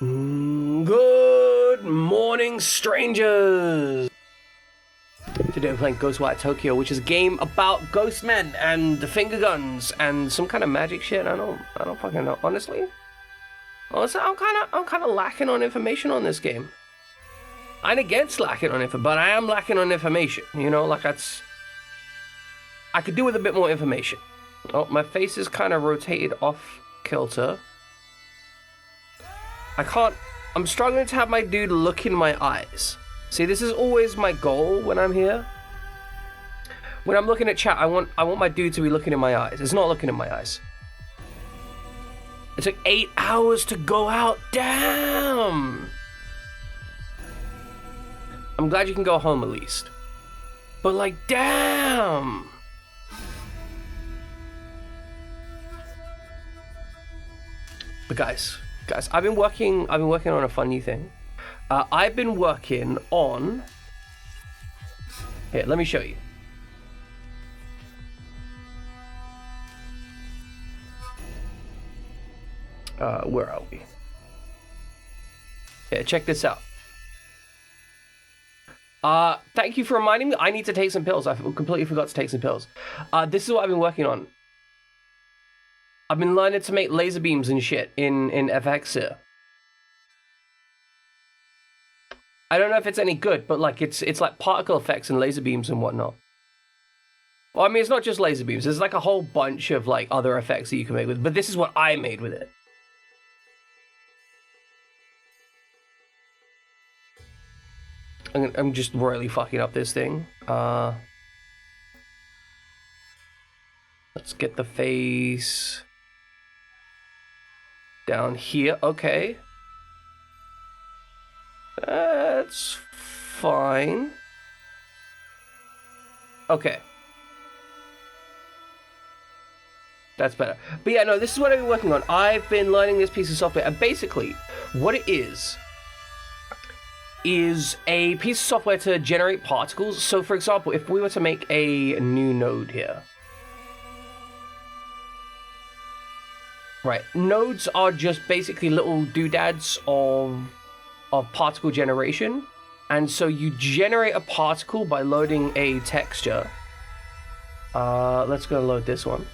Good morning, strangers! Today we're playing Ghostwire Tokyo, which is a game about ghost men and the Fingerguns and some kind of magic shit. I don't fucking know. Honestly, I'm kind of lacking on information on this game. I ain't against lacking on info, but I am lacking on information. You know, like I could do with a bit more information. Oh, my face is kind of rotated off kilter. I'm struggling to have my dude look in my eyes. See, this is always my goal when I'm here. When I'm looking at chat, I want my dude to be looking in my eyes. It's not looking in my eyes. It took 8 hours to go out. Damn! I'm glad you can go home at least. But like, damn! But guys, I've been working on a fun new thing. I've been working on... Here, let me show you. Where are we? Yeah, check this out. Thank you for reminding me. I need to take some pills. I completely forgot to take some pills. This is what I've been working on. I've been learning to make laser beams and shit in FX here. I don't know if it's any good, but like it's like particle effects and laser beams and whatnot. Well, I mean, it's not just laser beams. There's like a whole bunch of like other effects that you can make with it, but this is what I made with it. I'm just royally fucking up this thing. Let's get the face down here. Okay. That's fine. Okay. That's better. But yeah, no, this is what I've been working on. I've been learning this piece of software, and basically, what it is a piece of software to generate particles. So, for example, if we were to make a new node here. Right, nodes are just basically little doodads of particle generation, and so you generate a particle by loading a texture. Let's go load this one.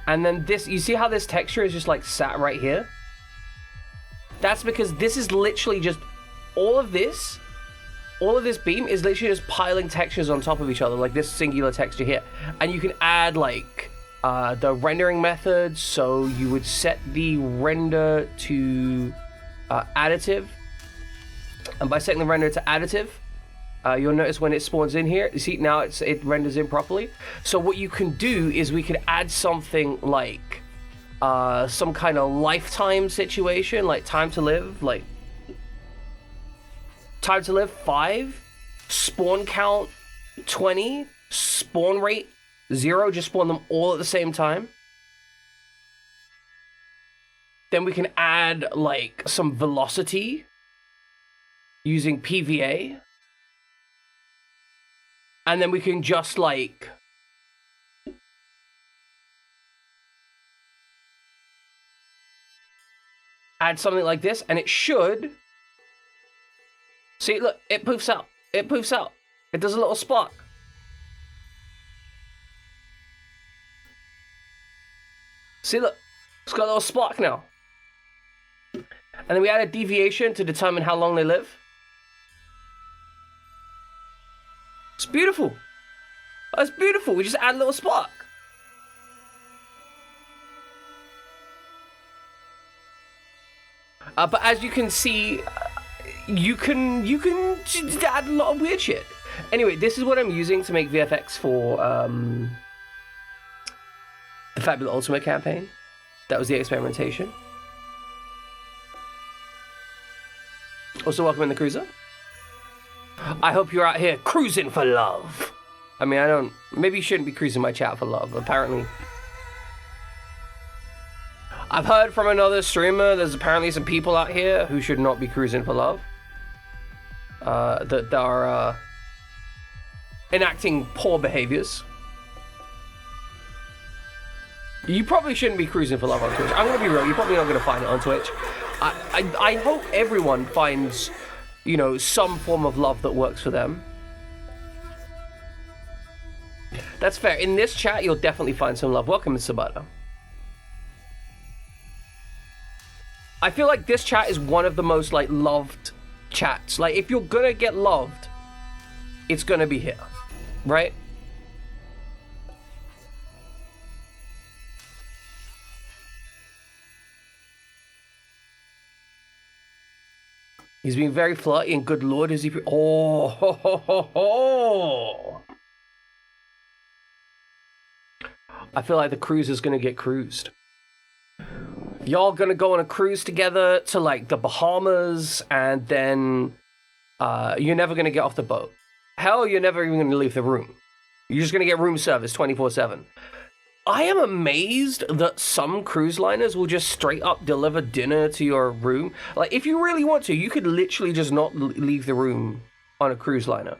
And then this, you see how this texture is just like sat right here? That's because this is literally just all of this beam is literally just piling textures on top of each other, like this singular texture here. And you can add like the rendering methods. So you would set the render to additive, and by setting the render to additive, you'll notice when it spawns in here, you see now it renders in properly. So what you can do is we could add something like some kind of lifetime situation, like time to live, like time to live 5, spawn count 20, spawn rate 0, just spawn them all at the same time. Then we can add like some velocity using PVA. And then we can just like add something like this, and it should... See, look, it poofs out. It poofs out. It does a little spark. See, look, it's got a little spark now. And then we add a deviation to determine how long they live. It's beautiful. That's beautiful. We just add a little spark. But as you can see, you can add a lot of weird shit. Anyway, this is what I'm using to make VFX for the Fabulous Ultimate campaign. That was the experimentation. Also, welcome in the cruiser. I hope you're out here cruising for love. I mean, maybe you shouldn't be cruising my chat for love, apparently. I've heard from another streamer, there's apparently some people out here who should not be cruising for love. That are enacting poor behaviors. You probably shouldn't be cruising for love on Twitch. I'm gonna be real, you're probably not gonna find it on Twitch. I hope everyone finds, you know, some form of love that works for them. That's fair. In this chat, you'll definitely find some love. Welcome, Mr. Butter. I feel like this chat is one of the most, like, loved chats. Like, if you're gonna get loved, it's gonna be here, right? He's being very flirty and good lord is he... Oh, ho, ho, ho, ho. I feel like the cruise is gonna get cruised. Y'all gonna go on a cruise together to like the Bahamas, and then you're never gonna get off the boat. Hell, you're never even gonna leave the room. You're just gonna get room service 24/7. I am amazed that some cruise liners will just straight up deliver dinner to your room. Like, if you really want to, you could literally just not leave the room on a cruise liner,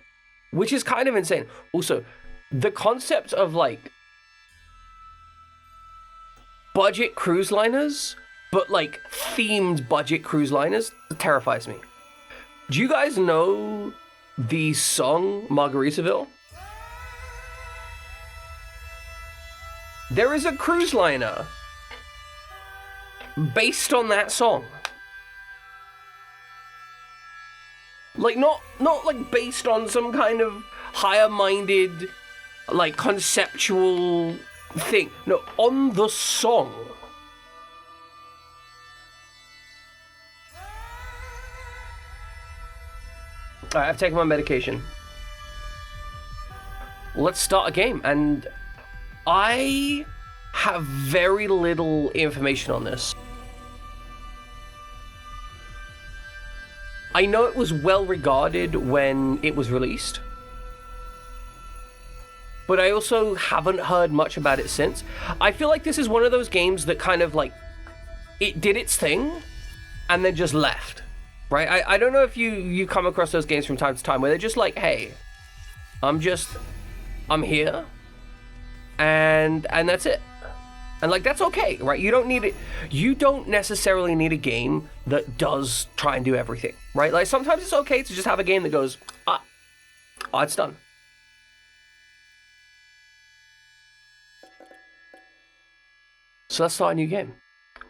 which is kind of insane. Also, the concept of like budget cruise liners, but like themed budget cruise liners, terrifies me. Do you guys know the song Margaritaville? There is a cruise liner based on that song. Like, not like based on some kind of higher-minded, like, conceptual thing. No, on the song. Alright, I've taken my medication. Let's start a game, and I have very little information on this. I know it was well regarded when it was released, but I also haven't heard much about it since. I feel like this is one of those games that kind of like, it did its thing and then just left, right? I don't know if you come across those games from time to time where they're just like, hey, I'm here. And that's it. And like, that's okay, right? You don't need it. You don't necessarily need a game that does try and do everything, right? Like, sometimes it's okay to just have a game that goes, it's done. So let's start a new game.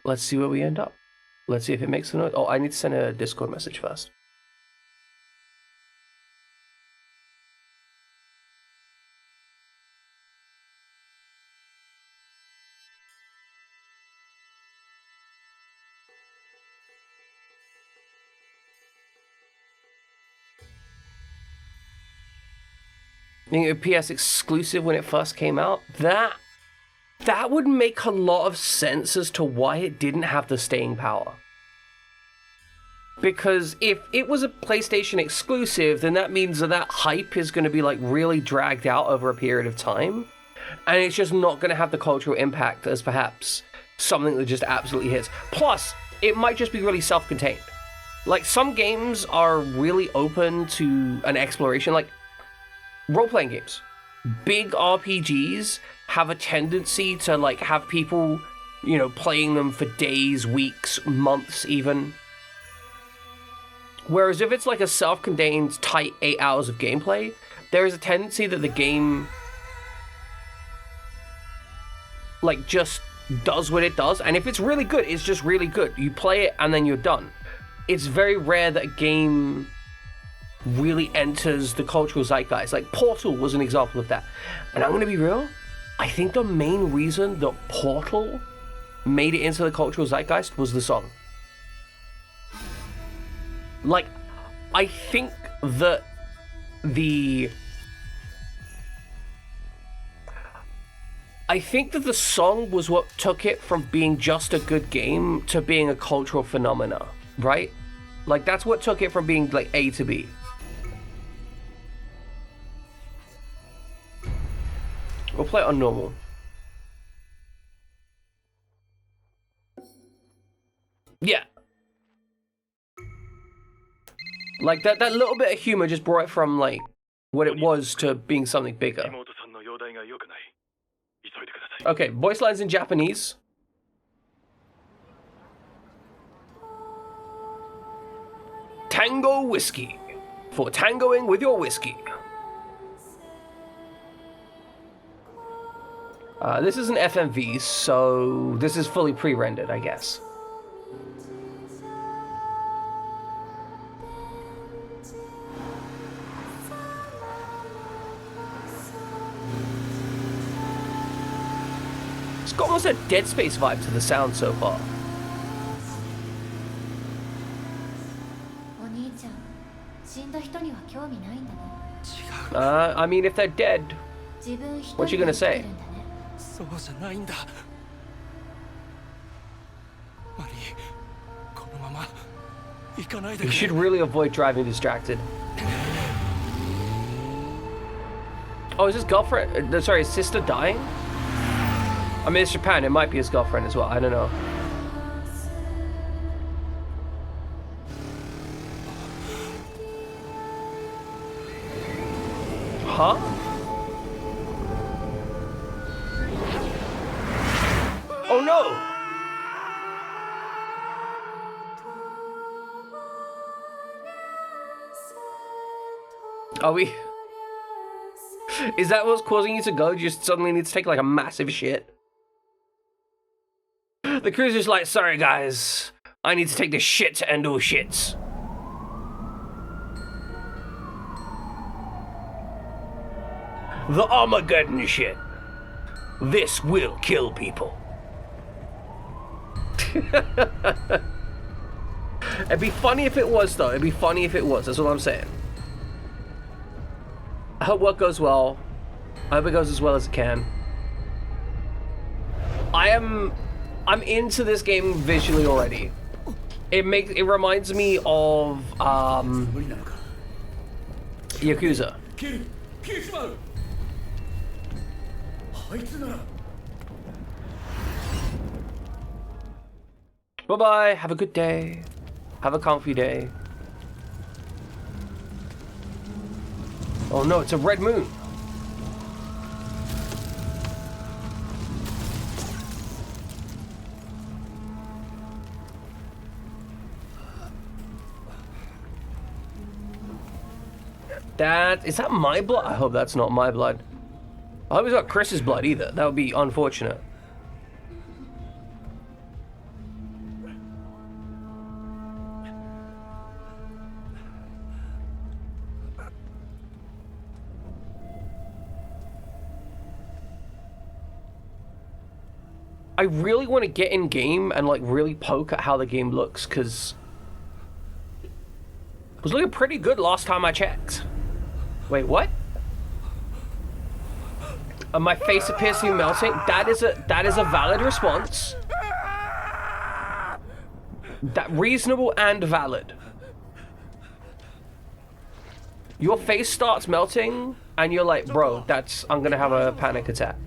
Let's see where we end up. Let's see if it makes a noise. Oh, I need to send a Discord message first. Being a PS exclusive when it first came out, that would make a lot of sense as to why it didn't have the staying power. Because if it was a PlayStation exclusive, then that means that hype is going to be like really dragged out over a period of time, and it's just not going to have the cultural impact as perhaps something that just absolutely hits. Plus, it might just be really self-contained. Like, some games are really open to an exploration, like role-playing games. Big RPGs have a tendency to like have people, you know, playing them for days, weeks, months even. Whereas if it's like a self-contained tight 8 hours of gameplay, there is a tendency that the game like just does what it does, and if it's really good, it's just really good. You play it and then you're done. It's very rare that a game really enters the cultural zeitgeist. Like, Portal was an example of that. And I'm gonna be real, I think the main reason that Portal made it into the cultural zeitgeist was the song. Like, I think that the song was what took it from being just a good game to being a cultural phenomena, right? Like, that's what took it from being like A to B. We'll play it on normal. Yeah. Like, that little bit of humor just brought it from, like, what it was to being something bigger. Okay, voice lines in Japanese. Tango whiskey. For tangoing with your whiskey. This is an FMV, so this is fully pre-rendered, I guess. It's got almost a Dead Space vibe to the sound so far. I mean, if they're dead, what you gonna say? You should really avoid driving distracted. Oh, is his girlfriend? Sorry, his sister dying? I mean, it's Japan. It might be his girlfriend as well. I don't know. Huh? Oh no! Are we? Is that what's causing you to go? Do you just suddenly need to take like a massive shit? The crew's just like, sorry guys, I need to take this shit to end all shits. The Armageddon shit. This will kill people. It'd be funny if it was, though. It'd be funny if it was. That's what I'm saying. I hope work goes well. I hope it goes as well as it can. I'm into this game visually already. It reminds me of Yakuza. Bye-bye. Have a good day. Have a comfy day. Oh no, it's a red moon. Is that my blood? I hope that's not my blood. I hope it's not Chris's blood either. That would be unfortunate. I really want to get in game and like really poke at how the game looks, because it was looking pretty good last time I checked. Wait, what? My face appears to be melting. That is a valid response. That reasonable and valid. Your face starts melting and you're like, bro, I'm gonna have a panic attack.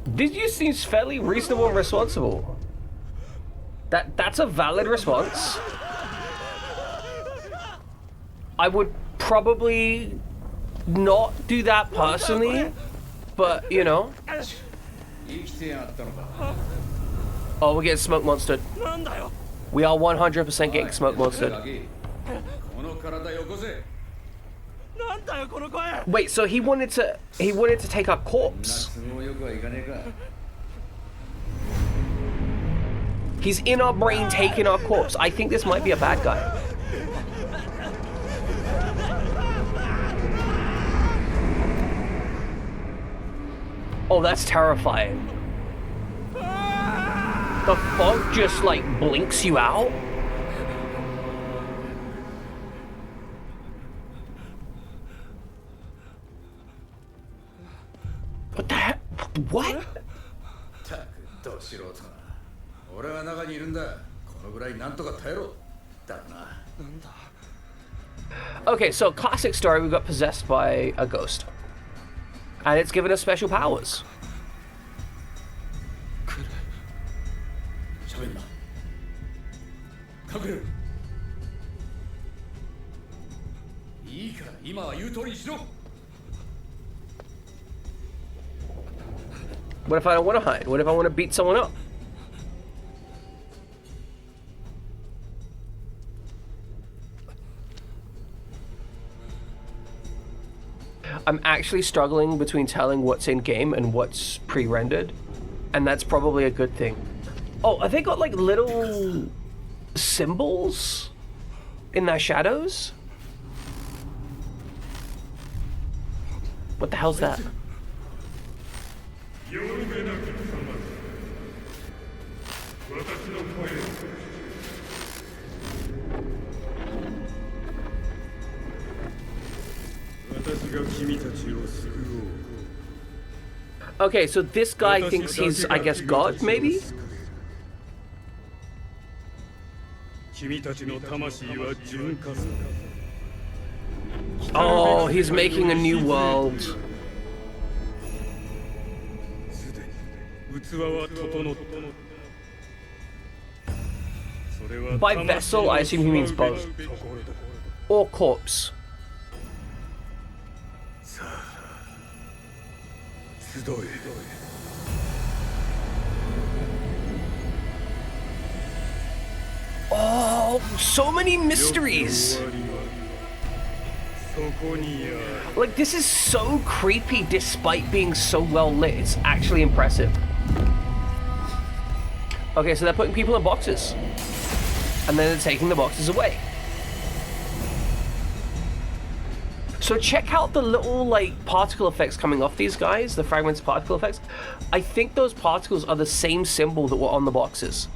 This just seems fairly reasonable and responsible. That's a valid response. I would probably not do that personally, but you know. Oh, we're getting smoke monstered. We are 100% getting smoke monstered. Wait, so he wanted to take our corpse. He's in our brain taking our corpse. I think this might be a bad guy. Oh, that's terrifying. The fog just like blinks you out. What the heck? What? Okay, so classic story, we got possessed by a ghost. And it's given us special powers. 隠れる。いいから今は言う通りにしろ。 What if I don't want to hide? What if I want to beat someone up? I'm actually struggling between telling what's in game and what's pre-rendered, and that's probably a good thing. Oh, have they got like little symbols in their shadows? What the hell's that? Okay, so this guy thinks he's, I guess, God, maybe? Oh, he's making a new world. By vessel, I assume he means boat. Or corpse. Oh, so many mysteries. Like, this is so creepy despite being so well lit. It's actually impressive. Okay, so they're putting people in boxes. And then they're taking the boxes away. So check out the little, like, particle effects coming off these guys, the fragments particle effects. I think those particles are the same symbol that were on the boxes.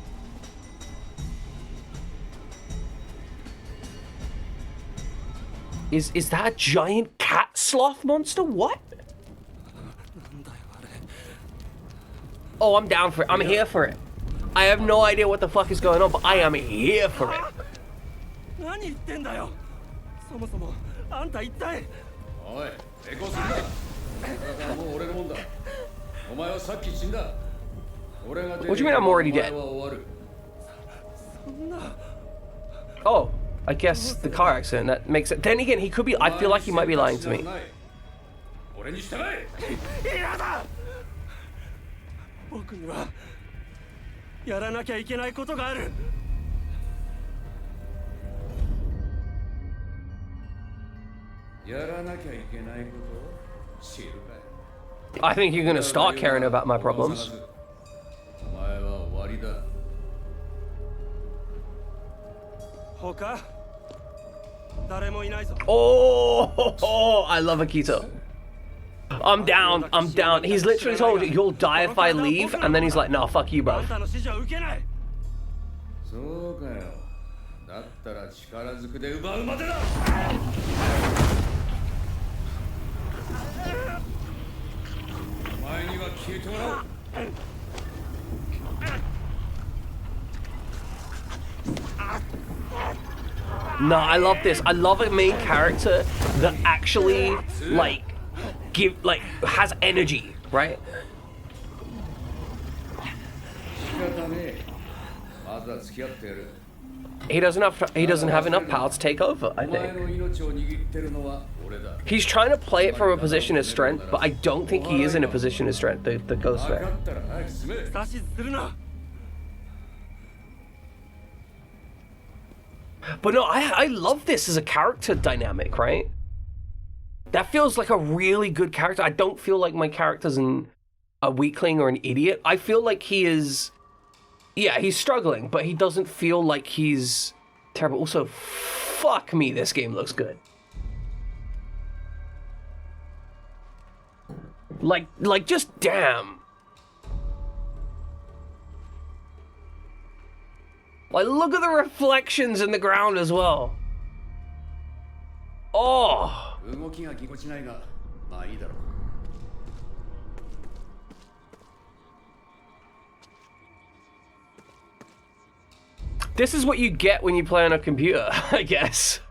Is that a giant cat sloth monster? What? Oh, I'm down for it. I'm here for it. I have no idea what the fuck is going on, but I am here for it. What do you mean I'm already dead? Oh, I guess the car accident, that makes it. Then again, he could be, I feel like he might be lying to me. I think you're gonna start caring about my problems. Oh, I love Akito. I'm down, I'm down. He's literally told you, you'll die if I leave, and then he's like, nah, fuck you, bro. Nah, I love this. I love a main character that actually, like, has energy, right? He doesn't have enough power to take over, I think. He's trying to play it from a position of strength, but I don't think he is in a position of strength, the Ghost Bear. But no, I love this as a character dynamic, right? That feels like a really good character. I don't feel like my character's a weakling or an idiot. I feel like he is... Yeah, he's struggling, but he doesn't feel like he's terrible. Also, fuck me, this game looks good. Like just damn. Like, look at the reflections in the ground as well. Oh. This is what you get when you play on a computer, I guess.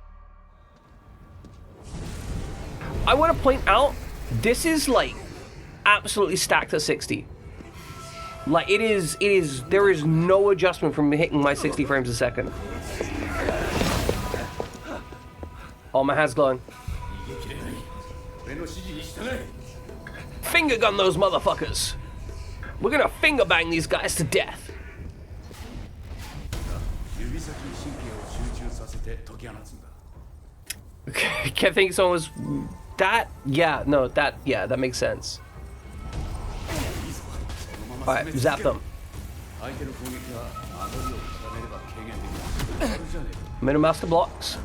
I want to point out, this is like absolutely stacked at 60. Like, there is no adjustment from hitting my 60 frames a second. Oh, my hand's glowing. Finger gun those motherfuckers. We're gonna finger bang these guys to death. Okay, kept thinking someone was that. Yeah, no, that. Yeah, that makes sense. All right, zap them. Minimaster blocks.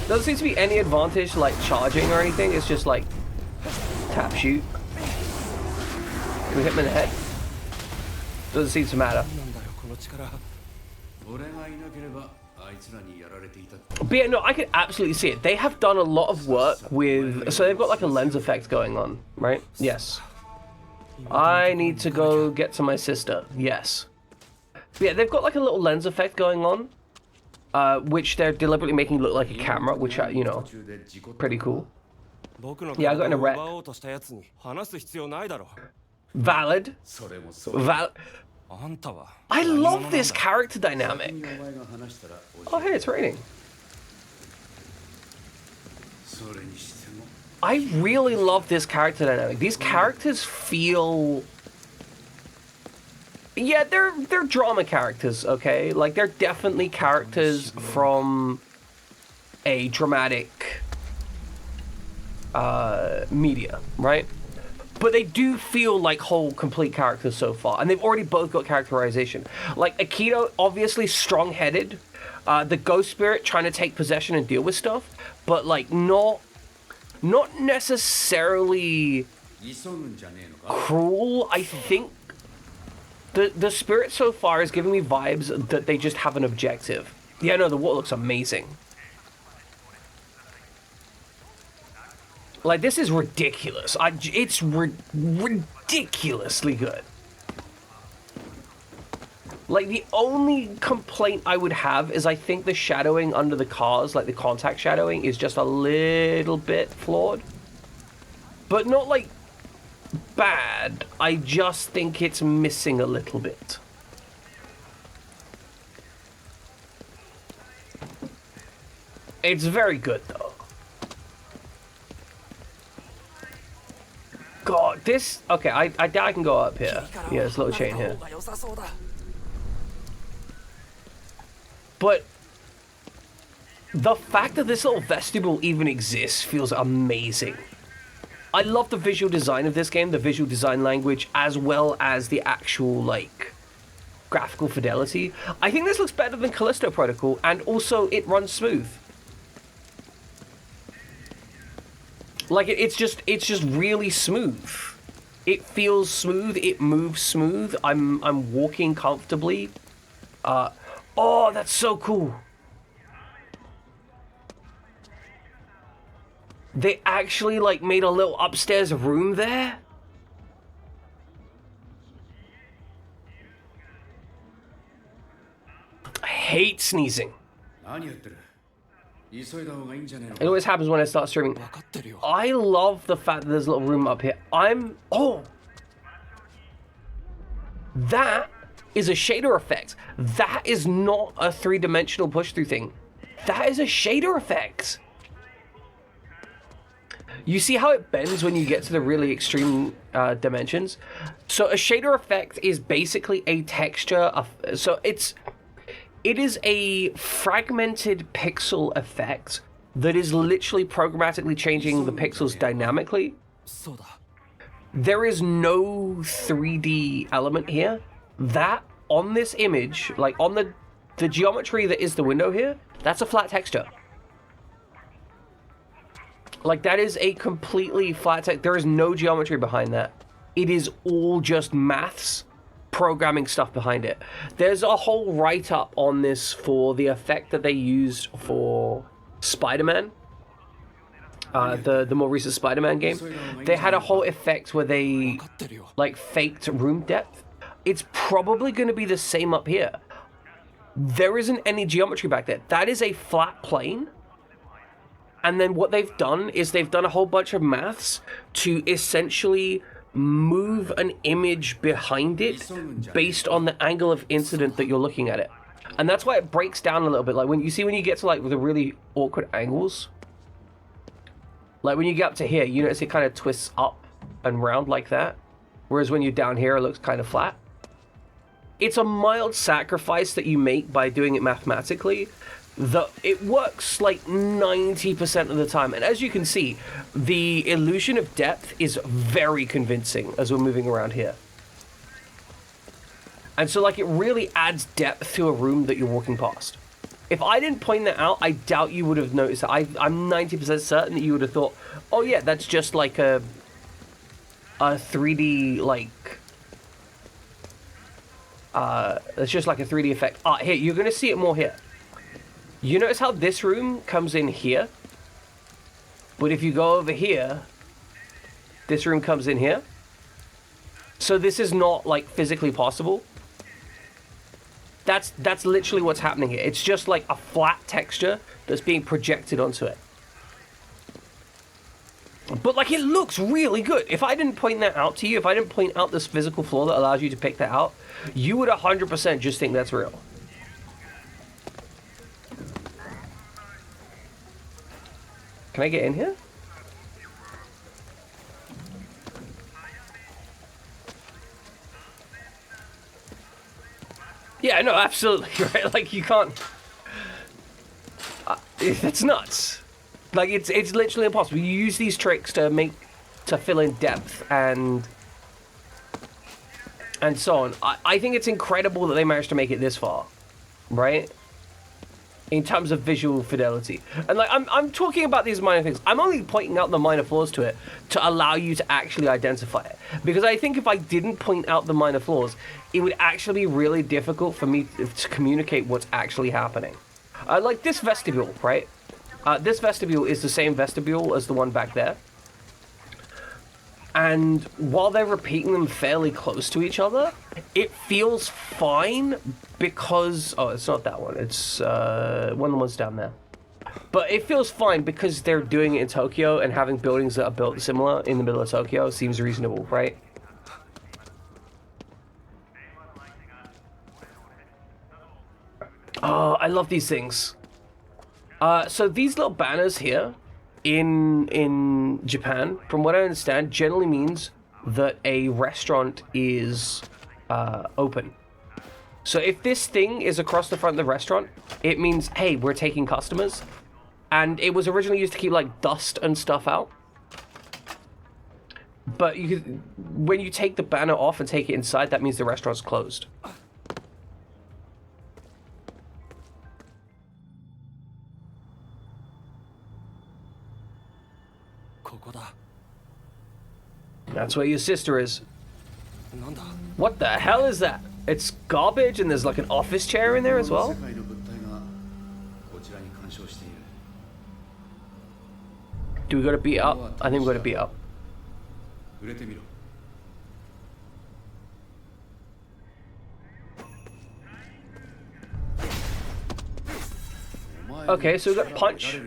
Doesn't seem to be any advantage like charging or anything. It's just like tap shoot. Can we hit him in the head? Doesn't seem to matter. But yeah, no, I could absolutely see it. They have done a lot of work with... So they've got like a lens effect going on, right? Yes. I need to go get to my sister. Yes. But yeah, they've got like a little lens effect going on. Which they're deliberately making look like a camera, which, you know, pretty cool. Yeah, I got in a wreck. Valid. I love this character dynamic. Oh, hey, it's raining. I really love this character dynamic. These characters feel... Yeah, they're drama characters, okay? Like, they're definitely characters from a dramatic media, right? But they do feel like whole, complete characters so far. And they've already both got characterization. Like, Akito, obviously strong-headed. The Ghost Spirit trying to take possession and deal with stuff. But, like, not necessarily cruel. I think the Spirit so far is giving me vibes that they just have an objective. Yeah, no, the water looks amazing. Like, this is ridiculous. It's ridiculously good. Like, the only complaint I would have is I think the shadowing under the cars, like the contact shadowing, is just a little bit flawed. But not, like, bad. I just think it's missing a little bit. It's very good, though. God, this... Okay, I doubt I can go up here. Yeah, there's a little chain here. But the fact that this little vestibule even exists feels amazing. I love the visual design of this game, the visual design language, as well as the actual, like, graphical fidelity. I think this looks better than Callisto Protocol, and also it runs smooth. Like, it's just really smooth. It feels smooth, it moves smooth, I'm walking comfortably. Oh, that's so cool. They actually, like, made a little upstairs room there. I hate sneezing. It always happens when I start streaming. I love the fact that there's a little room up here. Oh! That is a shader effect. That is not a three-dimensional push-through thing. That is a shader effect. You see how it bends when you get to the really extreme dimensions? So a shader effect is basically a texture of... So it is a fragmented pixel effect that is literally programmatically changing the pixels dynamically. There is no 3D element here. That, on this image, like on the geometry that is the window here, that's a flat texture. Like, that is a completely flat texture. There is no geometry behind that. It is all just maths. Programming stuff behind it. There's a whole write-up on this for the effect that they used for Spider-Man, the more recent Spider-Man game. They had a whole effect where they like faked room depth. It's probably going to be the same up here. There isn't any geometry back there. That is a flat plane And then what they've done is they've done a whole bunch of maths to essentially move an image behind it based on the angle of incident that you're looking at it. And that's why it breaks down a little bit. Like when you get to like the really awkward angles, like when you get up to here, you notice it kind of twists up and round like that. Whereas when you're down here, it looks kind of flat. It's a mild sacrifice that you make by doing it mathematically. It works like 90% of the time. And as you can see, the illusion of depth is very convincing as we're moving around here. And so like it really adds depth to a room that you're walking past. If I didn't point that out, I doubt you would have noticed it. I'm 90% certain that you would have thought, oh yeah, that's just like a 3D like... it's just like a 3D effect. Here, you're going to see it more here. You notice how this room comes in here? But if you go over here, this room comes in here. So this is not, like, physically possible. That's literally what's happening here. It's just like a flat texture that's being projected onto it. But, like, it looks really good. If I didn't point that out to you, if I didn't point out this physical flaw that allows you to pick that out, you would 100% just think that's real. Can I get in here? Yeah, no, absolutely, right? Like, you can't... it's nuts. Like, it's literally impossible. You use these tricks to fill in depth and so on. I think it's incredible that they managed to make it this far, right? In terms of visual fidelity. And like, I'm talking about these minor things. I'm only pointing out the minor flaws to it to allow you to actually identify it. Because I think if I didn't point out the minor flaws, it would actually be really difficult for me to communicate what's actually happening. Like this vestibule, right? This vestibule is the same vestibule as the one back there. And while they're repeating them fairly close to each other, it feels fine because... Oh, it's not that one. It's one of the ones down there. But it feels fine because they're doing it in Tokyo, and having buildings that are built similar in the middle of Tokyo seems reasonable, right? Oh, I love these things. So these little banners here in Japan, from what I understand, generally means that a restaurant is open. So if this thing is across the front of the restaurant, it means, hey, we're taking customers. And it was originally used to keep like dust and stuff out. But when you take the banner off and take it inside, that means the restaurant's closed. That's where your sister is. What the hell is that? It's garbage and there's like an office chair in there as well? Do we go to beat up? I think we go to beat up. Okay, so we got punch.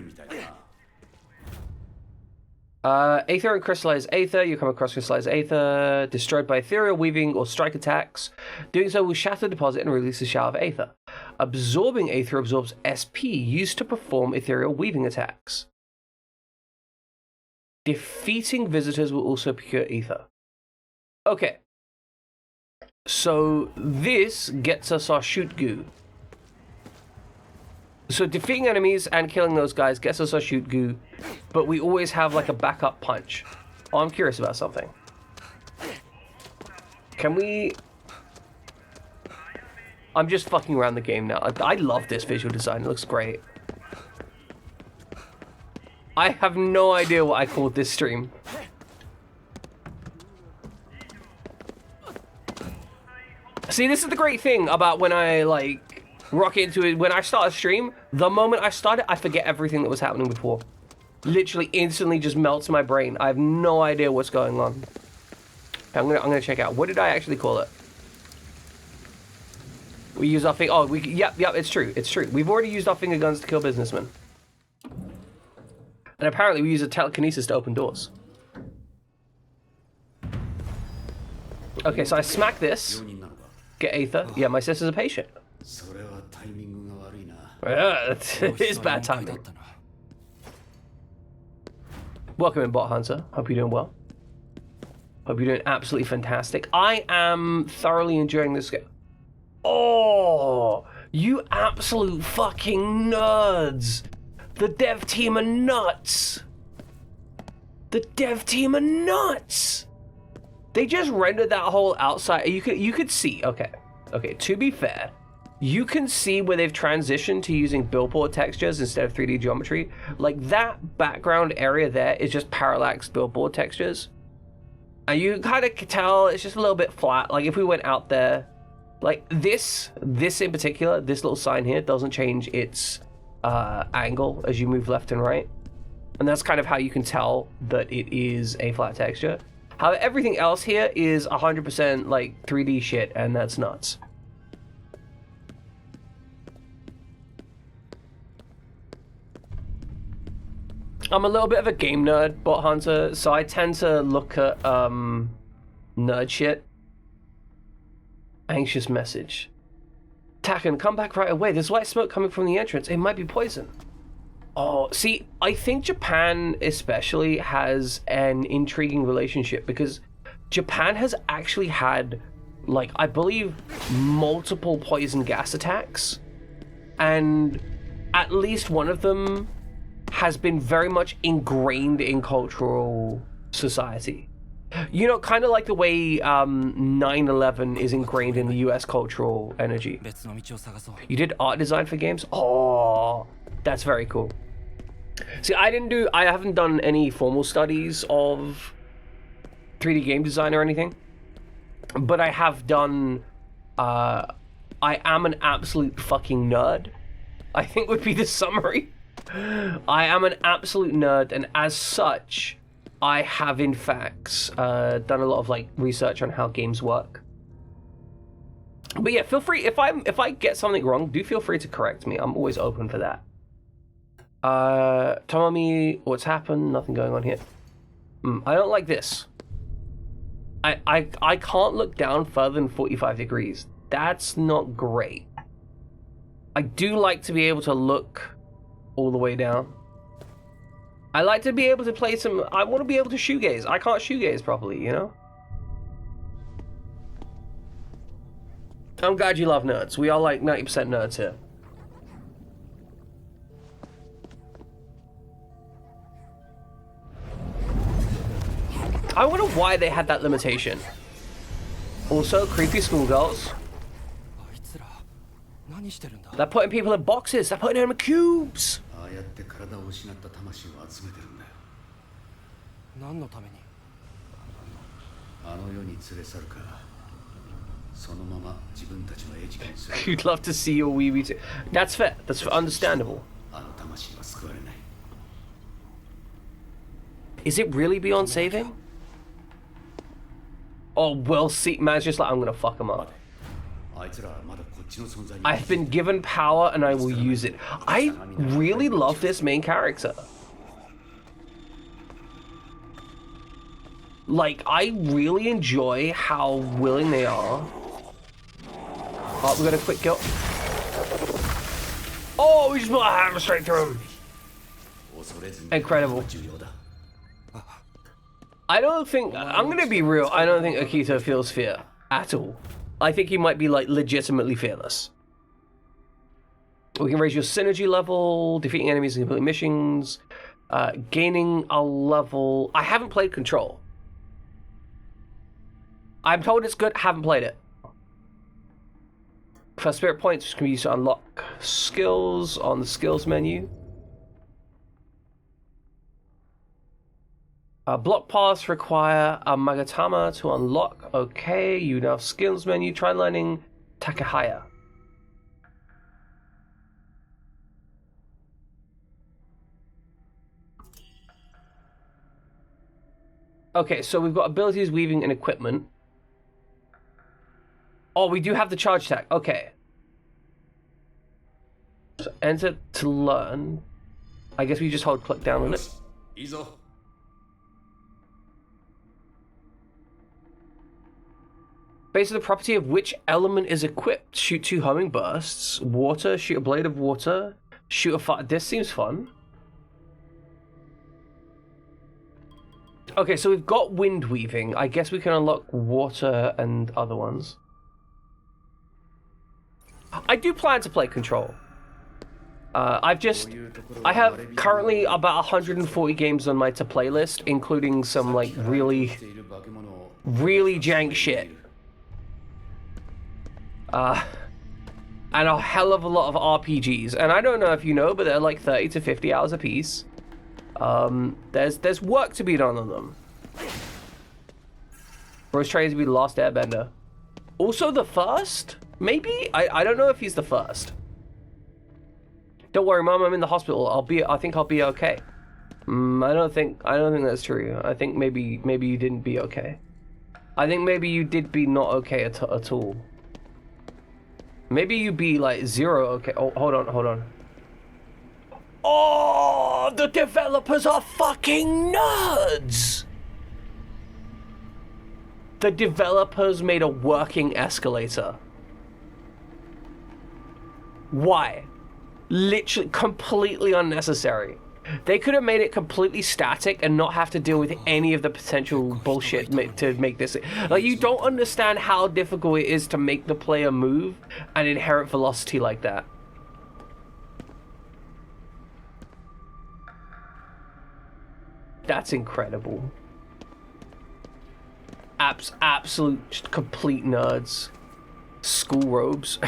Aether and crystallized aether. You come across crystallized aether destroyed by ethereal weaving or strike attacks. Doing so will shatter the deposit and release a shower of aether. Absorbing aether absorbs SP used to perform ethereal weaving attacks. Defeating visitors will also procure ether. Okay. So this gets us our shoot goo. So defeating enemies and killing those guys gets us our shoot goo, but we always have like a backup punch. Oh, I'm curious about something. Can we... I'm just fucking around the game now. I love this visual design. It looks great. I have no idea what I called this stream. See, this is the great thing about when I, like, rock into it. When I start a stream, the moment I start it, I forget everything that was happening before. Literally, instantly just melts my brain. I have no idea what's going on. I'm gonna check out. What did I actually call it? We use our finger... Oh, yep, it's true. It's true. We've already used our finger guns to kill businessmen. And apparently we use a telekinesis to open doors. Okay, so I smack this. Get Aether. Yeah, my sister's a patient. Yeah, it is bad timing. Welcome in, Bot Hunter. Hope you're doing well. Hope you're doing absolutely fantastic. I am thoroughly enjoying this game. Oh, you absolute fucking nerds. The dev team are nuts. The dev team are nuts. They just rendered that whole outside. You could see. Okay. To be fair, you can see where they've transitioned to using billboard textures instead of 3D geometry. Like that background area there is just parallax billboard textures, and you kind of can tell it's just a little bit flat. Like if we went out there, like this in particular, this little sign here doesn't change its angle as you move left and right, and that's kind of how you can tell that it is a flat texture. However, everything else here is 100% like 3D shit, and that's nuts. I'm a little bit of a game nerd, Bot Hunter, so I tend to look at nerd shit. Anxious message. Taken, come back right away. There's white smoke coming from the entrance. It might be poison. Oh, see, I think Japan especially has an intriguing relationship because Japan has actually had, like, I believe, multiple poison gas attacks, and at least one of them has been very much ingrained in cultural society. You know, kind of like the way 9/11 is ingrained in the US cultural energy. You did art design for games? Oh, that's very cool. See, I haven't done any formal studies of 3D game design or anything, but I have done, I am an absolute fucking nerd, I think would be the summary. I am an absolute nerd, and as such, I have in fact done a lot of like research on how games work. But yeah, feel free, if I get something wrong, do feel free to correct me. I'm always open for that. Tomomi, what's happened? Nothing going on here. I don't like this. I can't look down further than 45 degrees. That's not great. I do like to be able to look all the way down. I like to be able to play some... I want to be able to shoegaze. I can't shoegaze properly, you know? I'm glad you love nerds. We are like 90% nerds here. I wonder why they had that limitation. Also, creepy schoolgirls. They're putting people in boxes. They're putting them in cubes. You'd love to see your wee too. That's fair. That's understandable. Is it really beyond saving? Oh, well, see, man's just like, I'm gonna fuck him up. I've been given power and I will use it. I really love this main character. Like, I really enjoy how willing they are. Oh, we got a quick kill. Oh, we just put a hammer straight through him. Incredible. I don't think, I'm gonna be real, I don't think Akito feels fear at all. I think he might be like legitimately fearless. We can raise your synergy level, defeating enemies and completing missions, gaining a level. I haven't played Control. I'm told it's good, haven't played it. For spirit points, which can be used to unlock skills on the skills menu. Block paths require a Magatama to unlock. Okay, you now have skills menu. Try learning Takahaya. Okay, so we've got abilities, weaving, and equipment. Oh, we do have the charge tag. Okay. So enter to learn. I guess we just hold click down on it. いいぞ。 Based on the property of which element is equipped. Shoot 2 homing bursts. Water, shoot a blade of water. Shoot a fire. This seems fun. Okay, so we've got wind weaving. I guess we can unlock water and other ones. I do plan to play Control. I have currently about 140 games on my to play list, including some like really jank shit. And a hell of a lot of RPGs, and I don't know if you know, but they're like 30 to 50 hours a piece. There's work to be done on them. Bro's trying to be the last airbender. Also the first? Maybe? I don't know if he's the first. Don't worry, Mom, I'm in the hospital. I think I'll be okay. I don't think that's true. I think maybe you didn't be okay. I think maybe you did be not okay at all. Maybe you be like 0 okay. Oh, hold on. Oh, the developers are fucking nerds! The developers made a working escalator. Why? Literally, completely unnecessary. They could have made it completely static and not have to deal with any of the potential bullshit to make this. Like, you don't understand how difficult it is to make the player move and inherent velocity like that. That's incredible. Absolute, just complete nerds. School robes.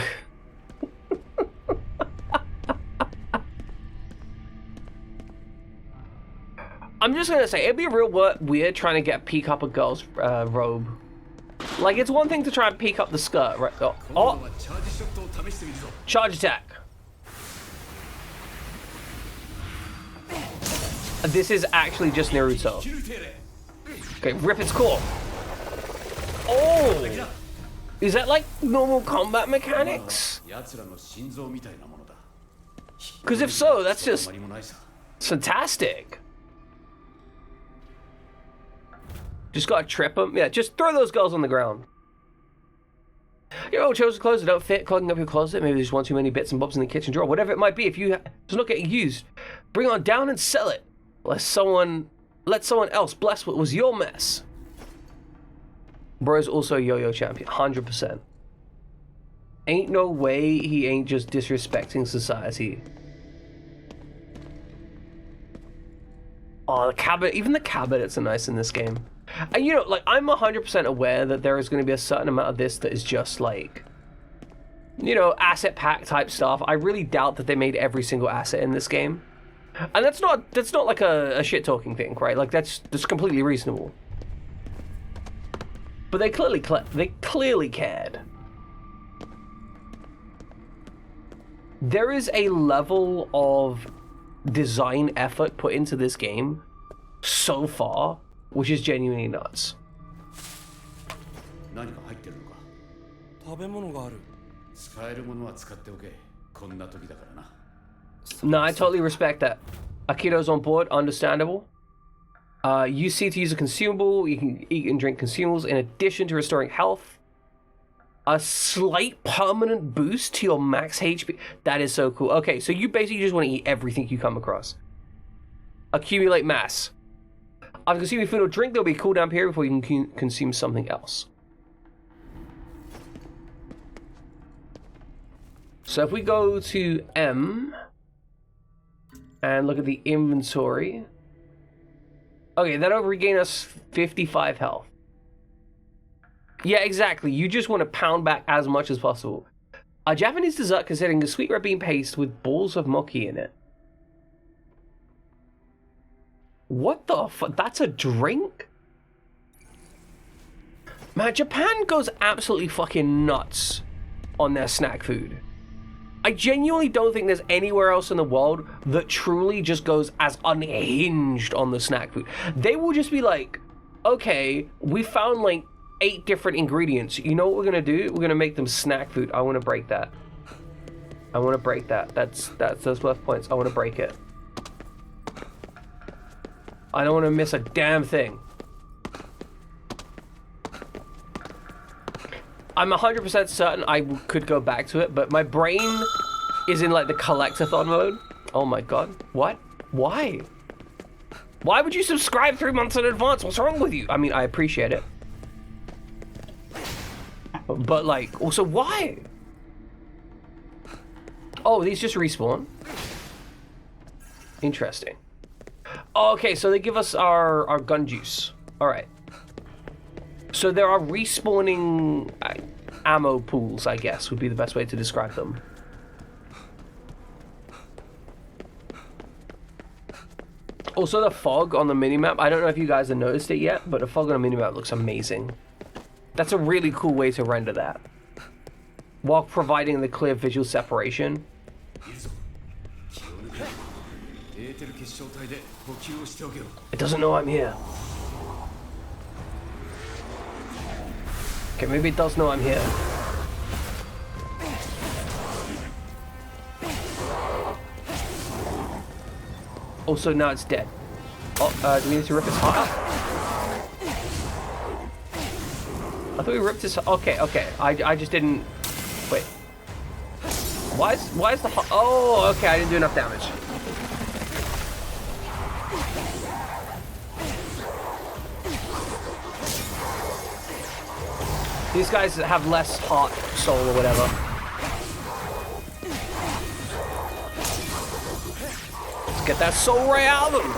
I'm just gonna say, it'd be real weird trying to get a peek up a girl's robe. Like, it's one thing to try and peek up the skirt, right? Oh. Charge attack. This is actually just Naruto. Okay, rip its core. Oh! Is that like normal combat mechanics? Because if so, that's just fantastic. Just gotta trip them. Yeah, just throw those girls on the ground. Your old chosen clothes that don't fit, clogging up your closet. Maybe there's one too many bits and bobs in the kitchen drawer. Whatever it might be, if it's not getting used, bring it on down and sell it. Let someone else bless what was your mess. Bro's also a yo-yo champion, 100%. Ain't no way he ain't just disrespecting society. Oh, the cabinet, even the cabinets are nice in this game. And you know, like, I'm 100% aware that there is going to be a certain amount of this that is just like, you know, asset pack type stuff. I really doubt that they made every single asset in this game. And that's not like a shit talking thing, right? Like, that's completely reasonable. But they clearly cared. There is a level of design effort put into this game so far, which is genuinely nuts. No, I totally respect that. Akito's on board, understandable. You see to use a consumable, you can eat and drink consumables in addition to restoring health. A slight permanent boost to your max HP. That is so cool. Okay, so you basically just want to eat everything you come across. Accumulate mass. After consuming food or drink, there'll be a cooldown period before you can consume something else. So if we go to M and look at the inventory. Okay, that'll regain us 55 health. Yeah, exactly. You just want to pound back as much as possible. A Japanese dessert containing a sweet red bean paste with balls of mochi in it. What the fuck? That's a drink? Man, Japan goes absolutely fucking nuts on their snack food. I genuinely don't think there's anywhere else in the world that truly just goes as unhinged on the snack food. They will just be like, okay, we found like 8 different ingredients. You know what we're gonna do? We're gonna make them snack food. I want to break that. I want to break that. That's worth points. I want to break it. I don't want to miss a damn thing. I'm 100% certain I could go back to it, but my brain is in like the collectathon mode. Oh my god. What? Why? Why would you subscribe 3 months in advance? What's wrong with you? I mean, I appreciate it. But like, also why? Oh, these just respawn. Interesting. Oh, okay, so they give us our gun juice. All right. So there are respawning ammo pools, I guess, would be the best way to describe them. Also, the fog on the minimap, I don't know if you guys have noticed it yet, but the fog on the minimap looks amazing. That's a really cool way to render that, while providing the clear visual separation. It doesn't know I'm here. Okay, maybe it does know I'm here. Also, now it's dead. Oh, do we need to rip its heart out? I thought we ripped his... Okay, okay. I just didn't... Wait. Why is the... Oh, okay. I didn't do enough damage. These guys have less heart, soul, or whatever. Let's get that soul ray out of them.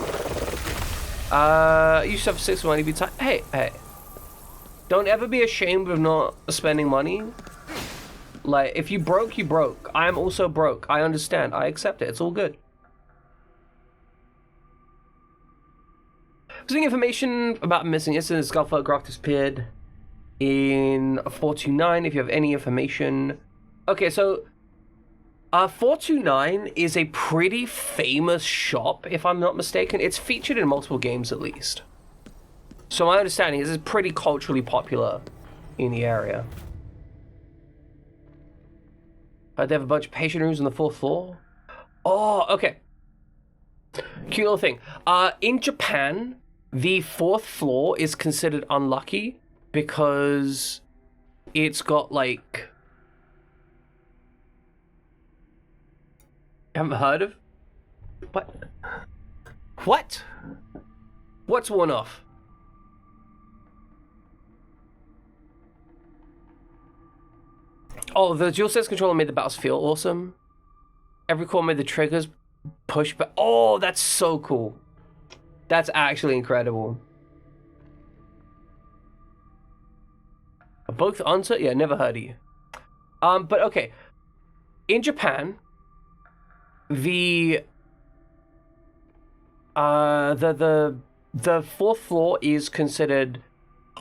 You should have 6 money. Be tight. Hey, hey. Don't ever be ashamed of not spending money. Like, if you broke, you broke. I am also broke. I understand. I accept it. It's all good. Visiting information about missing incident. Skullfoot Grok disappeared in 429. If you have any information. Okay, so 429 is a pretty famous shop, if I'm not mistaken. It's featured in multiple games at least. So my understanding is it's pretty culturally popular in the area. They have a bunch of patient rooms on the 4th floor. Oh, okay. Cute little thing. In Japan, the 4th floor is considered unlucky because it's got like... Haven't heard of? What? What? What's worn off? Oh, the DualSense controller made the battles feel awesome. Every core made the triggers push back. Oh, that's so cool. That's actually incredible. Both answer? Yeah, never heard of you. But okay. In Japan, the 4th floor is considered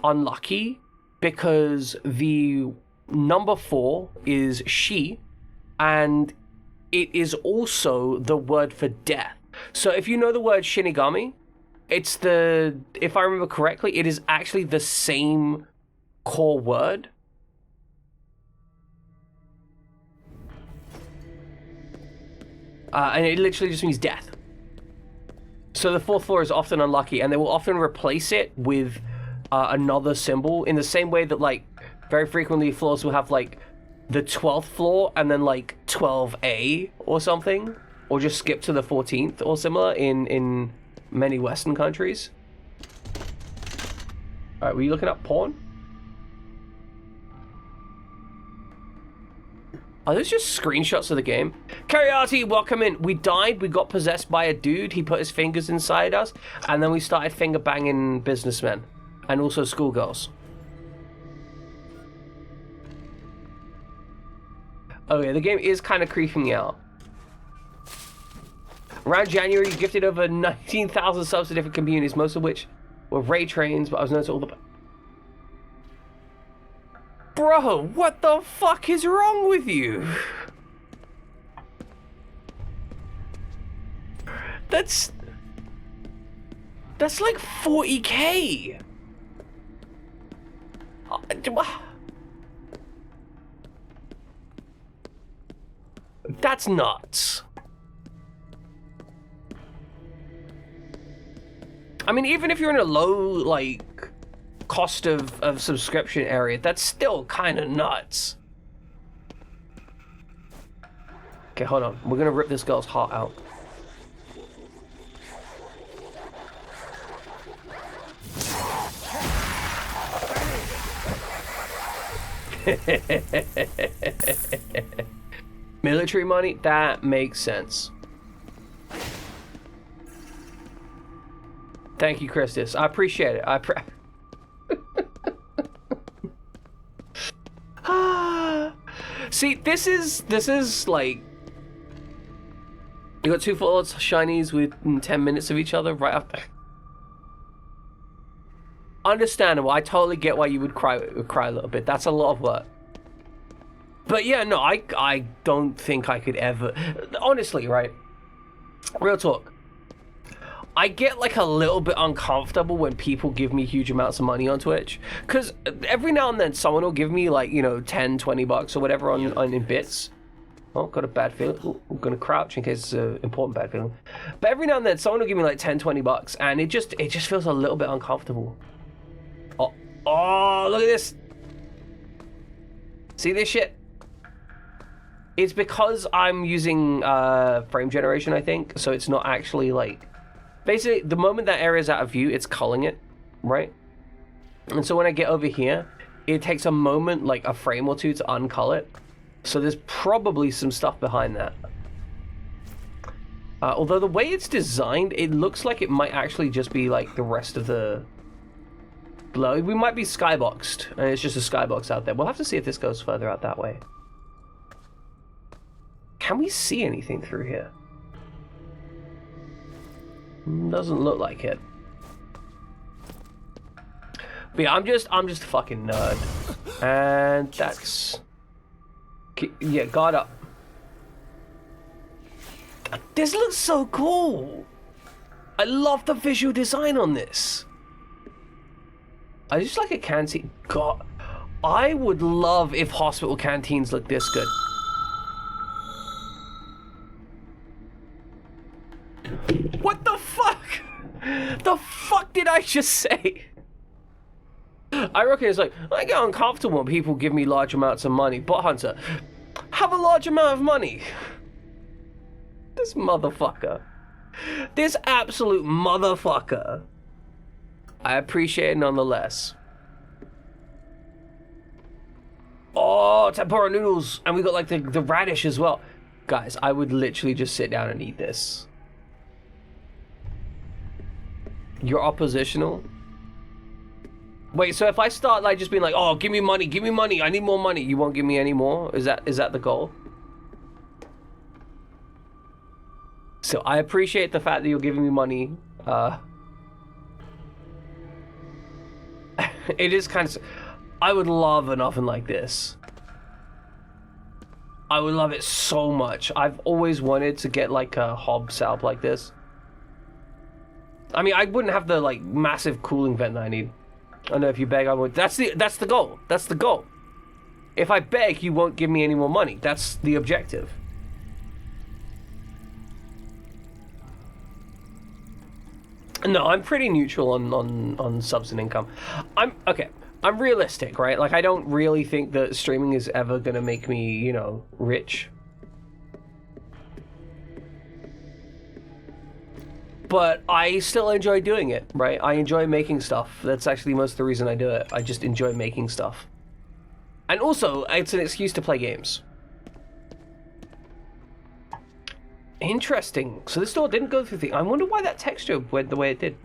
unlucky because the number 4 is she, and it is also the word for death. So if you know the word Shinigami, it's the, if I remember correctly, it is actually the same core word. And it literally just means death. So the 4th floor is often unlucky, and they will often replace it with another symbol in the same way that, like, very frequently floors will have, like, the 12th floor and then, like, 12A or something. Or just skip to the 14th or similar in many Western countries. Alright, were you looking up porn? Are those just screenshots of the game? Cariati, welcome in. We died, we got possessed by a dude, he put his fingers inside us, and then we started finger banging businessmen. And also schoolgirls. Okay, the game is kind of creeping me out. Around January, you gifted over 19,000 subs to different communities, most of which were raid trains, but I was noticing all the... Bro, what the fuck is wrong with you? That's like 40k. That's nuts. I mean, even if you're in a low, like, cost of subscription area, that's still kind of nuts. Okay, hold on. We're gonna rip this girl's heart out. Military money? That makes sense. Thank you, Christus. I appreciate it. See, this is like, you got two full shinies within 10 minutes of each other right up there. Understandable. I totally get why you would cry a little bit. That's a lot of work. But yeah, no, I don't think I could ever, honestly, right? Real talk. I get like a little bit uncomfortable when people give me huge amounts of money on Twitch, because every now and then someone will give me like, you know, 10, 20 bucks or whatever on in bits. Oh, got a bad feeling. Ooh, I'm gonna crouch in case it's an important bad feeling. But every now and then someone will give me like 10, 20 bucks, and it just feels a little bit uncomfortable. Oh, look at this. See this shit? It's because I'm using frame generation, I think, so it's not actually like, basically the moment that area is out of view, it's culling it, right? And so when I get over here, it takes a moment, like a frame or two, to uncull it. So there's probably some stuff behind that. Although the way it's designed, it looks like it might actually just be like the rest of the glow. We might be skyboxed, and it's just a skybox out there. We'll have to see if this goes further out that way. Can we see anything through here? Doesn't look like it. But yeah, I'm just a fucking nerd. And that's... yeah, guard up. This looks so cool. I love the visual design on this. I just like a canteen. God, I would love if hospital canteens look this good. What the fuck? The fuck did I just say? I reckon it's like, I get uncomfortable when people give me large amounts of money. Bot Hunter, have a large amount of money. This motherfucker. This absolute motherfucker. I appreciate it nonetheless. Oh, tempura noodles. And we got like the radish as well. Guys, I would literally just sit down and eat this. You're oppositional? Wait, so if I start like just being like, oh, give me money, I need more money, you won't give me any more? Is that the goal? So I appreciate the fact that you're giving me money. It is kind of... I would love an oven like this. I would love it so much. I've always wanted to get like a hob setup like this. I mean, I wouldn't have the like massive cooling vent that I need. I know if you beg, I would. That's the goal. That's the goal. If I beg, you won't give me any more money. That's the objective. No, I'm pretty neutral on subs and income. I'm realistic, right? Like, I don't really think that streaming is ever gonna make me, you know, rich. But I still enjoy doing it, right? I enjoy making stuff. That's actually most of the reason I do it. I just enjoy making stuff. And also, it's an excuse to play games. Interesting. So this door didn't go through the... I wonder why that texture went the way it did.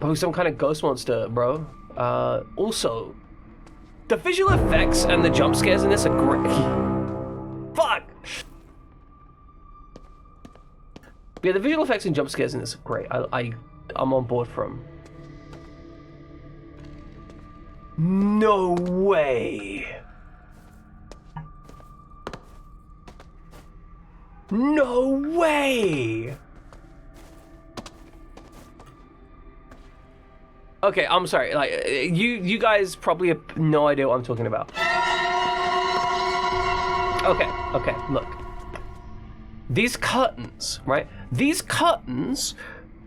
Probably some kind of ghost monster, bro. Also, the visual effects and the jump scares in this are great. Fuck! Yeah, the visual effects and jump scares in this are great. I'm on board for them. No way! No way! Okay, I'm sorry. Like, you guys probably have no idea what I'm talking about. Okay, look. These curtains, right? These curtains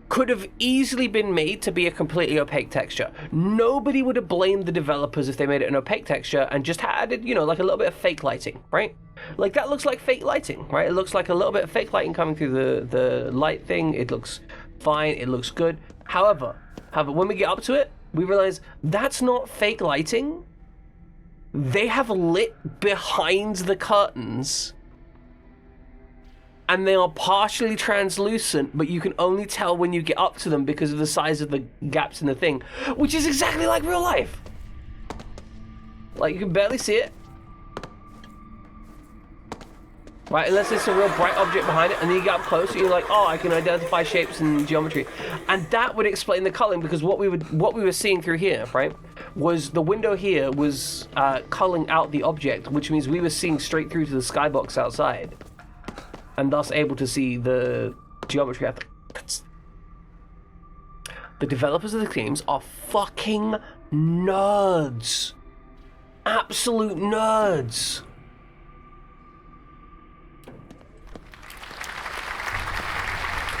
could have easily been made to be a completely opaque texture. Nobody would have blamed the developers if they made it an opaque texture and just added, you know, like a little bit of fake lighting, right? Like that looks like fake lighting, right? It looks like a little bit of fake lighting coming through the light thing. It looks fine, it looks good. However, when we get up to it, we realize that's not fake lighting. They have lit behind the curtains, and they are partially translucent, but you can only tell when you get up to them because of the size of the gaps in the thing, which is exactly like real life. Like, you can barely see it. Right, unless there's a real bright object behind it, and then you get up close, and you're like, oh, I can identify shapes and geometry. And that would explain the culling, because what we were seeing through here, right, was the window here was culling out the object, which means we were seeing straight through to the skybox outside, and thus able to see the geometry. The developers of the games are fucking nerds. Absolute nerds.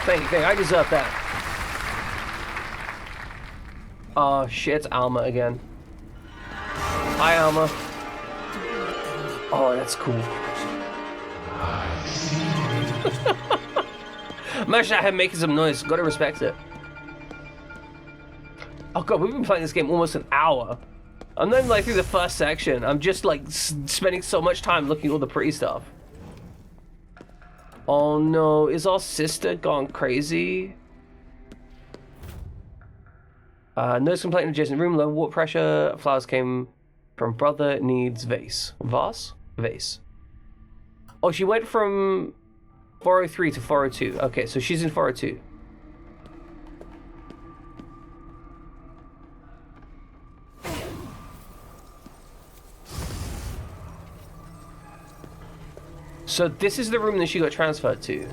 Thank you, I deserve that. Oh shit, it's Alma again. Hi, Alma. Oh, that's cool. Imagine I had making some noise. Gotta respect it. Oh god, we've been playing this game almost an hour. I'm not even like through the first section. I'm just like spending so much time looking at all the pretty stuff. Oh no, is our sister gone crazy? Nurse complaint in adjacent room, low water pressure, flowers came from brother needs vase. Vase? Vase. Oh, she went from 403 to 402. Okay, so she's in 402. So this is the room that she got transferred to.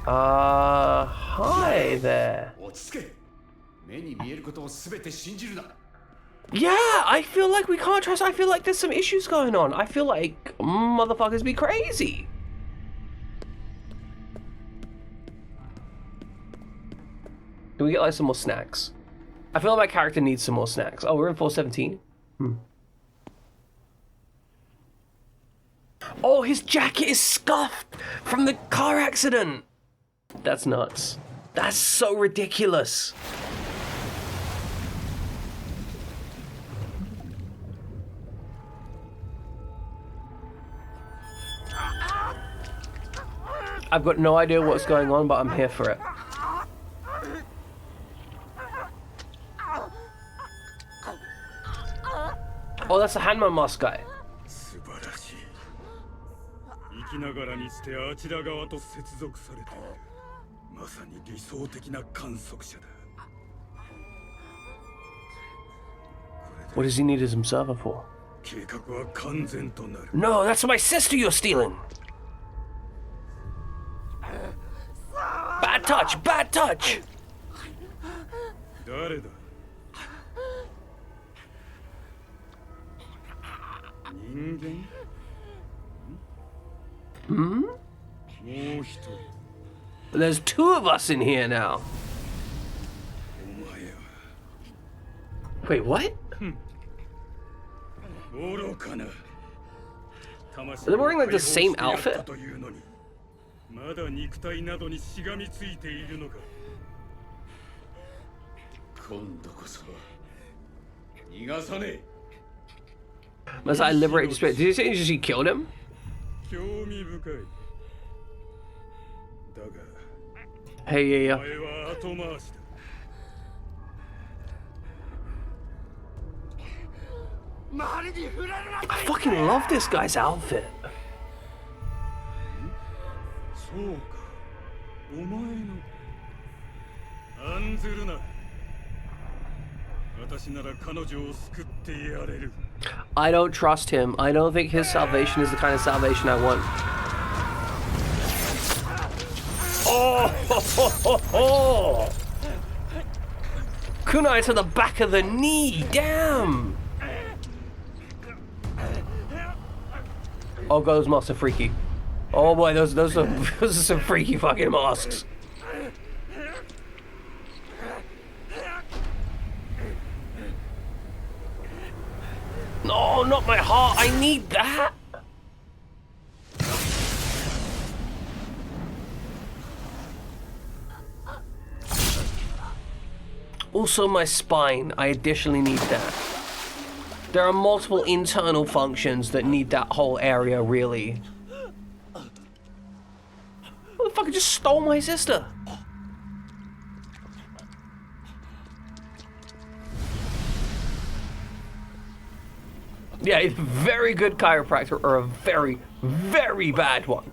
Hi there. Yeah, I feel like we can't trust. I feel like there's some issues going on. I feel like motherfuckers be crazy. Do we get like some more snacks? I feel like my character needs some more snacks. Oh, we're in 417? Oh, his jacket is scuffed from the car accident. That's nuts. That's so ridiculous. I've got no idea what's going on, but I'm here for it. Oh, that's the Hanma Mask guy. What does he need his observer for? No, that's my sister you're stealing. Bad touch, bad touch. There's two of us in here now. Wait, what? Are they wearing like the same outfit? Must I liberate the spirit? Did you say she killed him? Hey, yeah. I fucking love this guy's outfit. I don't trust him. I don't think his salvation is the kind of salvation I want. Oh! Ho, ho, ho, ho. Kunai to the back of the knee. Damn. Oh god, those masks are freaky. Oh boy, those are those are some freaky fucking masks. No, not my heart. I need that. Also my spine. I additionally need that. There are multiple internal functions that need that whole area, really. Motherfucker just stole my sister. Yeah, a very good chiropractor or a very, very bad one.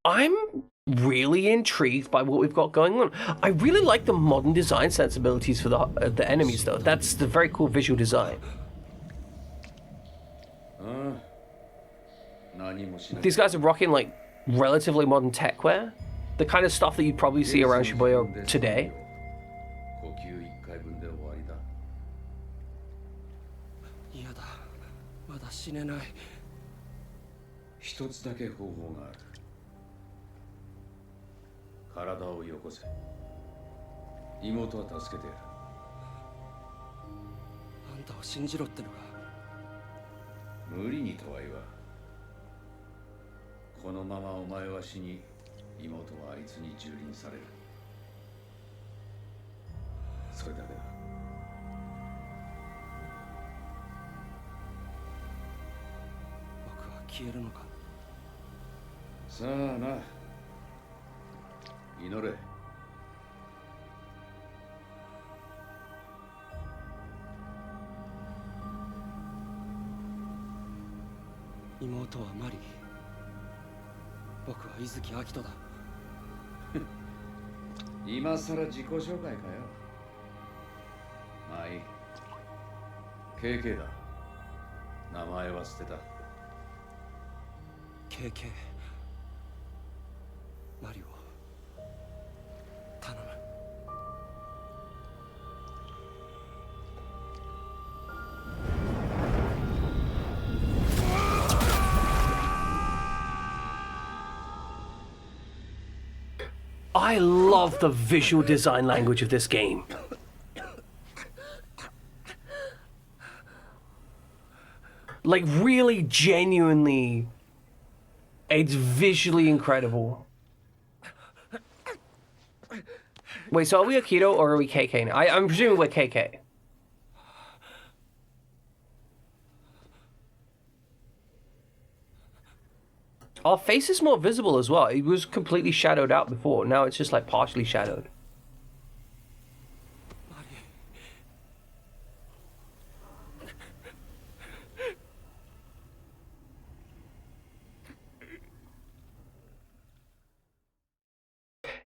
I'm really intrigued by what we've got going on. I really like the modern design sensibilities for the enemies, though. That's the very cool visual design. These guys are rocking like relatively modern techwear, the kind of stuff that you'd probably see around Shibuya today. 嫌だ、まだ死ねない。一つだけ方法がある。体をよこせ。妹は助けてやる。あんたを信じろってのか。無理にとは言わん。このままお前は死に、妹はあいつに蹂躙される。それだけだ。僕は消えるのか。さあな。祈れ。妹はマリー。僕は伊月明人だ。今さら自己紹介かよ。まあいい。KK だ。名前は捨てた。KK。マリを頼む。I love the visual design language of this game. Like, really, genuinely, it's visually incredible. Wait, so are we Akito or are we KK now? I'm presuming we're KK. Our face is more visible as well. It was completely shadowed out before. Now it's just like partially shadowed.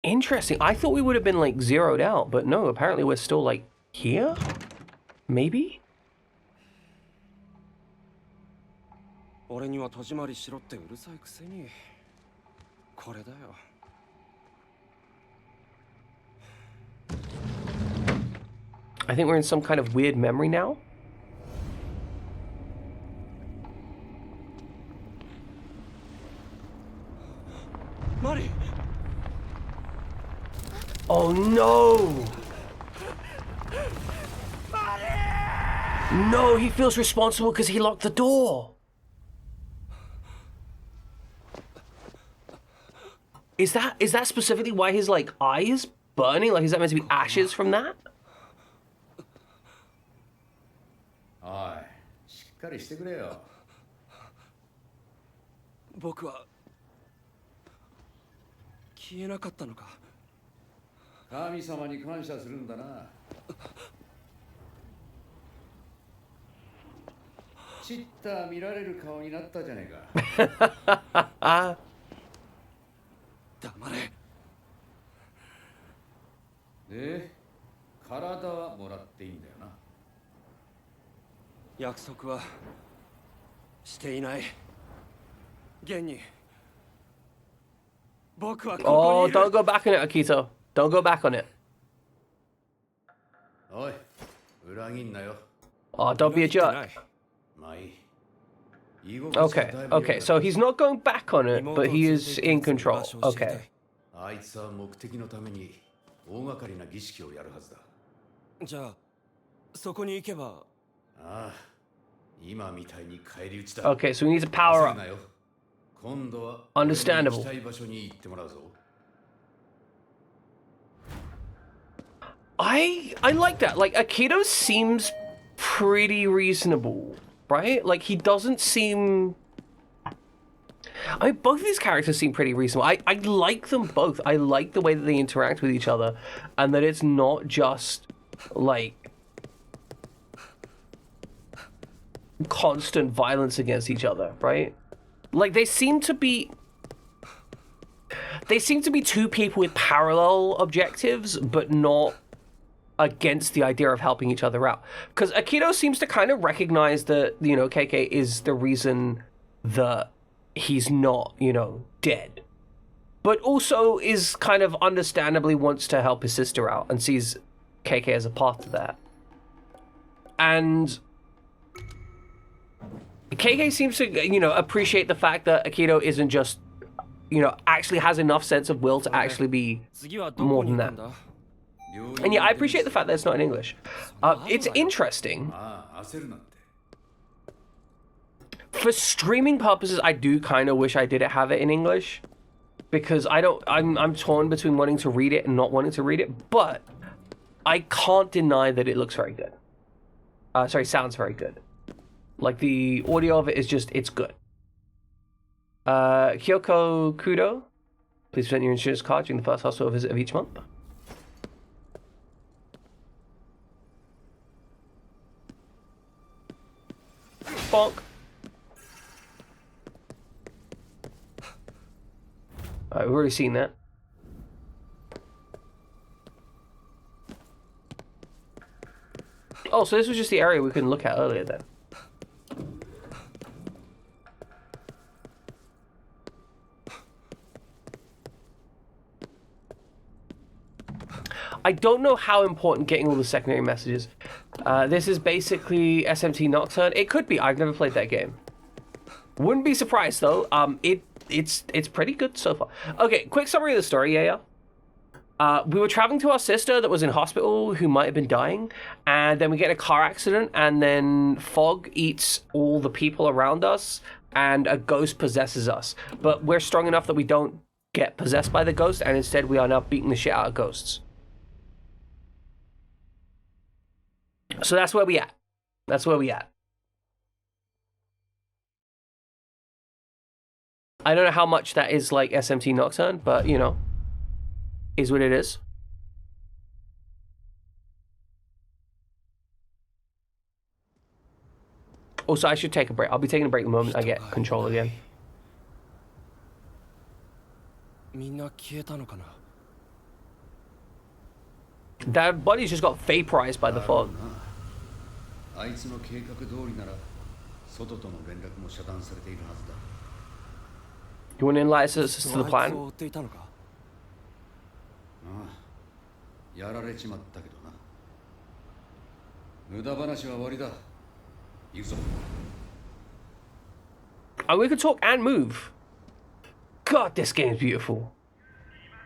Interesting. I thought we would have been like zeroed out, but no, apparently we're still like here? Maybe? 俺には戸締まりしろってうるさいくせに。これだよ。I think we're in some kind of weird memory now. Mari! Oh no! No, he feels responsible because he locked the door. Is that specifically why his like eye is burning? Like, is that meant to be ashes from that? おい、しっかりしてくれよ。僕は消えなかったのか。神様に感謝するんだな。ちった見られる顔になったじゃねえか。黙れ。で、体はもらっていいんだよな。約束はしていない。現に僕はここ Oh, にいる don't go back on it, Akito. Don't go back on it. おい裏切んなよ Oh, don't be a 裏切ってな jerk. いまあいい居心地が Okay, だいぶ良くな okay. った So he's not going back on it, 妹を but 連 he れ is て行 in くやつの control. 場所を知りたい Okay. あいつは目的のために大掛かりな儀式をやるはずだじゃあそこに行けばああ今みたいに返り討ちだ Okay, so we need to power 焦る up. なよ今度は Understandable 俺の行きたい場所に行ってもらうぞ I like that. Like Akito seems pretty reasonable, right? Like he doesn't seem. I mean, both of these characters seem pretty reasonable. I like them both. I like the way that they interact with each other, and that it's not just like constant violence against each other, right? Like they seem to be two people with parallel objectives, but not against the idea of helping each other out. Because Akito seems to kind of recognize that, you know, KK is the reason that he's not, you know, dead. But also is kind of understandably wants to help his sister out and sees KK as a part of that. And KK seems to, you know, appreciate the fact that Akito isn't just, you know, actually has enough sense of will to actually be 次はどこに行くんだ And yeah, I appreciate the fact that it's not in English. It's interesting. ああ焦るなって For streaming purposes, I do kind of wish I didn't have it in English. Because I'm torn between wanting to read it and not wanting to read it. But I can't deny that it looks very good. Sorry, sounds very good. Like the audio of it is just, it's good. Kyoko Kudo, please present your insurance card during the first hospital visit of each month. Bonk. Alright, we've already seen that. Oh, so this was just the area we couldn't look at earlier then. I don't know how important getting all the secondary messages. This is basically SMT Nocturne. It could be. I've never played that game. Wouldn't be surprised though. It's pretty good so far. Okay, quick summary of the story. Yeah. We were traveling to our sister that was in hospital who might have been dying, and then we get in a car accident, and then fog eats all the people around us, and a ghost possesses us. But we're strong enough that we don't get possessed by the ghost, and instead we are now beating the shit out of ghosts. So that's where we at. That's where we at. I don't know how much that is like SMT Nocturne, but you know, is what it is. Also, I should take a break. I'll be taking a break the moment I get control again. みんな消えたのかな That body's just got vaporized by the fog. あいつの計画通りなら外との連絡も遮断されているはずだ You want to enlighten us to the あいつ plan? を追っていたのかああやられちまったけどな無駄話は終わりだ行くぞ And we can talk and move. God, this game's beautiful.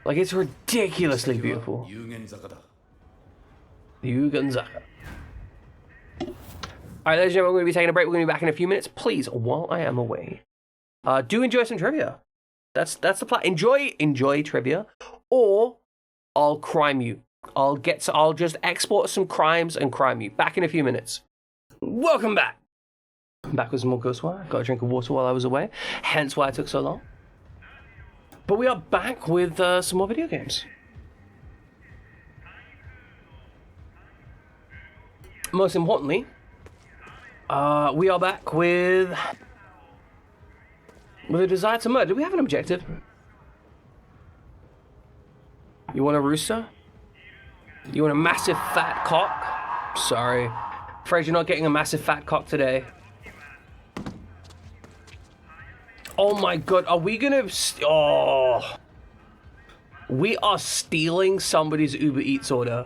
Like, it's ridiculously beautiful. 有限坂だ Fingerguns. Alright, ladies and gentlemen, we're going to be taking a break. We're going to be back in a few minutes. Please, while I am away, do enjoy some trivia. That's the plan. Enjoy trivia, or I'll crime you. I'll just export some crimes and crime you. Back in a few minutes. Welcome back. I'm back with some more Ghostwire. Got a drink of water while I was away, hence why it took so long. But we are back with some more video games. Most importantly, we are back with a desire to murder. Do we have an objective? You want a rooster? You want a massive fat cock? Sorry. Afraid you're not getting a massive fat cock today. Oh my god, are we gonna... Oh. We are stealing somebody's Uber Eats order.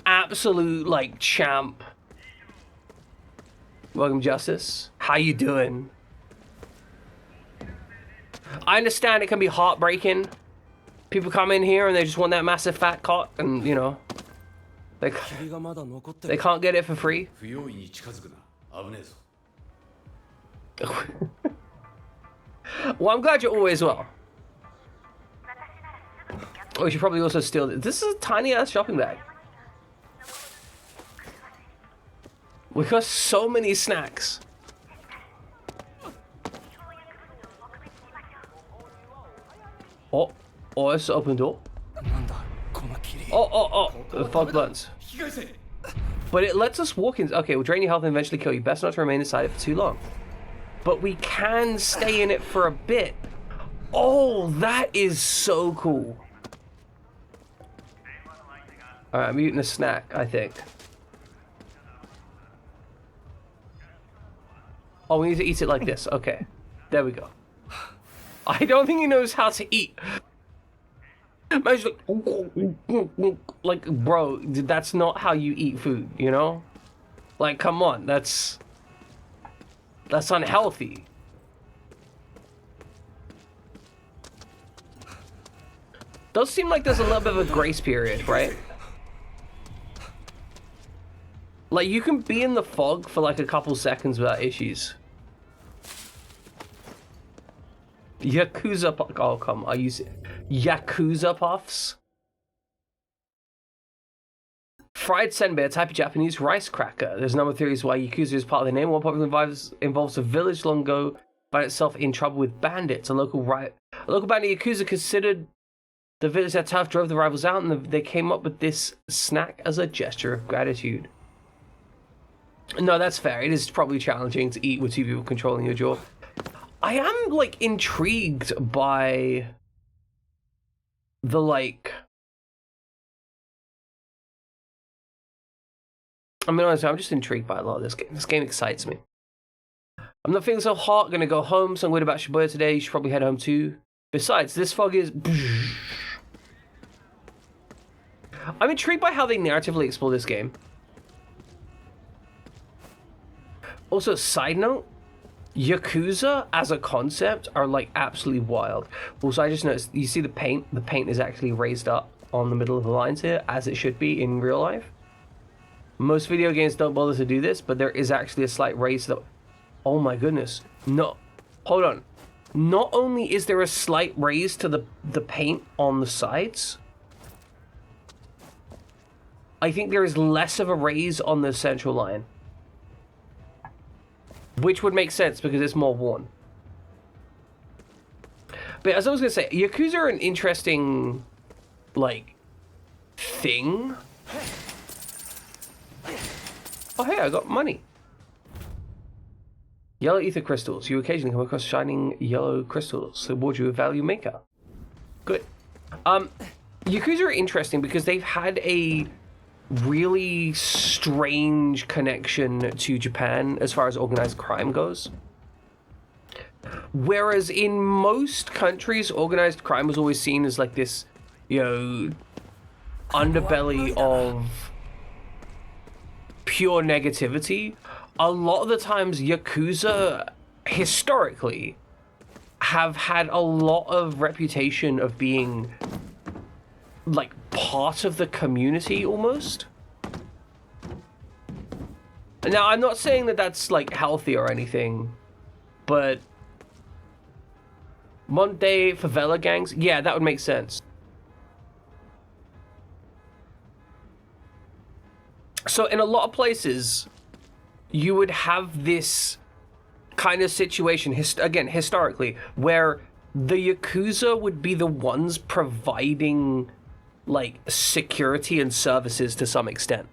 Absolute, like, champ. Welcome, Justice. How you doing? I understand it can be heartbreaking. People come in here and they just want that massive fat cock, and, you know, they can't get it for free. Well, I'm glad you're always well. Oh, we should probably also steal this. This is a tiny ass shopping bag. We got so many snacks. Oh, it's an open door. Oh, the fog blunts. But it lets us walk in. Okay, we'll drain your health and eventually kill you. Best not to remain inside it for too long. But we can stay in it for a bit. Oh, that is so cool. Alright, I'm eating a snack, I think. Oh, we need to eat it like this. Okay. There we go. I don't think he knows how to eat. Man's like, bro, that's not how you eat food, you know? Like, come on, that's unhealthy. Does seem like there's a little bit of a grace period, right? Like, you can be in the fog for like a couple seconds without issues. Yakuza oh, come on, I use it. Yakuza puffs. Fried senbei, a type of Japanese rice cracker. There's a number of theories why Yakuza is part of the name. One popular involves a village long ago found itself in trouble with bandits. A local bandit Yakuza considered the village that tough, drove the rivals out, and they came up with this snack as a gesture of gratitude. No, that's fair. It is probably challenging to eat with two people controlling your jaw. I am, like, intrigued by the, like... I mean, honestly, I'm just intrigued by a lot of this game. This game excites me. I'm not feeling so hot. Gonna go home. So I'm worried about Shibuya today. You should probably head home too. Besides, this fog is... I'm intrigued by how they narratively explore this game. Also, side note, Yakuza as a concept are like absolutely wild. Also, I just noticed, you see the paint? The paint is actually raised up on the middle of the lines here, as it should be in real life. Most video games don't bother to do this, but there is actually a slight raise that... Oh my goodness. No, hold on. Not only is there a slight raise to the paint on the sides, I think there is less of a raise on the central line. Which would make sense because it's more worn. But as I was going to say, Yakuza are an interesting, like, thing. Oh, hey, I got money. Yellow ether crystals. You occasionally come across shining yellow crystals. Award you a value maker. Good. Yakuza are interesting because they've had a really strange connection to Japan as far as organized crime goes. Whereas in most countries, organized crime was always seen as like this, you know, underbelly of pure negativity. A lot of the times, Yakuza, historically, have had a lot of reputation of being like part of the community almost. Now, I'm not saying that that's like healthy or anything, but Monte favela gangs, yeah, that would make sense. So in a lot of places, you would have this kind of situation, again, historically, where the Yakuza would be the ones providing like security and services to some extent.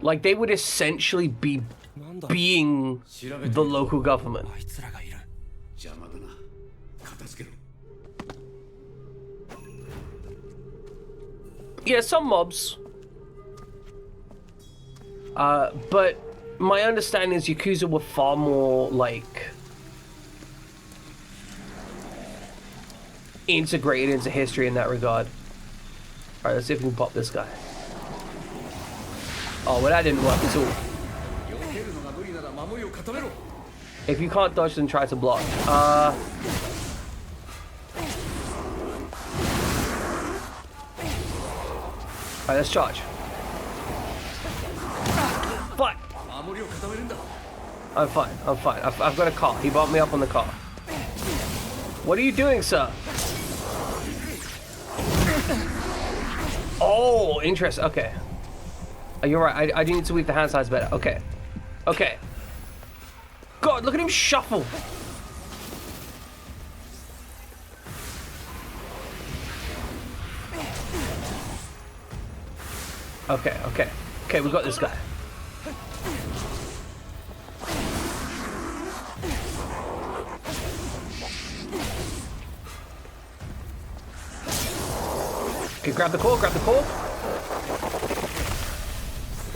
Like they would essentially be being the local government. Yeah, some mobs. But my understanding is Yakuza were far more like integrated into history in that regard. Alright, let's see if we can pop this guy. Oh, well, that didn't work at all. If you can't dodge, then try to block. Alright, let's charge. Fuck! I'm fine, I'm fine. I've got a car. He bumped me up on the car. What are you doing, sir? Oh, interesting. Okay. You're right. I do need to weave the hand size better. Okay. Okay. God, look at him shuffle. Okay, okay. Okay, we got this guy. Okay, grab the core, grab the core.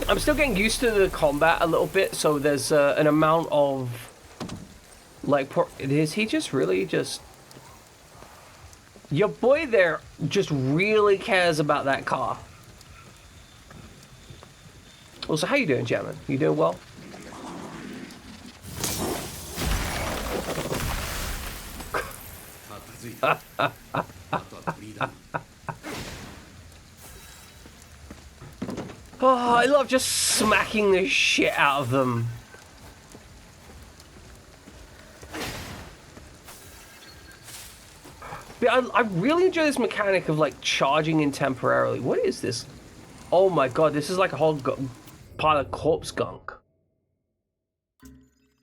I'm still getting used to the combat a little bit, so there's an amount of... Like, is he just really just... Your boy there just really cares about that car. Also, how you doing, gentlemen? You doing well? Oh, I love just smacking the shit out of them. But I really enjoy this mechanic of like charging in temporarily. What is this? Oh my god, this is like a whole pile of corpse gunk.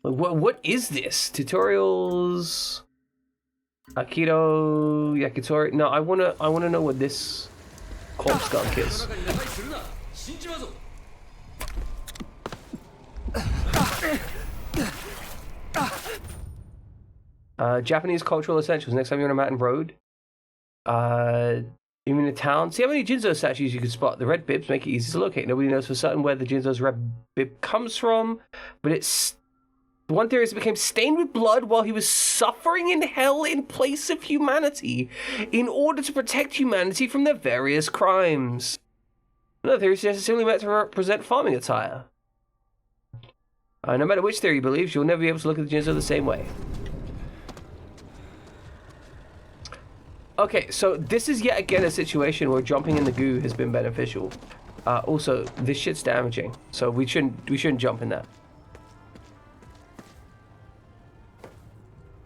Like, what is this? Tutorials, Aikido, Yakitori. No, I wanna know what this corpse gunk is. Japanese cultural essentials. Next time you're on a mountain road, even in a town, see how many Jinzo statues you can spot. The red bibs make it easy to locate. Nobody knows for certain where the Jinzo's red bib comes from, but it's... One theory is it became stained with blood while he was suffering in hell in place of humanity in order to protect humanity from their various crimes. Another theory suggests it's simply meant to represent farming attire. No matter which theory you believe, you'll never be able to look at the Jinzo the same way. Okay, so this is yet again a situation where jumping in the goo has been beneficial. Also, this shit's damaging, so we shouldn't jump in that.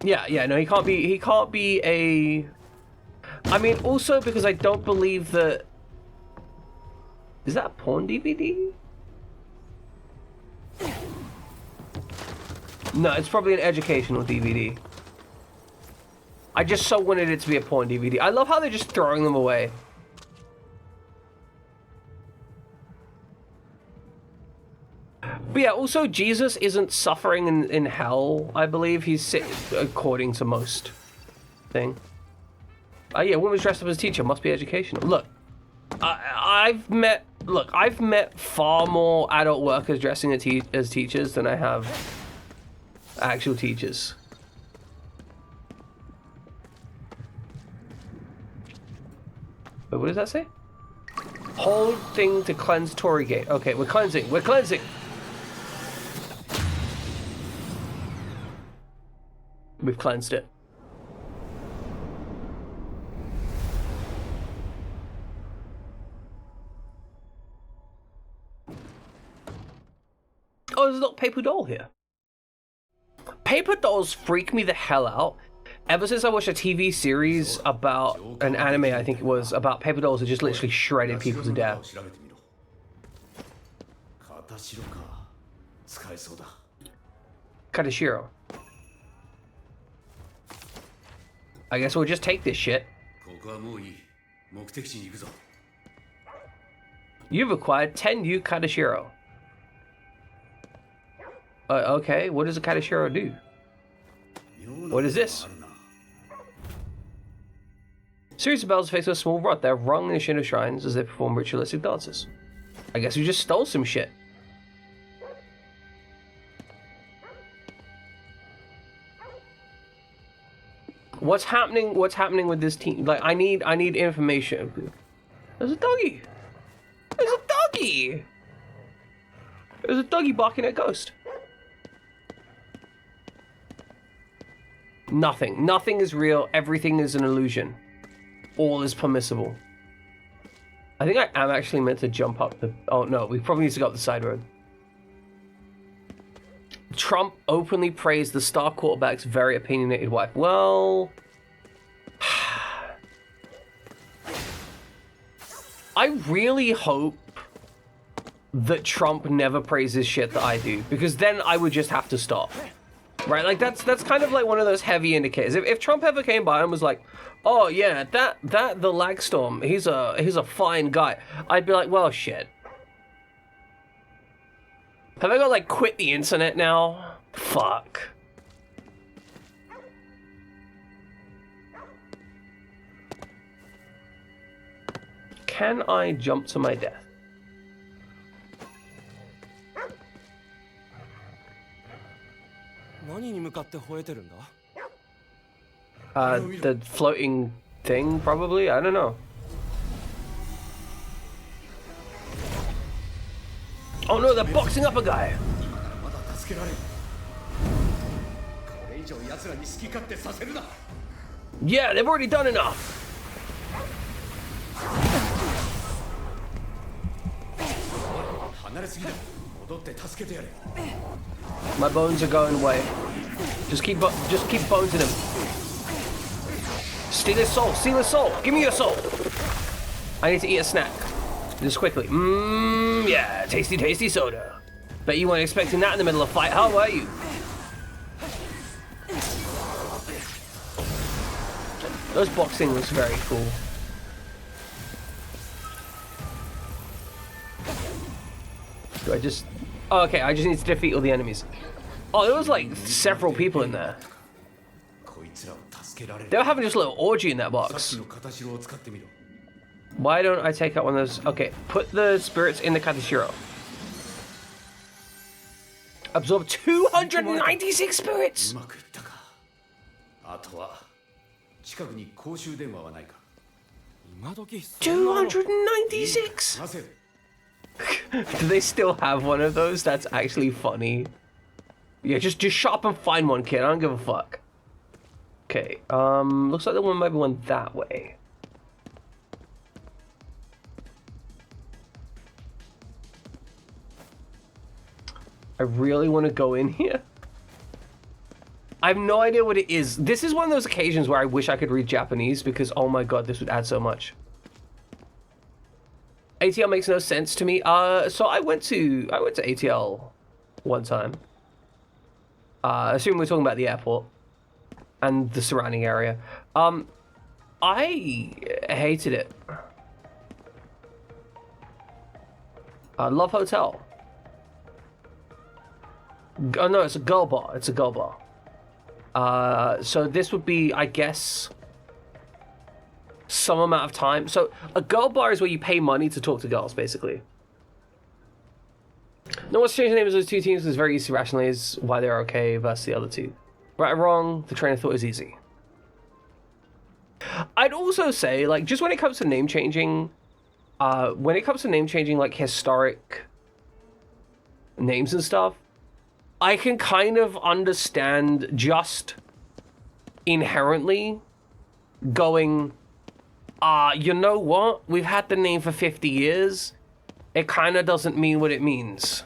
Yeah, no, he can't be a... I mean, also because I don't believe that... Is that a porn DVD? No, it's probably an educational DVD. I just so wanted it to be a porn DVD. I love how they're just throwing them away. But yeah, also Jesus isn't suffering in hell, I believe. He's according to most thing. Yeah, woman's dressed up as a teacher, must be educational. Look, I've met far more adult workers dressing as teachers than I have actual teachers. Wait, what does that say? Hold thing to cleanse Torii Gate. Okay, we're cleansing. We're cleansing. We've cleansed it. Oh, there's a little paper doll here. Paper dolls freak me the hell out. Ever since I watched a TV series about an anime, I think it was, about paper dolls that just literally shredded people to death. Katashiro. I guess we'll just take this shit. You've acquired 10 new Katashiro. Okay, what does a Katashiro do? What is this? Series of bells face a small rod. They're rung in the Shinto shrines as they perform ritualistic dances. I guess we just stole some shit. What's happening? What's happening with this team? Like, I need information. There's a doggy. There's a doggy. There's a doggy barking at Ghost. Nothing. Nothing is real. Everything is an illusion. All is permissible. I think I am actually meant to jump up the... Oh, no. We probably need to go up the side road. Trump openly praised the star quarterback's very opinionated wife. Well... I really hope that Trump never praises shit that I do, because then I would just have to stop. Right? Like, that's kind of like one of those heavy indicators. If Trump ever came by and was like, oh yeah, the Lagstorm, he's a fine guy, I'd be like, well, shit. Have I got to, like, quit the internet now? Fuck. Can I jump to my death? The floating thing, probably? I don't know. Oh no, they're boxing up a guy! Yeah, they've already done enough! My bones are going away. Just keep bonesing him. Steal his soul, steal his soul! Give me your soul! I need to eat a snack. Just quickly. Yeah, tasty, tasty soda. Bet you weren't expecting that in the middle of a fight, how are you? Those boxing was very cool. Do I just... Oh, okay, I just need to defeat all the enemies. Oh, there was like several people in there. They were having just a little orgy in that box. Why don't I take out one of those? Okay, put the spirits in the Katashiro. Absorb 296 spirits! 296! Do they still have one of those? That's actually funny. Yeah, just shop and find one, kid. I don't give a fuck. Okay, looks like the one might be one that way. I really want to go in here. I have no idea what it is. This is one of those occasions where I wish I could read Japanese because, oh my god, this would add so much. ATL makes no sense to me. So I went to ATL one time. Assuming we're talking about the airport and the surrounding area. I hated it. Love Hotel. Oh no, it's a girl bar. It's a girl bar. So this would be, I guess, some amount of time. So a girl bar is where you pay money to talk to girls, basically. No one's changed the names of those two teams. It's very easy to rationalize why they're okay versus the other two. Right or wrong, the train of thought is easy. I'd also say, like, just when it comes to name changing, like historic names and stuff, I can kind of understand just inherently going, you know what? We've had the name for 50 years. It kind of doesn't mean what it means.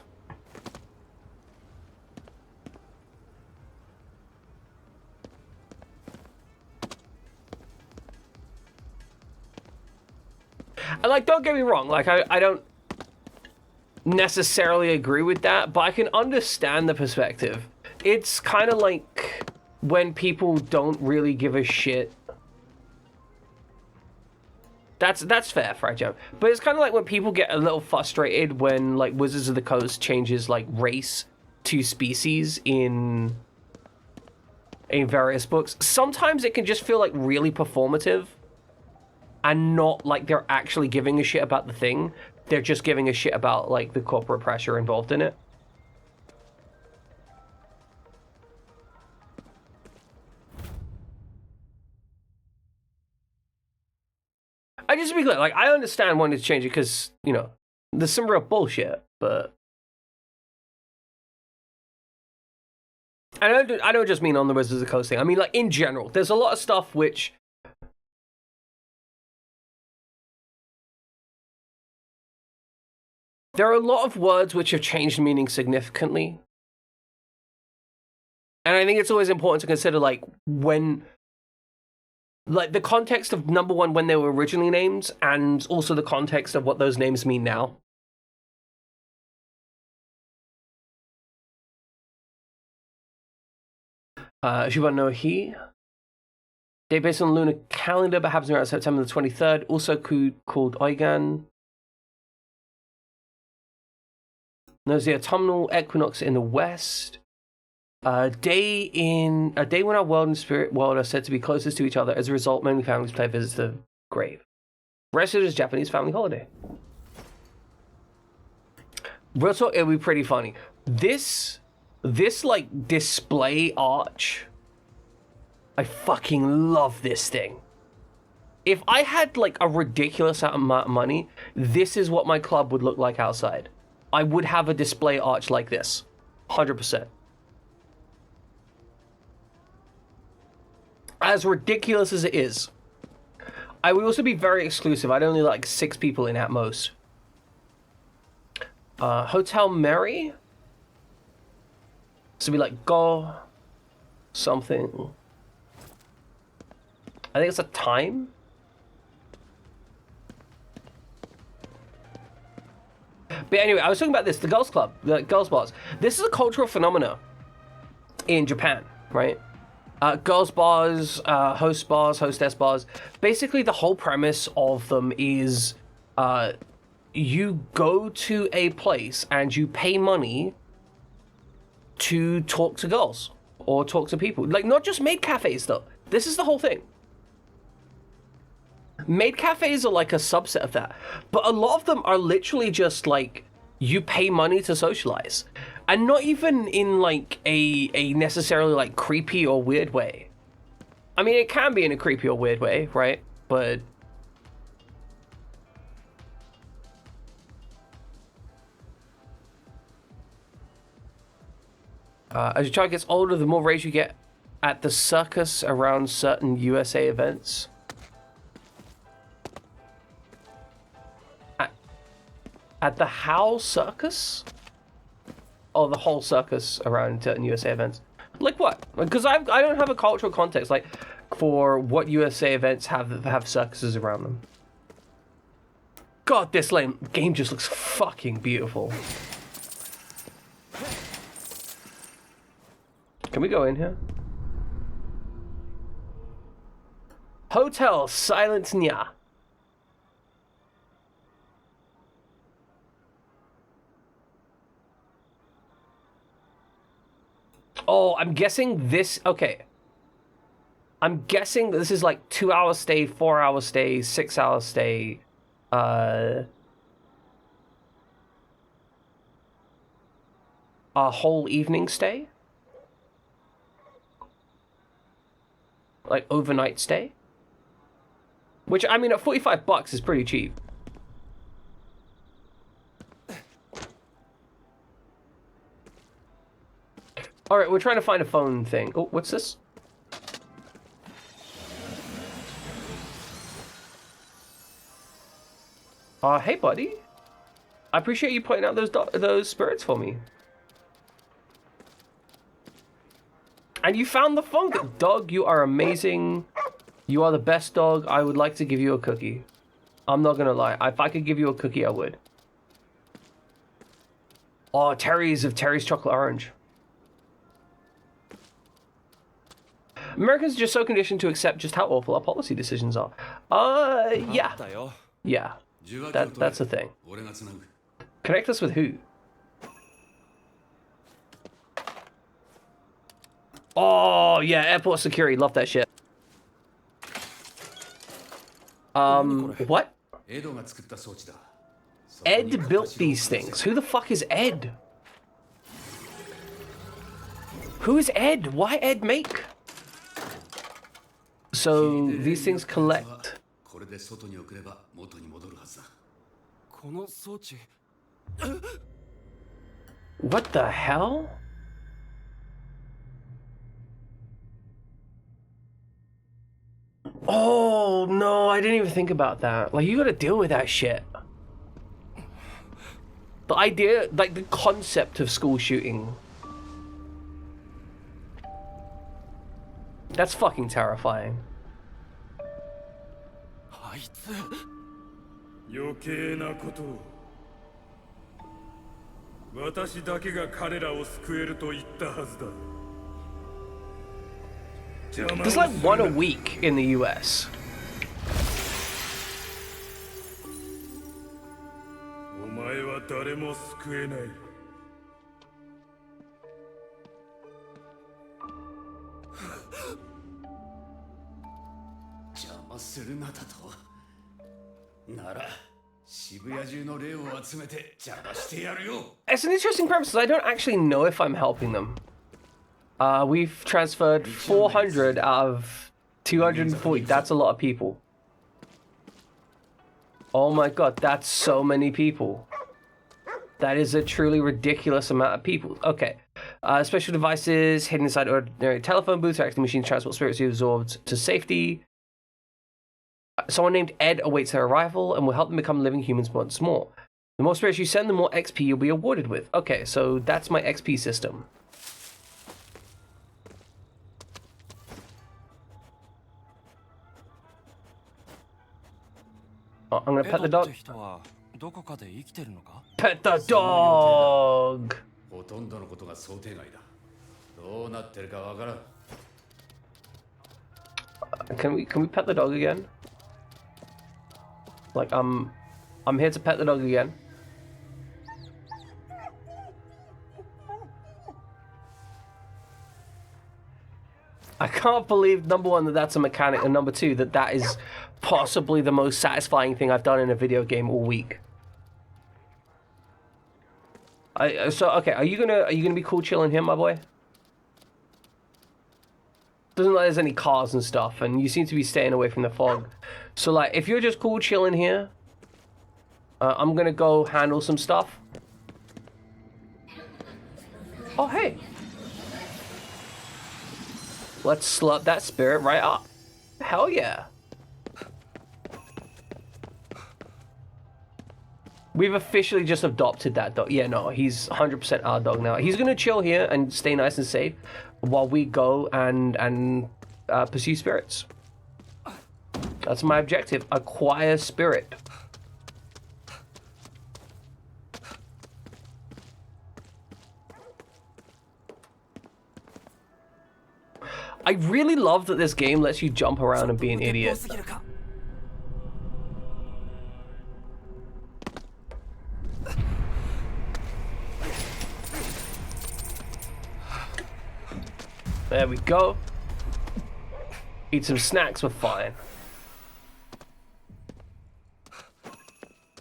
And, like, don't get me wrong, like, I don't necessarily agree with that, but I can understand the perspective. It's kind of like when people don't really give a shit. That's fair, Fragile. But it's kind of like when people get a little frustrated when, like, Wizards of the Coast changes, like, race to species in various books. Sometimes it can just feel, like, really performative and not like they're actually giving a shit about the thing. They're just giving a shit about, like, the corporate pressure involved in it. I just to be clear, like, I understand wanting to change it because, you know, there's some real bullshit, but I don't just mean on the Wizards of the Coast thing. I mean, like, in general, there's a lot of stuff which there are a lot of words which have changed meaning significantly. And I think it's always important to consider, like, when, like, the context of, number one, when they were originally named, and also the context of what those names mean now. Shiba no Hi. Day based on the lunar calendar, but happens around September the 23rd. Also called Oigan. There's the autumnal equinox in the west. A day when our world and spirit world are said to be closest to each other. As a result, many families pay visits to the grave. Rest of it is Japanese family holiday. Real talk, it'll be pretty funny. This like display arch, I fucking love this thing. If I had like a ridiculous amount of money, this is what my club would look like outside. I would have a display arch like this, 100%. As ridiculous as it is, I would also be very exclusive. I'd only like 6 people in at most. Hotel Mary. So be like go something. I think it's a time. But anyway, I was talking about this, the girls club, the girls bars. This is a cultural phenomena in Japan, right? Girls bars, host bars, hostess bars. Basically, the whole premise of them is you go to a place and you pay money to talk to girls or talk to people. Like, not just maid cafes, though. This is the whole thing. Maid cafes are like a subset of that. But a lot of them are literally just like, you pay money to socialize. And not even in like a necessarily like creepy or weird way. I mean, it can be in a creepy or weird way, right? But as your child gets older, the more rage you get at the circus around certain USA events. At the How Circus? Oh, the whole circus around certain USA events. Like what? Because I don't have a cultural context like for what USA events have circuses around them. God, this game just looks fucking beautiful. Can we go in here? Hotel Silent Nya. Oh, I'm guessing this... Okay. I'm guessing this is like 2-hour stay, 4-hour stay, 6-hour stay. A whole evening stay? Like overnight stay? Which, I mean, at $45 is pretty cheap. Alright, we're trying to find a phone thing. Oh, what's this? Hey, buddy. I appreciate you pointing out those spirits for me. And you found the phone. Dog, you are amazing. You are the best dog. I would like to give you a cookie. I'm not gonna lie. If I could give you a cookie, I would. Oh, Terry's chocolate orange. Americans are just so conditioned to accept just how awful our policy decisions are. Yeah. Yeah. That's the thing. Connect us with who? Oh, yeah, airport security. Love that shit. What? Ed built these things. Who the fuck is Ed? Who is Ed? Why Ed make? So these things collect. れで外に送れば元に戻るはずだ。この装置 What the hell? Oh no, I didn't even think about that. Like, you gotta deal with that shit. The idea, like the concept of school shooting. That's fucking terrifying. あいつ余計なことを。私だけが彼らを救えると言ったはずだ。 There's like one a week in the US. お前は誰も救えない。邪魔するなだと。なら渋谷中の霊を集めて邪魔してやるよ。 It's an interesting premise. I don't actually know if I'm helping them. We've transferred 400 out of 240. That's a lot of people. Oh my god, that's so many people. That is a truly ridiculous amount of people. Okay. Special devices hidden inside ordinary telephone booths are actually machines transport spirits you absorbed to safety. Someone named Ed awaits their arrival and will help them become living humans once more. The more spirits you send, the more XP you'll be awarded with. Okay, so that's my XP system. Oh, I'm gonna pet the dog. 人はどこかで生きてるのか Pet the dog! ほとんどのことが想定外だ。どうなってるかわからん。Can we pet the dog again? Like, I'm here to pet the dog again. I can't believe, number one, that that's a mechanic, and number two, that is possibly the most satisfying thing I've done in a video game all week. So okay, are you gonna be cool chilling here, my boy? Doesn't look like there's any cars and stuff, and you seem to be staying away from the fog. So like, if you're just cool chilling here, I'm gonna go handle some stuff. Oh hey. Let's slurp that spirit right up. Hell yeah. We've officially just adopted that dog. Yeah, no, he's 100% our dog now. He's gonna chill here and stay nice and safe while we go and pursue spirits. That's my objective. Acquire spirit. I really love that this game lets you jump around and be an idiot. There we go. Eat some snacks, we're fine.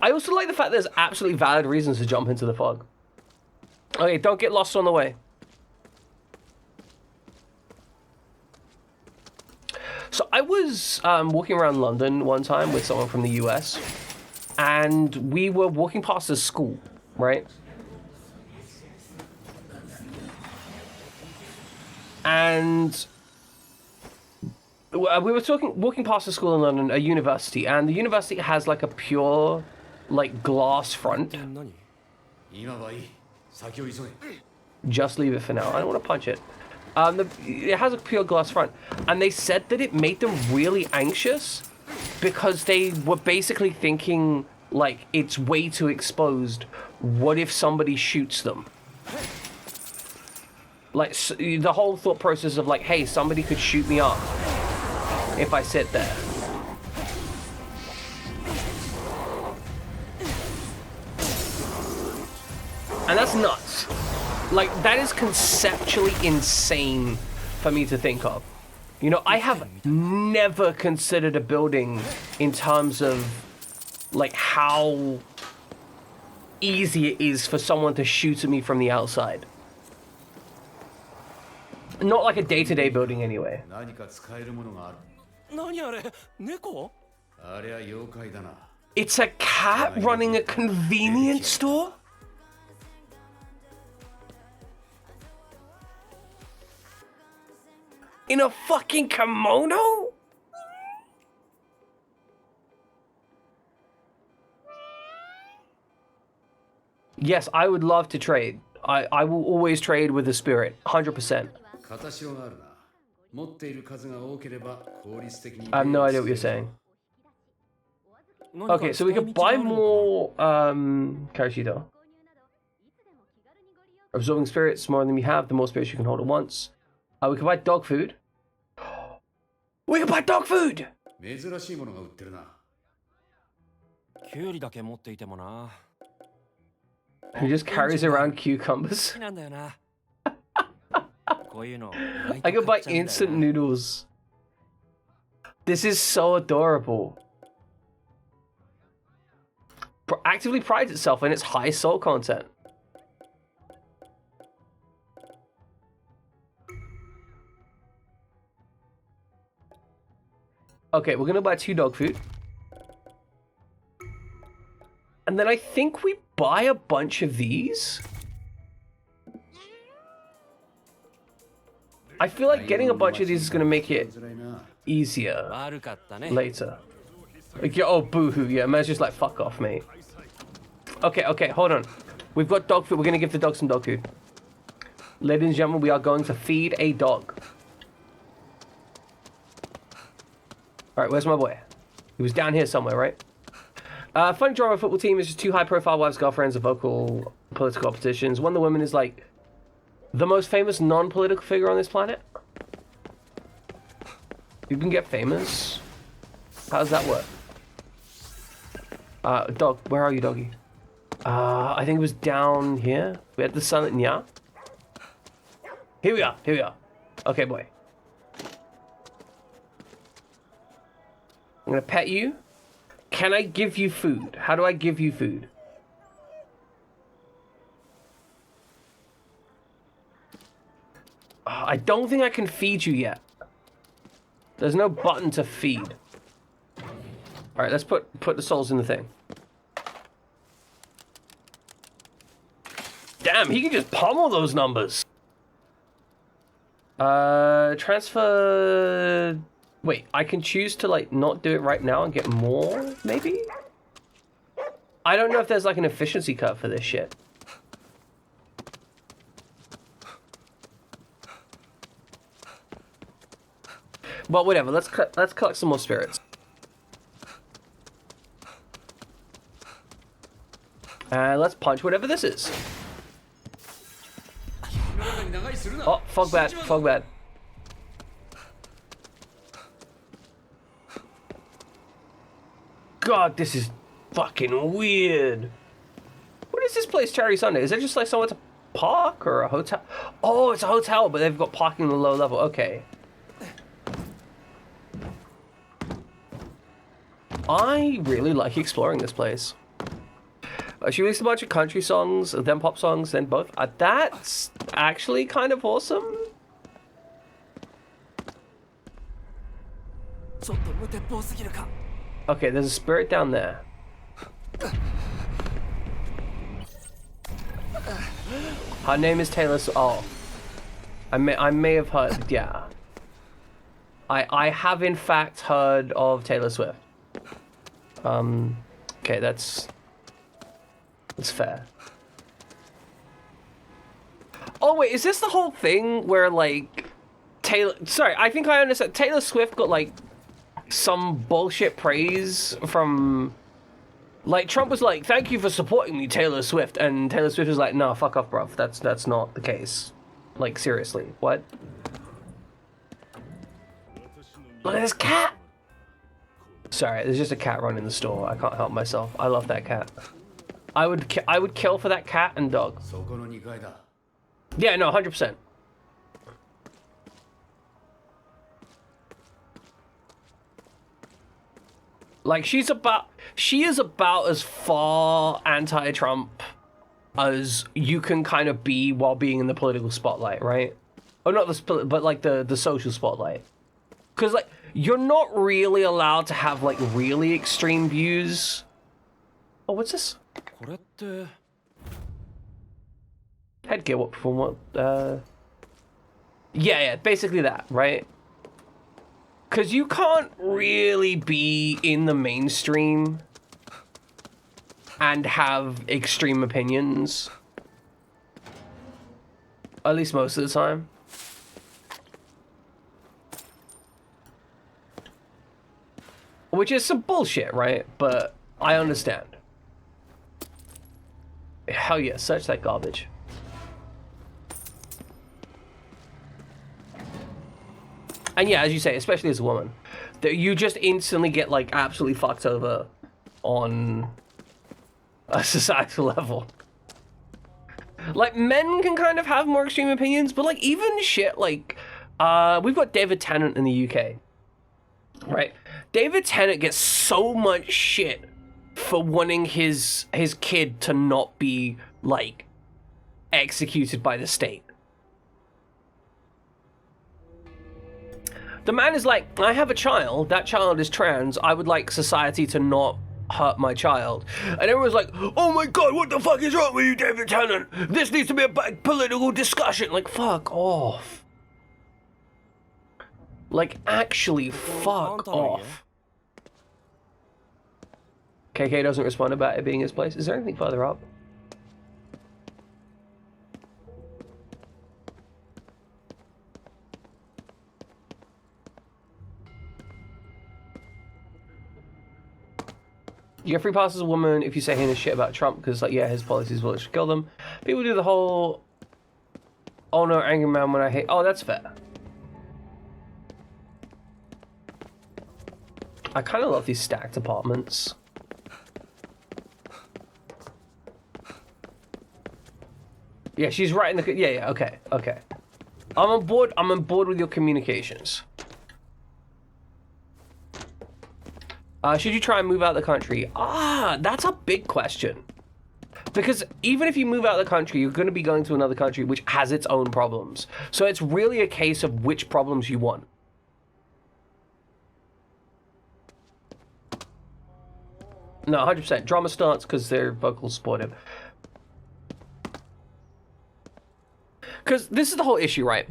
I also like the fact there's absolutely valid reasons to jump into the fog. Okay, don't get lost on the way. So I was walking around London one time with someone from the US, and we were walking past a school, right? And we were walking past a school in London, a university, and the university has like a pure, like, glass front. Just leave it for now. I don't want to punch it. It has a pure glass front, and they said that it made them really anxious because they were basically thinking, like, it's way too exposed. What if somebody shoots them? Like, the whole thought process of, like, hey, somebody could shoot me up if I sit there. And that's nuts. Like, that is conceptually insane for me to think of. You know, I have never considered a building in terms of, like, how easy it is for someone to shoot at me from the outside. Not like a day-to-day building anyway. 何あれ猫ありゃ妖怪だな。 It's a cat running a convenience store? In a fucking kimono? Yes, I would love to trade. I will always trade with the spirit, 100%. 片潮があるな。持っている数が多ければ効率的に。 I have no idea what you're saying. Okay, so we could buy more Karashito. Absorbing spirits, more than we have, the more spirits you can hold at once. We could buy dog food. We could buy dog food! 珍しいものが売ってるな。キュウリだけ持っていてもな。 He just carries around cucumbers. なんだよな。こういうの I could buy instant noodles. This is so adorable. Actively prides itself in its high soul content. Okay, we're gonna buy 2 dog food. And then I think we buy a bunch of these. I feel like getting a bunch of these is gonna make it easier 悪かったね。 later. Like, oh, boo-hoo. Yeah, man's just like, fuck off, mate. Okay, okay, hold on. We've got dog food. We're gonna give the dog some dog food. Ladies and gentlemen, we are going to feed a dog. Alright, where's my boy? He was down here somewhere, right? Funny drama football team is just 2 high-profile wives, girlfriends, of vocal political oppositions. One of the women is like the most famous non-political figure on this planet. You can get famous. How does that work? Dog, where are you, doggy? I think it was down here. We had the sun at Nya. Here we are, here we are. Okay, boy. I'm gonna pet you. Can I give you food? How do I give you food? I don't think I can feed you yet. There's no button to feed. Alright, let's put the souls in the thing. Damn, he can just pummel those numbers. Transfer... Wait, I can choose to, like, not do it right now and get more, maybe? I don't know if there's, like, an efficiency curve for this shit. But whatever, let's collect some more spirits. And let's punch whatever this is. Oh, fog bad, fog bad. God, this is fucking weird. What is this place, Charity Sunday? Is it just like somewhere to park or a hotel? Oh, it's a hotel, but they've got parking on the low level. Okay. I really like exploring this place. She released a bunch of country songs, then pop songs, then both. That's actually kind of awesome. Okay, there's a spirit down there. Her name is Taylor Swift. Oh. I may have heard, yeah. I have in fact heard of Taylor Swift. Okay, that's fair. Oh wait, is this the whole thing where like sorry, I think I understand. Taylor Swift got like some bullshit praise from, like, Trump was like, thank you for supporting me, Taylor Swift, and Taylor Swift was like, nah, fuck off, bruv. That's not the case. Like, seriously, what? Look at this cat! Sorry, there's just a cat running the store. I can't help myself. I love that cat. I would kill for that cat and dog. Yeah, no, 100%. Like, she is about as far anti-Trump as you can kind of be while being in the political spotlight, right? Oh, not the but like the social spotlight. Because, like, you're not really allowed to have, like, really extreme views. Oh, what's this? これって Headgear, what from what? Yeah, basically that, right? Because you can't really be in the mainstream and have extreme opinions. At least most of the time. Which is some bullshit, right? But I understand. Hell yeah, search that garbage. And yeah, as you say, especially as a woman, that you just instantly get like absolutely fucked over on a societal level. Like, men can kind of have more extreme opinions, but like even shit like we've got David Tennant in the UK, right? David Tennant gets so much shit for wanting his kid to not be like executed by the state. The man is like, I have a child, that child is trans, I would like society to not hurt my child. And everyone's like, oh my god, what the fuck is wrong with you, David Tennant? This needs to be a big political discussion. Like, fuck off. Like, actually, fuck off. KK doesn't respond about it being his place. Is there anything further up? You get free pass as a woman if you say heinous shit about Trump, because, like, yeah, his policies will actually kill them. People do the whole, oh no, angry man when I hate, oh, that's fair. I kind of love these stacked apartments. Yeah, she's right in the, yeah, okay. I'm on board with your communications. Should you try and move out of the country? That's a big question. Because even if you move out of the country, you're going to be going to another country which has its own problems. So it's really a case of which problems you want. No, 100%. Drama starts because they're vocal supportive. Because this is the whole issue, right?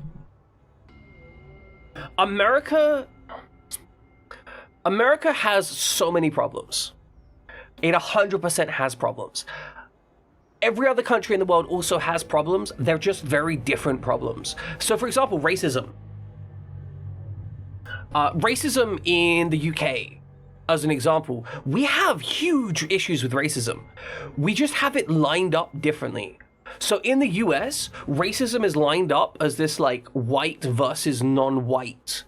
America has so many problems. It 100% has problems. Every other country in the world also has problems. They're just very different problems. So, for example, racism. Racism in the UK, as an example, we have huge issues with racism. We just have it lined up differently. So in the US, racism is lined up as this like white versus non-white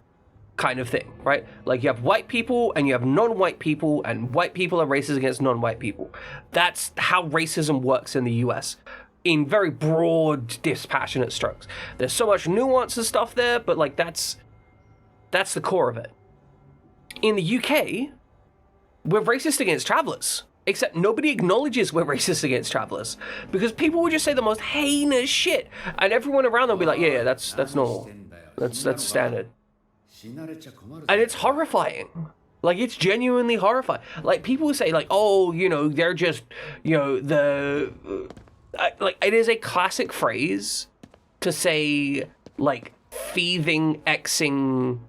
kind of thing, right? Like you have white people and you have non-white people, and white people are racist against non-white people. That's how racism works in the US in very broad, dispassionate strokes. There's so much nuance and stuff there, but like that's the core of it. In the UK, we're racist against travelers, except nobody acknowledges we're racist against travelers because people will just say the most heinous shit, and everyone around them will be like, yeah, that's normal, that's standard. And it's horrifying. Like, it's genuinely horrifying. Like, people say, like, oh, you know, they're just, you know, like, it is a classic phrase to say, like, thieving, Xing,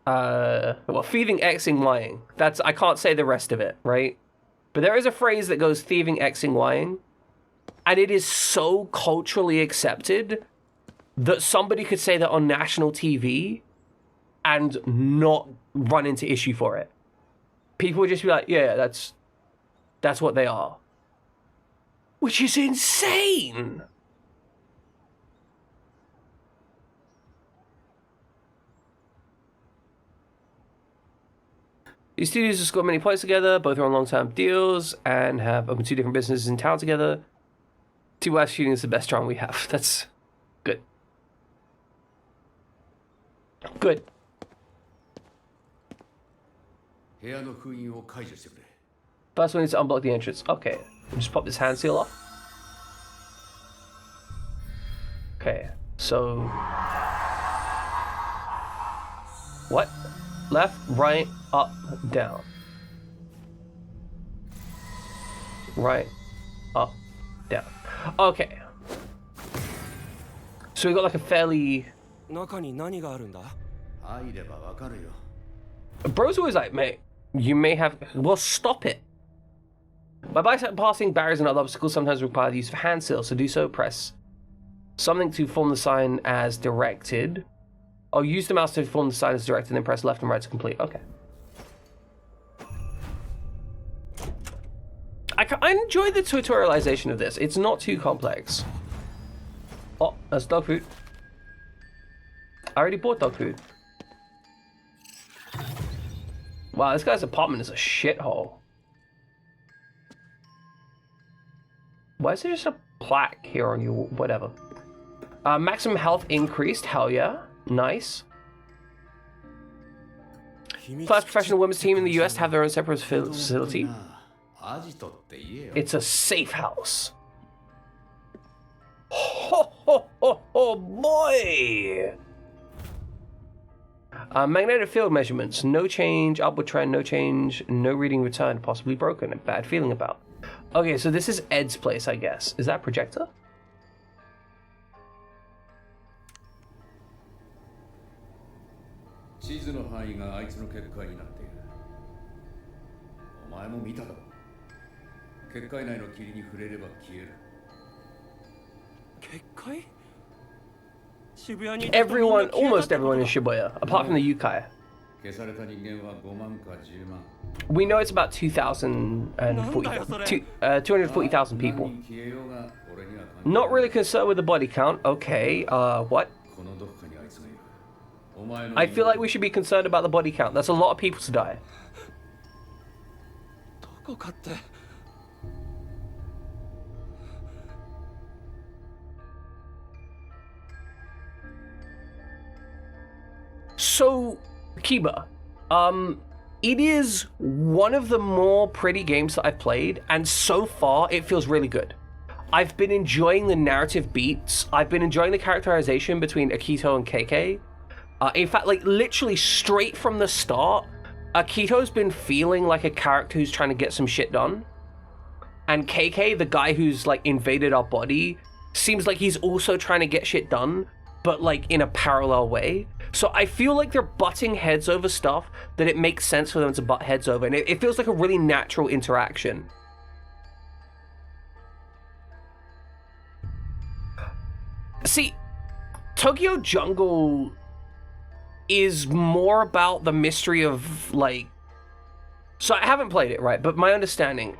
thieving, Xing, lying. That's, I can't say the rest of it, right? But there is a phrase that goes thieving, Xing, lying. And it is so culturally accepted that somebody could say that on national TV and not run into issue for it. People would just be like, yeah, that's what they are. Which is insane. These studios have scored many points together, both are on long-term deals and have opened 2 different businesses in town together. 2 West shooting is the best drama we have. That's good. Good. First one is to unblock the entrance. Okay. Just pop this hand seal off. Okay. So What? Left, right, up, down. Right, up, down. Okay. So we got like a fairly... 中に何があるんだ？入ればわかるよ。 Bro's always like, mate, you may have... Well, stop it. By bypassing barriers and other obstacles sometimes require the use of hand seals. To do so, press something to form the sign as directed. Oh, use the mouse to form the sign as directed, then press left and right to complete. Okay. I enjoy the tutorialization of this. It's not too complex. Oh, that's dog food. I already bought dog food. Wow, this guy's apartment is a shithole. Why is there just a plaque here on you? Whatever. Maximum health increased. Hell yeah. Nice. First professional women's team in the US to have their own separate facility. It's a safe house. Ho, ho, ho, ho, boy! Magnetic field measurements. No change. Upward trend. No change. No reading returned. Possibly broken. A bad feeling about. Okay, so this is Ed's place, I guess. Is that a projector? Everyone, almost everyone in Shibuya, apart from the Yukai. We know it's about 240,000 people. Not really concerned with the body count. Okay, what? I feel like we should be concerned about the body count. That's a lot of people to die. So, Kiba, it is one of the more pretty games that I've played, and so far it feels really good. I've been enjoying the narrative beats. I've been enjoying the characterization between Akito and KK. In fact, like literally straight from the start, Akito's been feeling like a character who's trying to get some shit done. And KK, the guy who's like invaded our body, seems like he's also trying to get shit done, but like in a parallel way. So I feel like they're butting heads over stuff that it makes sense for them to butt heads over. And it feels like a really natural interaction. See, Tokyo Jungle is more about the mystery of like... So I haven't played it, right? But my understanding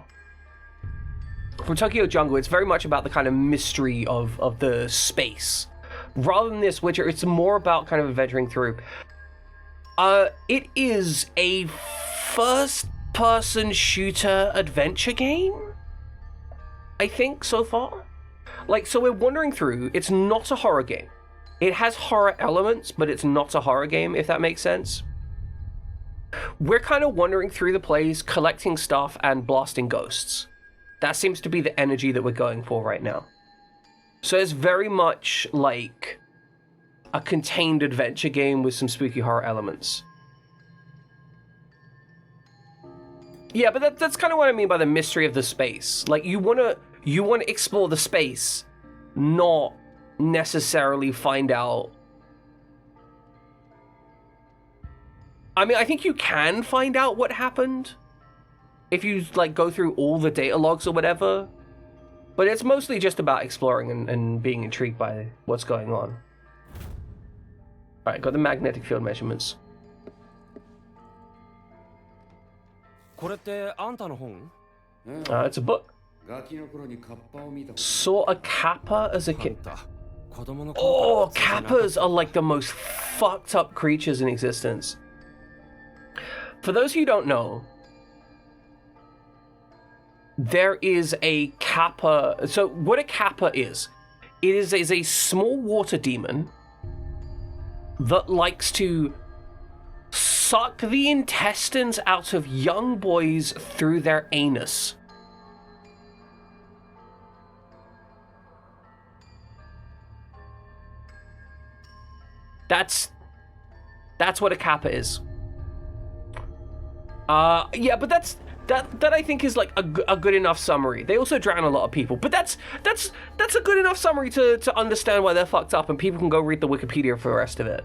from Tokyo Jungle, it's very much about the kind of mystery of the space. Rather than this Witcher, it's more about kind of adventuring through. It is a first-person shooter adventure game, I think, so far. Like, so we're wandering through. It's not a horror game. It has horror elements, but it's not a horror game, if that makes sense. We're kind of wandering through the place, collecting stuff, and blasting ghosts. That seems to be the energy that we're going for right now. So it's very much like a contained adventure game with some spooky horror elements. Yeah, but that's kind of what I mean by the mystery of the space. Like, you want to explore the space, not necessarily find out... I mean, I think you can find out what happened if you, like, go through all the data logs or whatever. But it's mostly just about exploring and being intrigued by what's going on. Alright, got the magnetic field measurements. It's a book. Saw a kappa as a kid. Oh, kappas are like the most fucked up creatures in existence. For those who don't know, there is a kappa. So what a kappa is a small water demon that likes to suck the intestines out of young boys through their anus. That's what a kappa is. Yeah, but that I think is like a good enough summary. They also drown a lot of people, but that's a good enough summary to understand why they're fucked up, and people can go read the Wikipedia for the rest of it.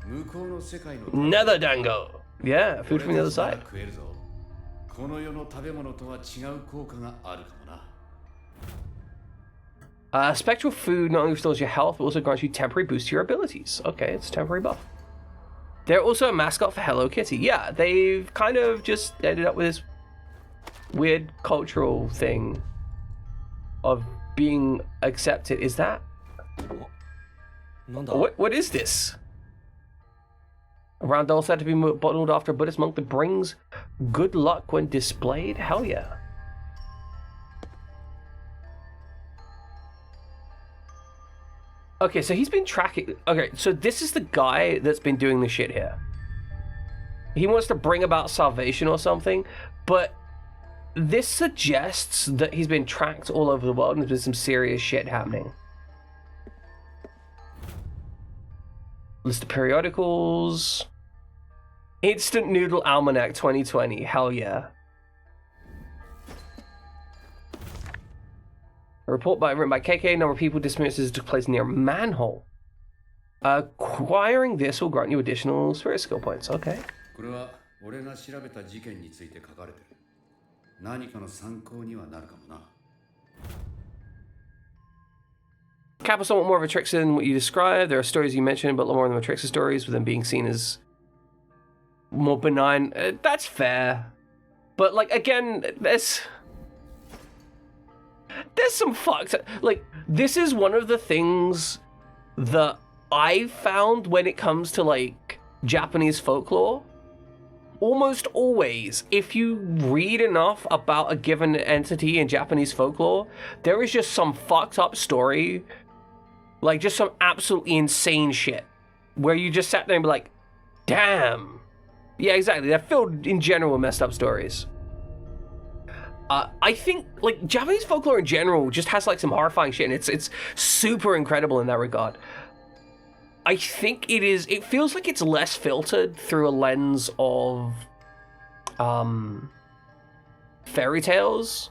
向こうの世界の Nether dango. Yeah, food from the other side. 食えるぞ。この世の食べ物とは違う効果があるかもな。Spectral food not only restores your health, but also grants you temporary boost to your abilities. Okay, it's a temporary buff. They're also a mascot for Hello Kitty. Yeah, they've kind of just ended up with this weird cultural thing of being accepted. Is that? What is this? A round doll said to be bottled after a Buddhist monk that brings good luck when displayed? Hell yeah. Okay, so he's been tracking... Okay, so this is the guy that's been doing the shit here. He wants to bring about salvation or something, but this suggests that he's been tracked all over the world and there's been some serious shit happening. List of periodicals. Instant Noodle Almanac 2020. Hell yeah. A report written by KK, number of people disappearances took place near a manhole. Acquiring this will grant you additional spirit skill points. Okay. これは俺が調べた事件について書かれてる。何かの参考にはなるかもな。Kappa is somewhat more of a trickster than what you described. There are stories you mentioned, but a lot more of them are trickster stories, with them being seen as more benign. That's fair. But, like, again, there's some fucked... Like, this is one of the things that I found when it comes to, like, Japanese folklore. Almost always, if you read enough about a given entity in Japanese folklore, there is just some fucked up story, like just some absolutely insane shit, where you just sat there and be like, damn. Yeah, exactly. They're filled in general with messed up stories. I think, like, Japanese folklore in general just has, like, some horrifying shit, and it's super incredible in that regard. I think it feels like it's less filtered through a lens of fairy tales.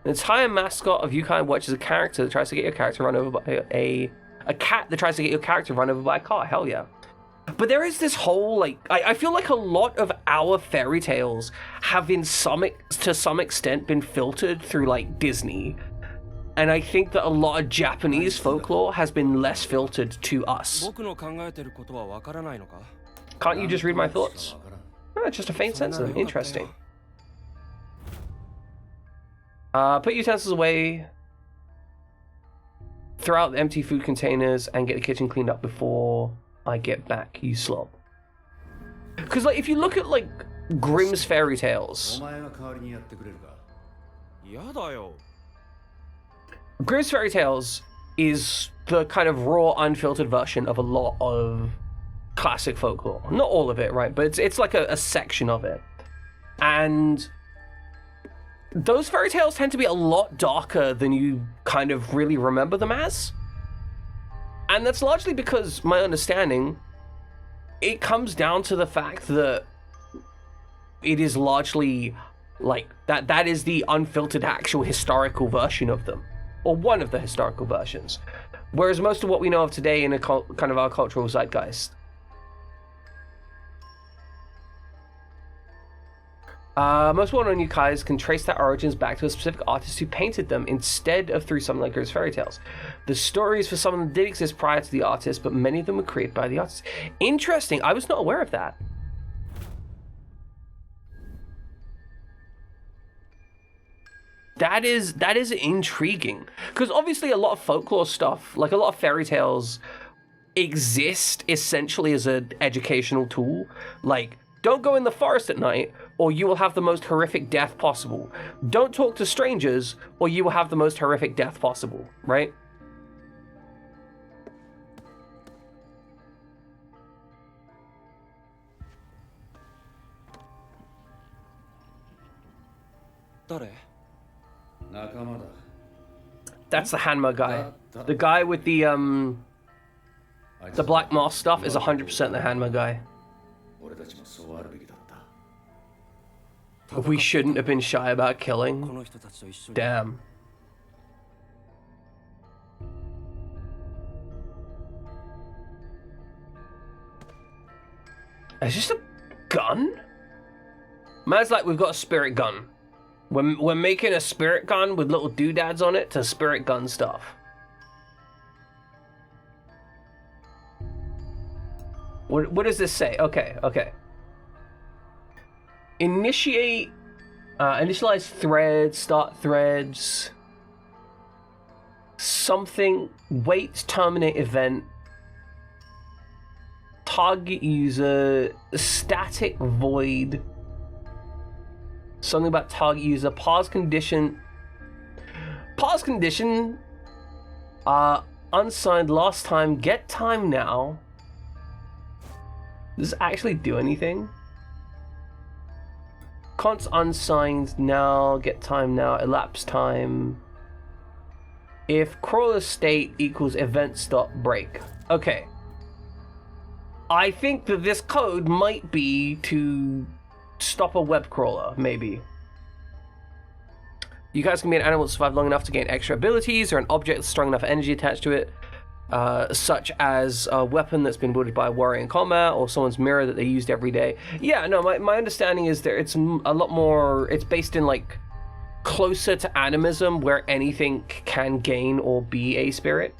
Its higher mascot of Yukai Watch is a character that tries to get your character run over by a cat that tries to get your character run over by a car. Hell yeah. But there is this whole, like, I feel like a lot of our fairy tales have to some extent been filtered through, like, Disney. And I think that a lot of Japanese folklore has been less filtered to us. Can't you just read my thoughts? Oh, it's just a faint sense of them. Interesting. Put utensils away. Throw out the empty food containers and get the kitchen cleaned up before I get back, you slob. Because, like, if you look at, like, Grimm's fairy tales... Grimm's fairy tales is the kind of raw, unfiltered version of a lot of classic folklore. Not all of it, right? But it's like a section of it. And those fairy tales tend to be a lot darker than you kind of really remember them as. And that's largely because, my understanding, it comes down to the fact that it is largely, like, that is the unfiltered actual historical version of them. Or one of the historical versions. Whereas most of what we know of today in a kind of our cultural zeitgeist. Most well-known yukais can trace their origins back to a specific artist who painted them instead of through something like Grimm's fairy tales. The stories for some of them did exist prior to the artist, but many of them were created by the artist. Interesting. I was not aware of that. That is intriguing. Because obviously a lot of folklore stuff, like a lot of fairy tales, exist essentially as an educational tool. Like, don't go in the forest at night, or you will have the most horrific death possible. Don't talk to strangers, or you will have the most horrific death possible, right? That's the Hanma guy. The guy with the The Black Moss stuff is 100% the Hanma guy. 俺たちもそうあるべきだった We shouldn't have been shy about こ killing. の人たちと一緒に Damn. Is this a gun? Man's like, we've got a spirit gun. We're making a spirit gun with little doodads on it to spirit gun stuff. What does this say? Okay. Initialize threads, start threads. Something, wait, terminate event. Target user, static void. Something about target user, pause condition. Pause condition. Unsigned last time, get time now. Does this actually do anything? Const unsigned now, get time now, elapsed time. If crawler state equals event stop break. Okay. I think that this code might be to stop a web crawler, maybe. You guys can be an animal to survive long enough to gain extra abilities or an object with strong enough energy attached to it. Such as a weapon that's been wielded by a warrior in combat or someone's mirror that they used every day. Yeah, no, my understanding is that it's a lot more, it's based in like closer to animism where anything can gain or be a spirit.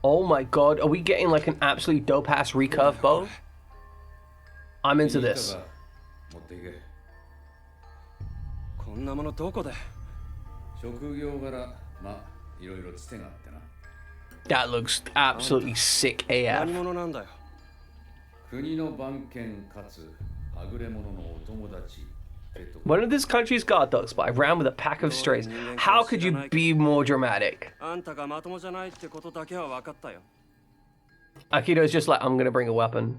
Oh my god, are we getting like an absolute dope ass recurve bow? I'm into this. 持っていけこんなものどこで職業柄まあいろいろつてがあってな That looks absolutely sick 何 AF. 者なんだよ国の番犬かつはぐれ者のお友達 One of this country's guard dogs, but I ran with a pack of strays. How could you be more dramatic? あんたがまともじゃないってことだけは分かったよ Akito's just like, I'm gonna bring a weapon.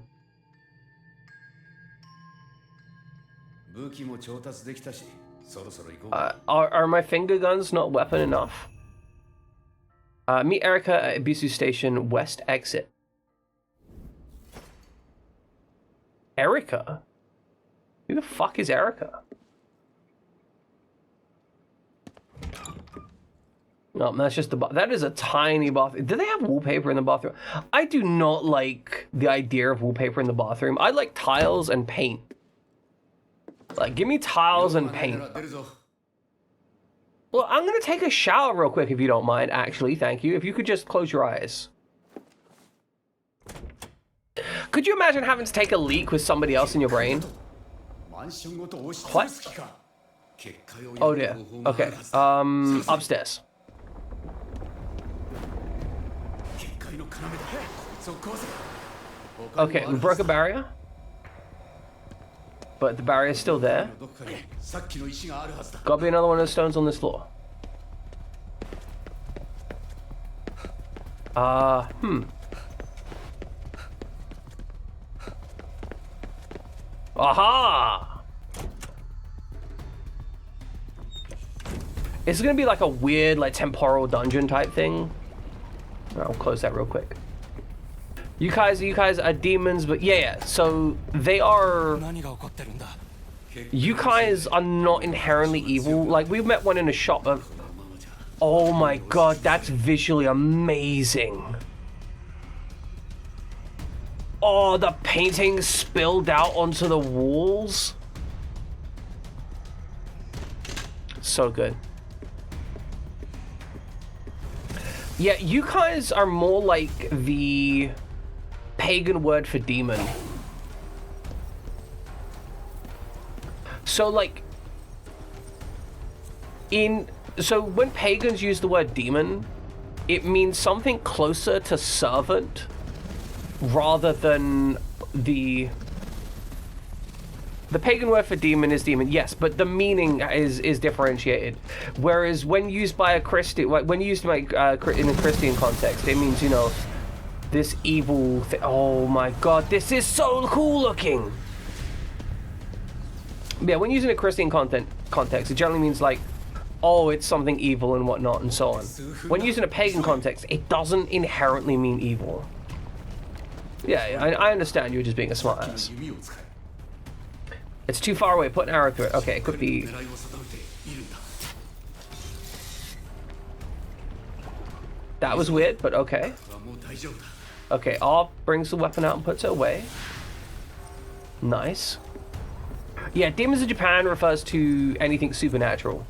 武器も調達できたしそろそろ行こうか Are my finger guns not weapon enough? Meet Erica at Ibisu Station, West Exit. Erica? Who the fuck is Erica? No, that's just the that is a tiny bathroom. Do they have wallpaper in the bathroom? I do not like the idea of wallpaper in the bathroom. I like tiles and paint. Like, give me tiles and paint. Well, I'm gonna take a shower real quick if you don't mind, actually, thank you. If you could just close your eyes. Could you imagine having to take a leak with somebody else in your brain? What? Oh dear. Okay. Upstairs. Okay, we broke a barrier. But the barrier's still there. Gotta be another one of those stones on this floor. Aha! It's gonna be like a weird, like, temporal dungeon type thing. I'll close that real quick. You guys are demons, but yeah, so they are... 何が起こってるんだ You guys are not inherently evil. Like, we met one in a shop of... Oh my god, that's visually amazing. Oh, the painting spilled out onto the walls. So good. Yeah, you guys are more like the pagan word for demon. So like so when pagans use the word demon, it means something closer to servant rather than the pagan word for demon is demon, yes, but the meaning is differentiated. Whereas when used by a Christian, when used by in a Christian context, it means, you know, this evil thing. Oh my god, this is so cool looking. Yeah, when using a Christian context, it generally means like, oh, it's something evil and whatnot and so on. When using a pagan context, it doesn't inherently mean evil. Yeah, I understand you're just being a smartass. It's too far away. Put an arrow through it. Okay, it could be. That was weird, but okay. Okay, R brings the weapon out and puts it away. Nice. Yeah, demons in Japan refers to anything supernatural.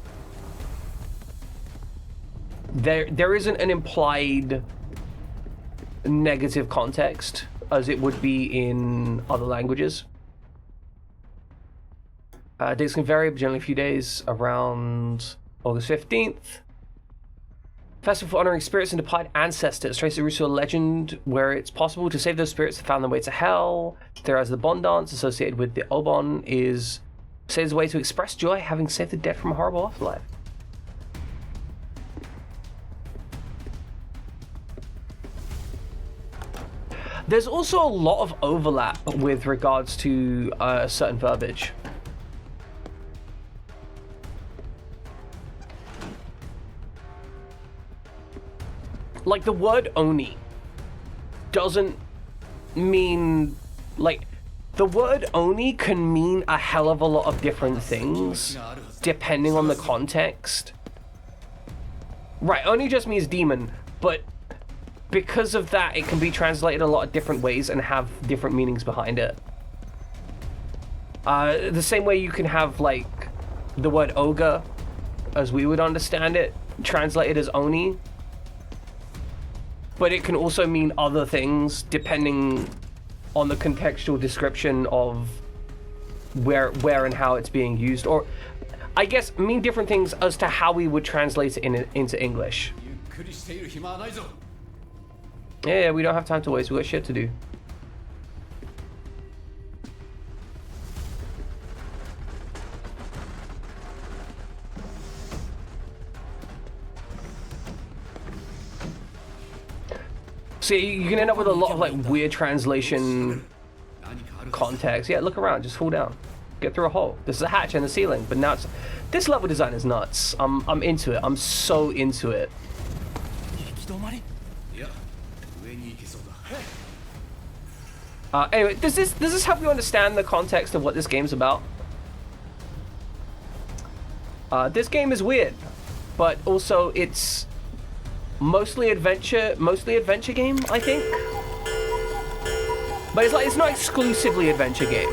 There isn't an implied negative context as it would be in other languages. Dates can vary, but generally a few days around August 15th. Festival for honoring spirits and departed ancestors traces the roots to a legend where it's possible to save those spirits that found their way to hell. Thereas the Bon dance associated with the Obon is says a way to express joy having saved the dead from a horrible afterlife. There's also a lot of overlap with regards to certain verbiage. Like the word oni doesn't mean, like, the word oni can mean a hell of a lot of different things depending on the context. Right, oni just means demon, but because of that, it can be translated a lot of different ways and have different meanings behind it. The same way you can have, like, the word ogre, as we would understand it, translated as oni. But it can also mean other things depending on the contextual description of where and how it's being used. Or, I guess, mean different things as to how we would translate it into English. Yeah, we don't have time to waste. We got shit to do. So you can end up with a lot of like weird translation context. Yeah, look around, just fall down, get through a hole. This is a hatch in the ceiling, but now this level design is nuts. I'm into it. I'm so into it. Anyway, does this help you understand the context of what this game's about? This game is weird, but also it's mostly adventure game, I think. But it's not exclusively adventure game.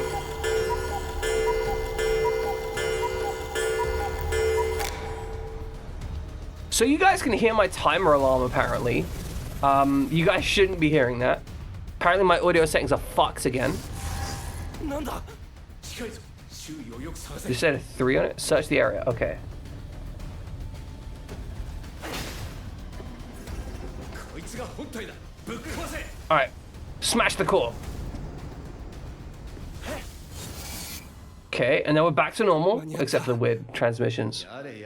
So you guys can hear my timer alarm apparently. You guys shouldn't be hearing that. Apparently my audio settings are fucked again. You said a 3 on it? Search the area, okay. Alright, smash the core. Okay, and then we're back to normal, except for the weird transmissions. The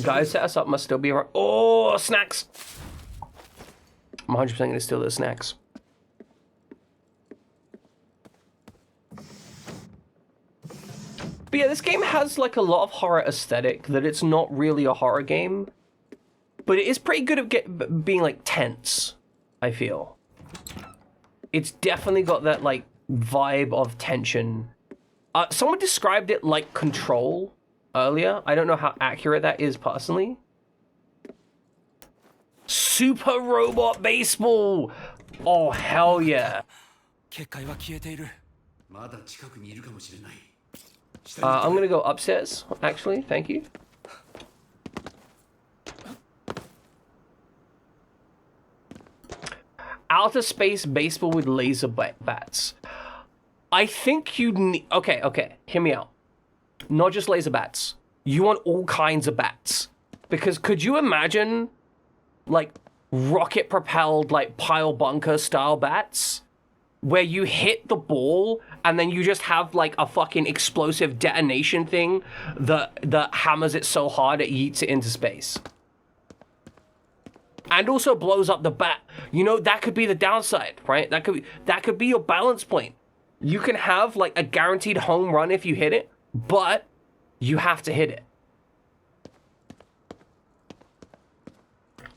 guy who set us up must still be around. Oh, snacks! I'm 100% gonna steal those snacks. But yeah, this game has like a lot of horror aesthetic that it's not really a horror game. But it is pretty good at being like tense, I feel. It's definitely got that like vibe of tension. Someone described it like Control earlier. I don't know how accurate that is personally. Super Robot Baseball! Oh, hell yeah. I'm gonna go upstairs, actually. Thank you. Outer space baseball with laser bats. I think you need... Okay, hear me out. Not just laser bats. You want all kinds of bats. Because could you imagine, like, rocket-propelled, like, pile bunker style bats? Where you hit the ball and then you just have, like, a fucking explosive detonation thing that hammers it so hard it yeets it into space. And also blows up the bat. You know, that could be the downside, right? That could be your balance point. You can have like a guaranteed home run if you hit it, but you have to hit it.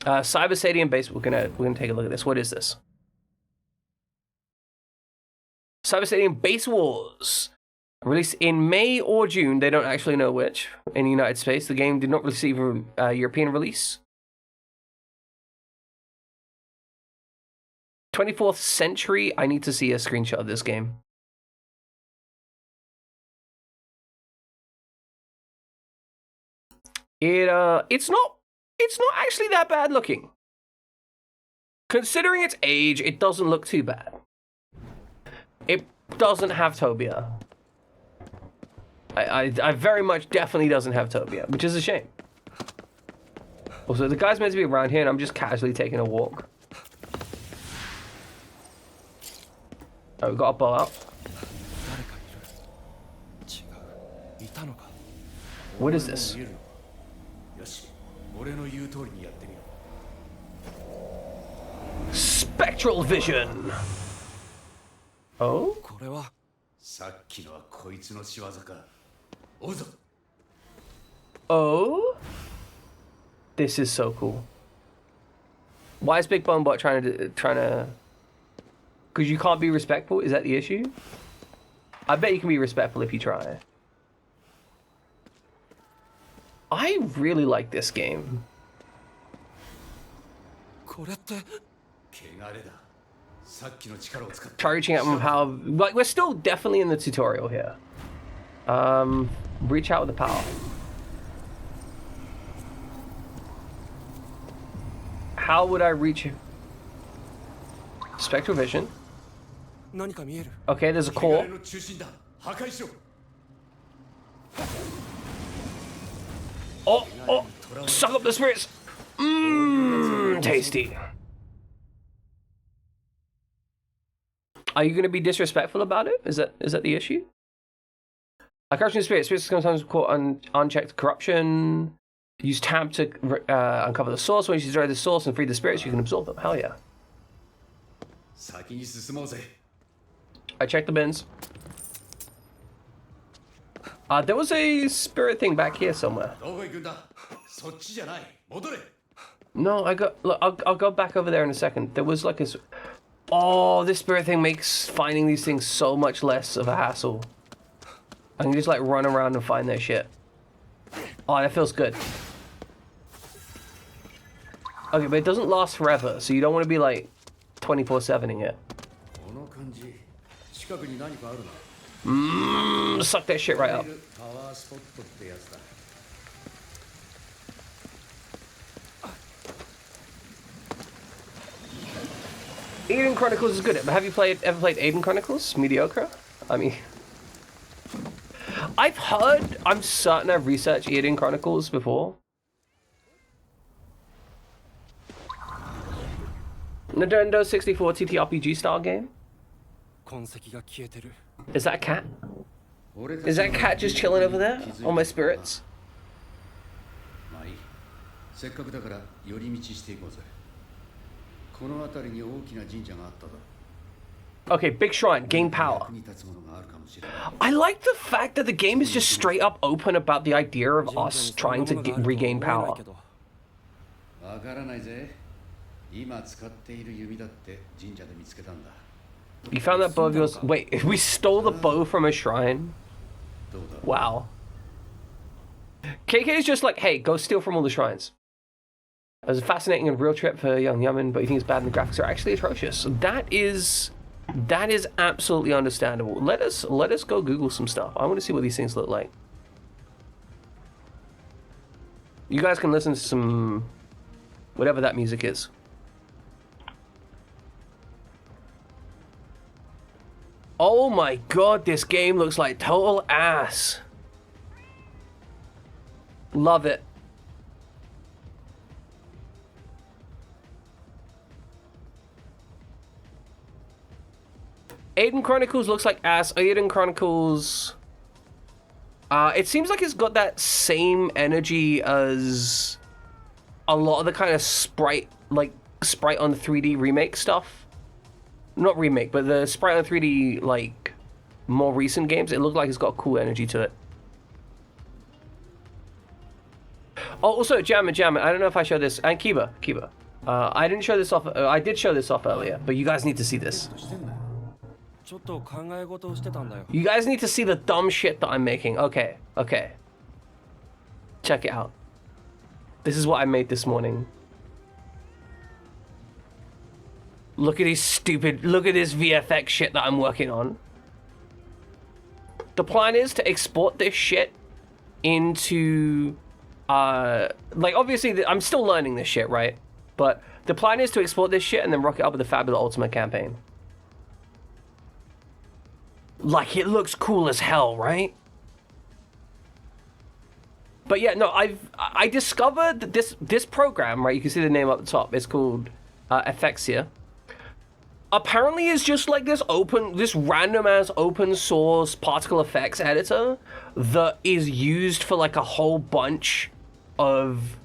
Cyber Stadium base. We're gonna take a look at this. What is this? Cyber Stadium Base Wars. Released in May or June, they don't actually know which, in the United States. The game did not receive a European release. 24th Century, I need to see a screenshot of this game. It's not actually that bad looking. Considering its age, it doesn't look too bad. It doesn't have Tobia. I very much definitely doesn't have Tobia, which is a shame. Also, the guy's meant to be around here and I'm just casually taking a walk. Oh, we got a bow out. What is this? Spectral vision. Oh? Oh? This is so cool. Why is Big Bone Bot trying to... Because you can't be respectful? Is that the issue? I bet you can be respectful if you try. I really like this game. Try reaching out from how... Like, we're still definitely in the tutorial here. Reach out with the power. How would I reach... Spectral vision. Okay, there's a core. Oh! Suck up the spirits! Mmm, tasty. Are you going to be disrespectful about it? Is that the issue? Corruption spirits. Spirits sometimes caught unchecked corruption. Use tab to uncover the source. Once you destroy the source and free the spirits, you can absorb them. Hell yeah. I checked the bins. There was a spirit thing back here somewhere. No, I'll go back over there in a second. There was like a... Oh, this spirit thing makes finding these things so much less of a hassle. I can just like run around and find their shit. Oh, that feels good. Okay, but it doesn't last forever, so you don't want to be like 24/7ing it. Suck that shit right up. Eden Chronicles is good. Have you ever played Eden Chronicles? Mediocre? I mean... I'm certain I've researched Eden Chronicles before. Nintendo 64 TTRPG style game? Is that a cat? Is that cat just chilling over there? On my spirits? Okay, big shrine, gain power. I like the fact that the game is just straight up open about the idea of us trying to regain power. You found that bow of yours? Wait, we stole the bow from a shrine? Wow. KK is just like, hey, go steal from all the shrines. It was a fascinating and real trip for young Yaman, but you think it's bad and the graphics are actually atrocious. That is absolutely understandable. Let us go Google some stuff. I want to see what these things look like. You guys can listen to some whatever that music is. Oh my god, this game looks like total ass. Love it. Eden Chronicles looks like ass. Eden Chronicles... it seems like it's got that same energy as a lot of the kind of sprite on 3D remake stuff. Not remake, but the sprite on 3D, like, more recent games, it looked like it's got cool energy to it. Oh, also, Jammin, I don't know if I showed this, and Kiba. I didn't show this off, I did show this off earlier, but you guys need to see this. ちょっと考え事をしてたんだよ。 You guys need to see the dumb shit that I'm making. Okay. Check it out. This is what I made this morning. Look at this VFX shit that I'm working on. The plan is to export this shit into, like, obviously, I'm still learning this shit, right? But the plan is to export this shit and then rock it up with the Fabula Ultimate campaign. Like, it looks cool as hell, right? But yeah, no, I discovered that this program, right? You can see the name up the top. It's called Effexia. Apparently, it's just like this random ass open source particle effects editor that is used for like a whole bunch of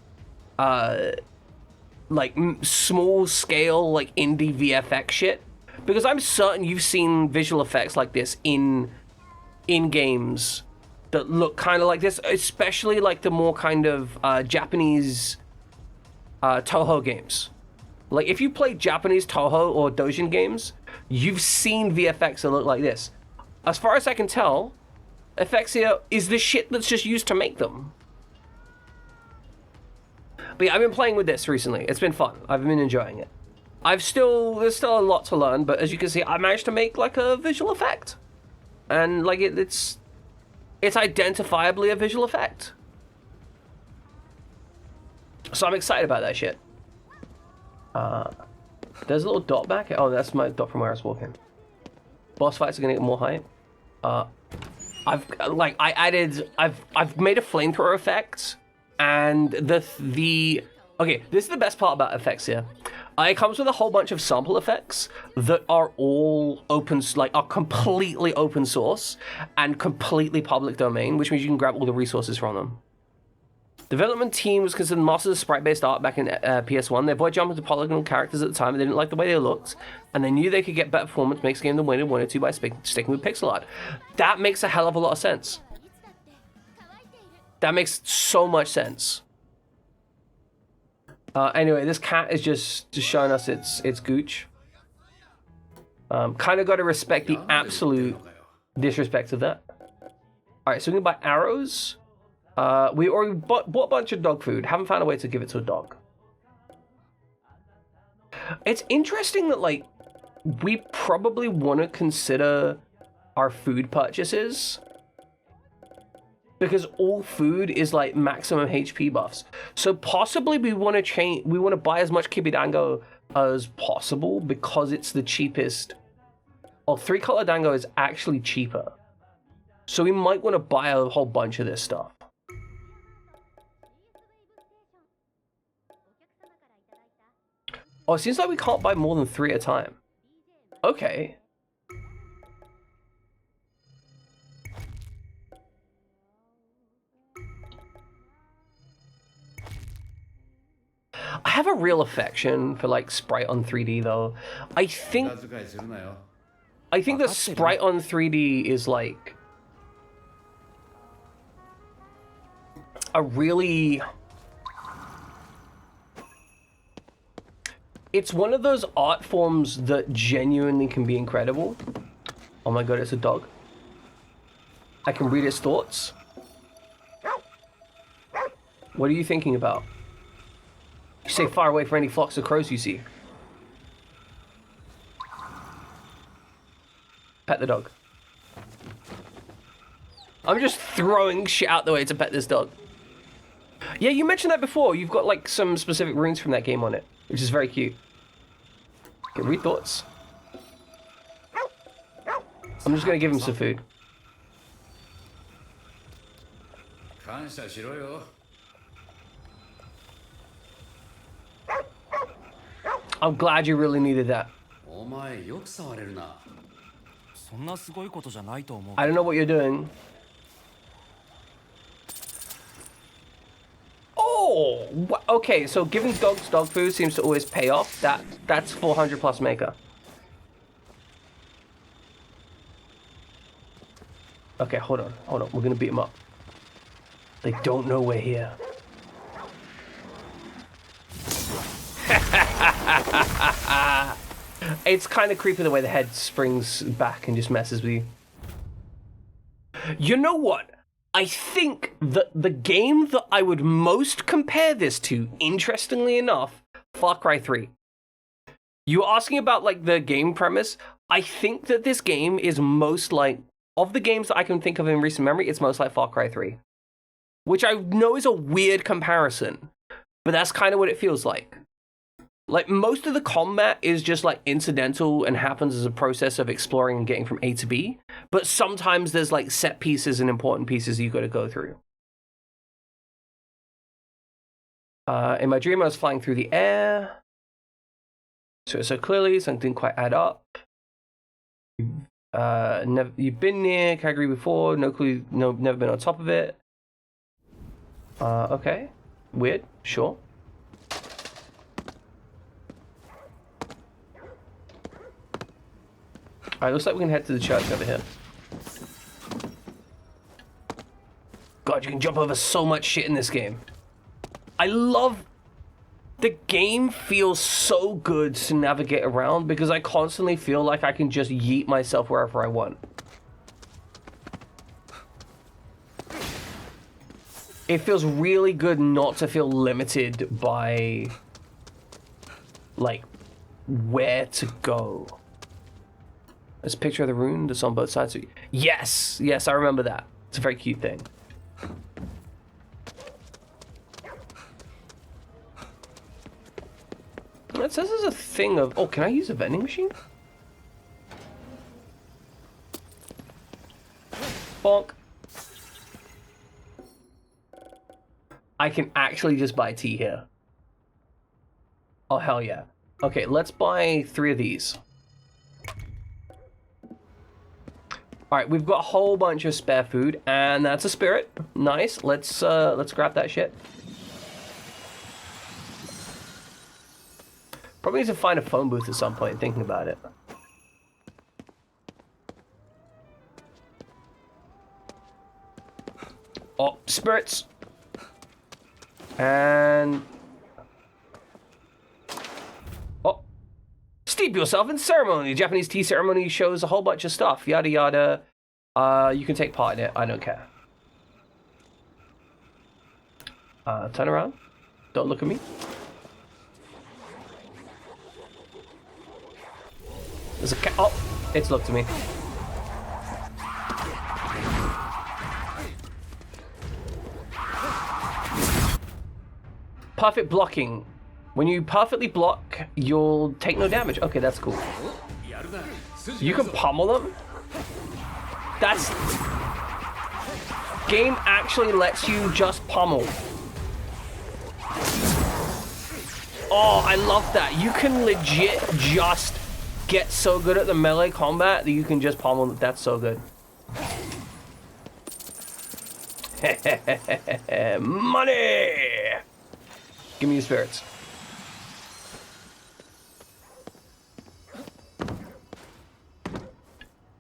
like small scale like indie VFX shit. Because I'm certain you've seen visual effects like this in games that look kind of like this, especially like the more kind of Japanese Toho games. Like, if you play Japanese Toho or Dojin games, you've seen VFX that look like this. As far as I can tell, Effexia is the shit that's just used to make them. But yeah, I've been playing with this recently. It's been fun. I've been enjoying it. There's still a lot to learn, but as you can see, I managed to make like a visual effect. And like it's identifiably a visual effect. So I'm excited about that shit. There's a little dot back. Oh, that's my dot from where I was walking. Boss fights are gonna get more hype. I've made a flamethrower effect, and okay, this is the best part about effects here. It comes with a whole bunch of sample effects that are all are completely open source and completely public domain, which means you can grab all the resources from them. Development team was considered masters of sprite-based art back in PS1. They avoided jumping to polygonal characters at the time, and they didn't like the way they looked, and they knew they could get better performance, makes the game than when they wanted to by sticking with pixel art. That makes a hell of a lot of sense. That makes so much sense. Anyway, this cat is just showing us its gooch. Kind of got to respect the absolute disrespect of that. Alright, so we can buy arrows. We already bought a bunch of dog food. Haven't found a way to give it to a dog. It's interesting that, like, we probably want to consider our food purchases, because all food is like maximum HP buffs. So possibly we want to buy as much Kibidango as possible because it's the cheapest. Oh, 3-color dango is actually cheaper. So we might want to buy a whole bunch of this stuff. Oh, it seems like we can't buy more than 3 at a time. Okay. I have a real affection for like sprite on 3D though. I think the sprite on 3D is like a really... It's one of those art forms that genuinely can be incredible. Oh my god, it's a dog. I can read its thoughts. What are you thinking about? You stay far away from any flocks of crows you see. Pet the dog. I'm just throwing shit out the way to pet this dog. Yeah, you mentioned that before. You've got like some specific runes from that game on it, which is very cute. Okay, read thoughts. I'm just gonna give him some food. I'm glad you really needed that. I don't know what you're doing. Oh, okay, so giving dogs dog food seems to always pay off. That's 400 plus maker. Okay, hold on. We're gonna beat them up. They don't know we're here. It's kind of creepy the way the head springs back and just messes with you. You know what? I think that the game that I would most compare this to, interestingly enough, Far Cry 3. You were asking about like the game premise. I think that this game is most like, of the games that I can think of in recent memory, it's most like Far Cry 3. Which I know is a weird comparison, but that's kind of what it feels like. Like, most of the combat is just, like, incidental and happens as a process of exploring and getting from A to B. But sometimes there's, like, set pieces and important pieces you got to go through. In my dream, I was flying through the air. So clearly, something didn't quite add up. You've been near Calgary before. No clue. No, never been on top of it. Okay. Weird. Sure. Alright, looks like we can head to the church over here. God, you can jump over so much shit in this game. I love... The game feels so good to navigate around because I constantly feel like I can just yeet myself wherever I want. It feels really good not to feel limited by... like, where to go. There's a picture of the rune that's on both sides. Yes! Yes, I remember that. It's a very cute thing. It says there's a thing of... Oh, can I use a vending machine? Bonk. I can actually just buy tea here. Oh, hell yeah. Okay, let's buy 3 of these. Alright, we've got a whole bunch of spare food, and that's a spirit. Nice. Let's grab that shit. Probably need to find a phone booth at some point, thinking about it. Oh, spirits! And... oh. Steep yourself in ceremony. The Japanese tea ceremony shows a whole bunch of stuff. Yada yada. You can take part in it. I don't care. Turn around. Don't look at me. There's a cat. Oh, it's looked at me. Perfect blocking. When you perfectly block, you'll take no damage. Okay, that's cool. You can pummel them? That's... Game actually lets you just pummel. Oh, I love that. You can legit just get so good at the melee combat that you can just pummel. That's so good. Money! Give me your spirits.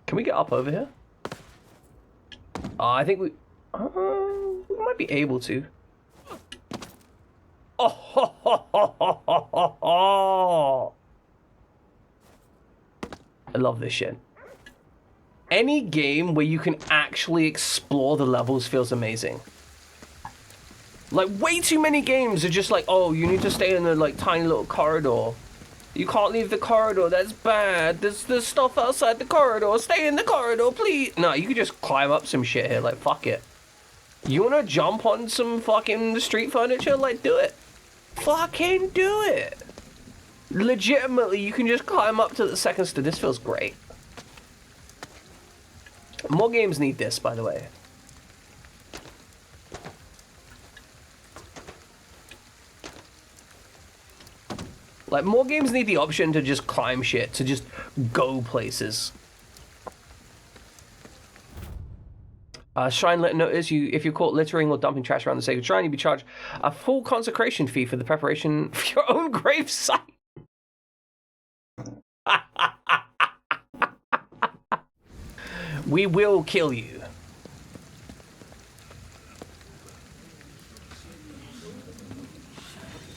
Can we get up over here? I think we might be able to. Oh, ho, ho, ho, ho, ho, ho. I love this shit. Any game where you can actually explore the levels feels amazing. Like, way too many games are just like, oh, you need to stay in the, like, tiny little corridor. You can't leave the corridor, that's bad. There's stuff outside the corridor. Stay in the corridor, please. No, you can just climb up some shit here, like, fuck it. You wanna jump on some fucking street furniture? Like, do it. Fucking do it. Legitimately, you can just climb up to the second story. This feels great. More games need this, by the way. Like, more games need the option to just climb shit, to just go places. Shrine notice, if you're caught littering or dumping trash around the sacred shrine, you'll be charged a full consecration fee for the preparation for your own grave site. We will kill you.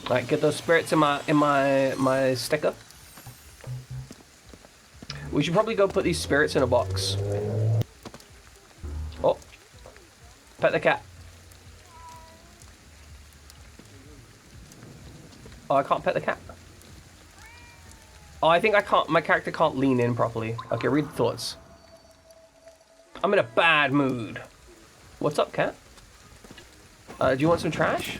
Alright, get those spirits in my sticker. We should probably go put these spirits in a box. Oh. Pet the cat. Oh, I can't pet the cat. Oh, I think I can't, my character can't lean in properly. Okay, read the thoughts. I'm in a bad mood. What's up, cat? Do you want some trash?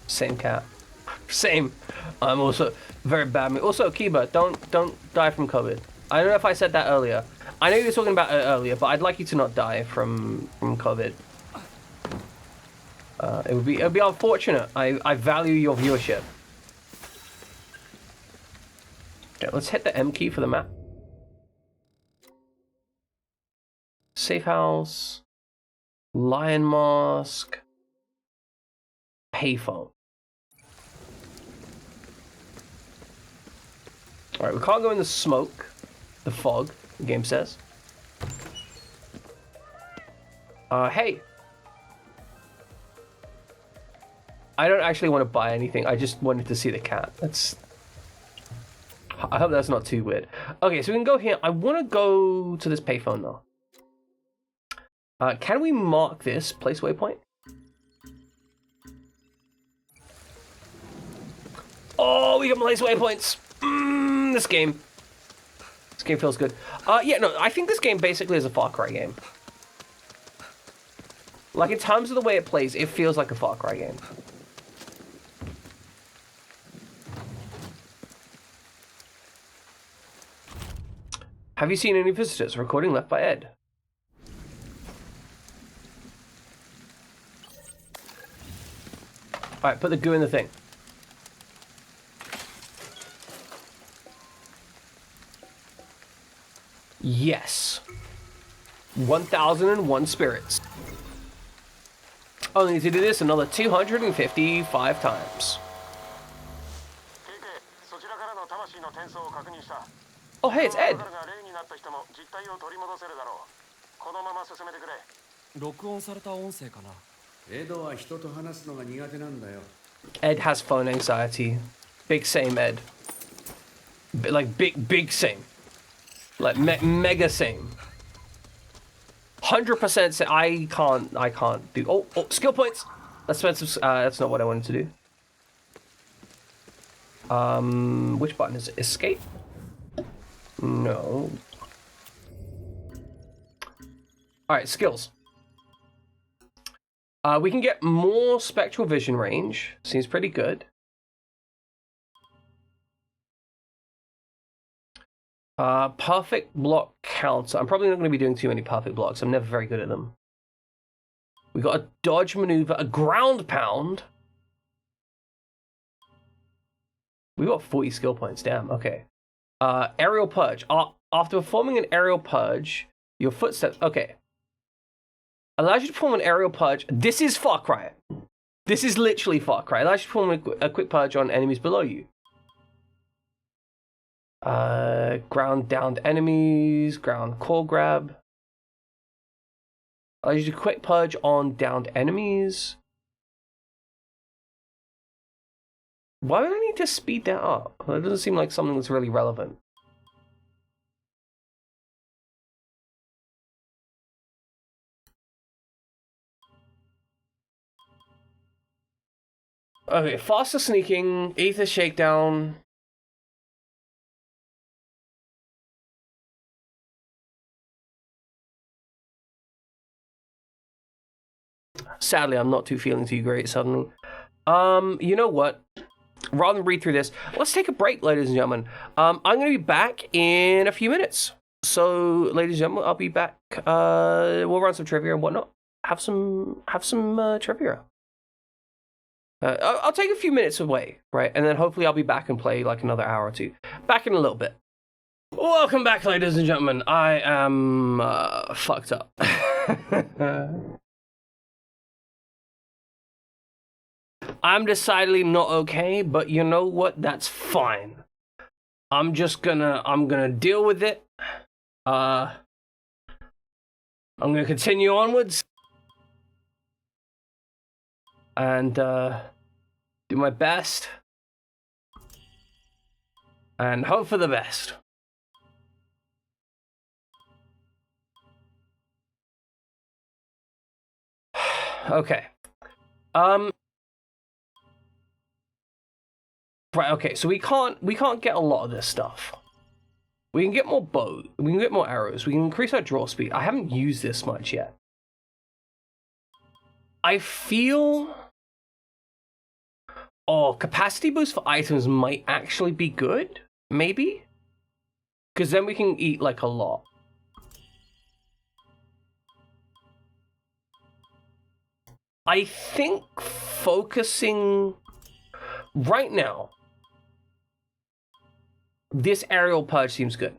Same cat. Same. I'm also very bad mood. Also, Kiba, don't die from COVID. I don't know if I said that earlier. I know you were talking about it earlier, but I'd like you to not die from COVID. It would be unfortunate. I value your viewership. Okay, let's hit the M key for the map. Safe house. Lion mask. Payphone. Alright, we can't go in the smoke. The fog, the game says. Hey. I don't actually want to buy anything. I just wanted to see the cat. I hope that's not too weird. Okay, so we can go here. I want to go to this payphone though. Can we mark this place waypoint? Oh, we can place waypoints. This game feels good. Yeah, no, I think this game basically is a Far Cry game. Like, in terms of the way it plays, it feels like a Far Cry game. Have you seen any visitors? Recording left by Ed. Alright, put the goo in the thing. Yes. 1001 spirits. Only need to do this another 255 times. Oh, hey, it's Ed. 録音された音声かな。エドは人と話すのが苦手なんだよ。 Ed has phone anxiety. Big same, Ed. Like, big same. Like, mega same. 100% say, I can't do... Oh, skill points! Let's spend some... that's not what I wanted to do. Which button is it? Escape? No. Alright, skills. We can get more spectral vision range. Seems pretty good. Perfect block counter. I'm probably not going to be doing too many perfect blocks. I'm never very good at them. We got a dodge maneuver, a ground pound. We got 40 skill points. Damn. Okay. Aerial purge. After performing an aerial purge, your footsteps. Okay. Allows you to perform an aerial purge. This is Far Cry. This is literally Far Cry. Allows you to perform a quick purge on enemies below you. Ground downed enemies. Ground core grab. Allows you to quick purge on downed enemies. Why would I need to speed that up? That doesn't seem like something that's really relevant. Okay, faster sneaking, ether shakedown. Sadly, I'm not feeling too great suddenly. You know what? Rather than read through this, let's take a break, ladies and gentlemen. I'm going to be back in a few minutes. So, ladies and gentlemen, I'll be back. We'll run some trivia and whatnot. Have some trivia. I'll take a few minutes away, right? And then hopefully I'll be back and play like another hour or two. Back in a little bit. Welcome back, ladies and gentlemen. I am fucked up. I'm decidedly not okay, but you know what? That's fine. I'm gonna deal with it. I'm gonna continue onwards. And do my best. And hope for the best. Okay. Right, okay, so we can't get a lot of this stuff. We can get more bow, we can get more arrows, we can increase our draw speed. I haven't used this much yet. I feel... Oh, capacity boost for items might actually be good, maybe? Because then we can eat like a lot. I think focusing right now, this aerial purge seems good.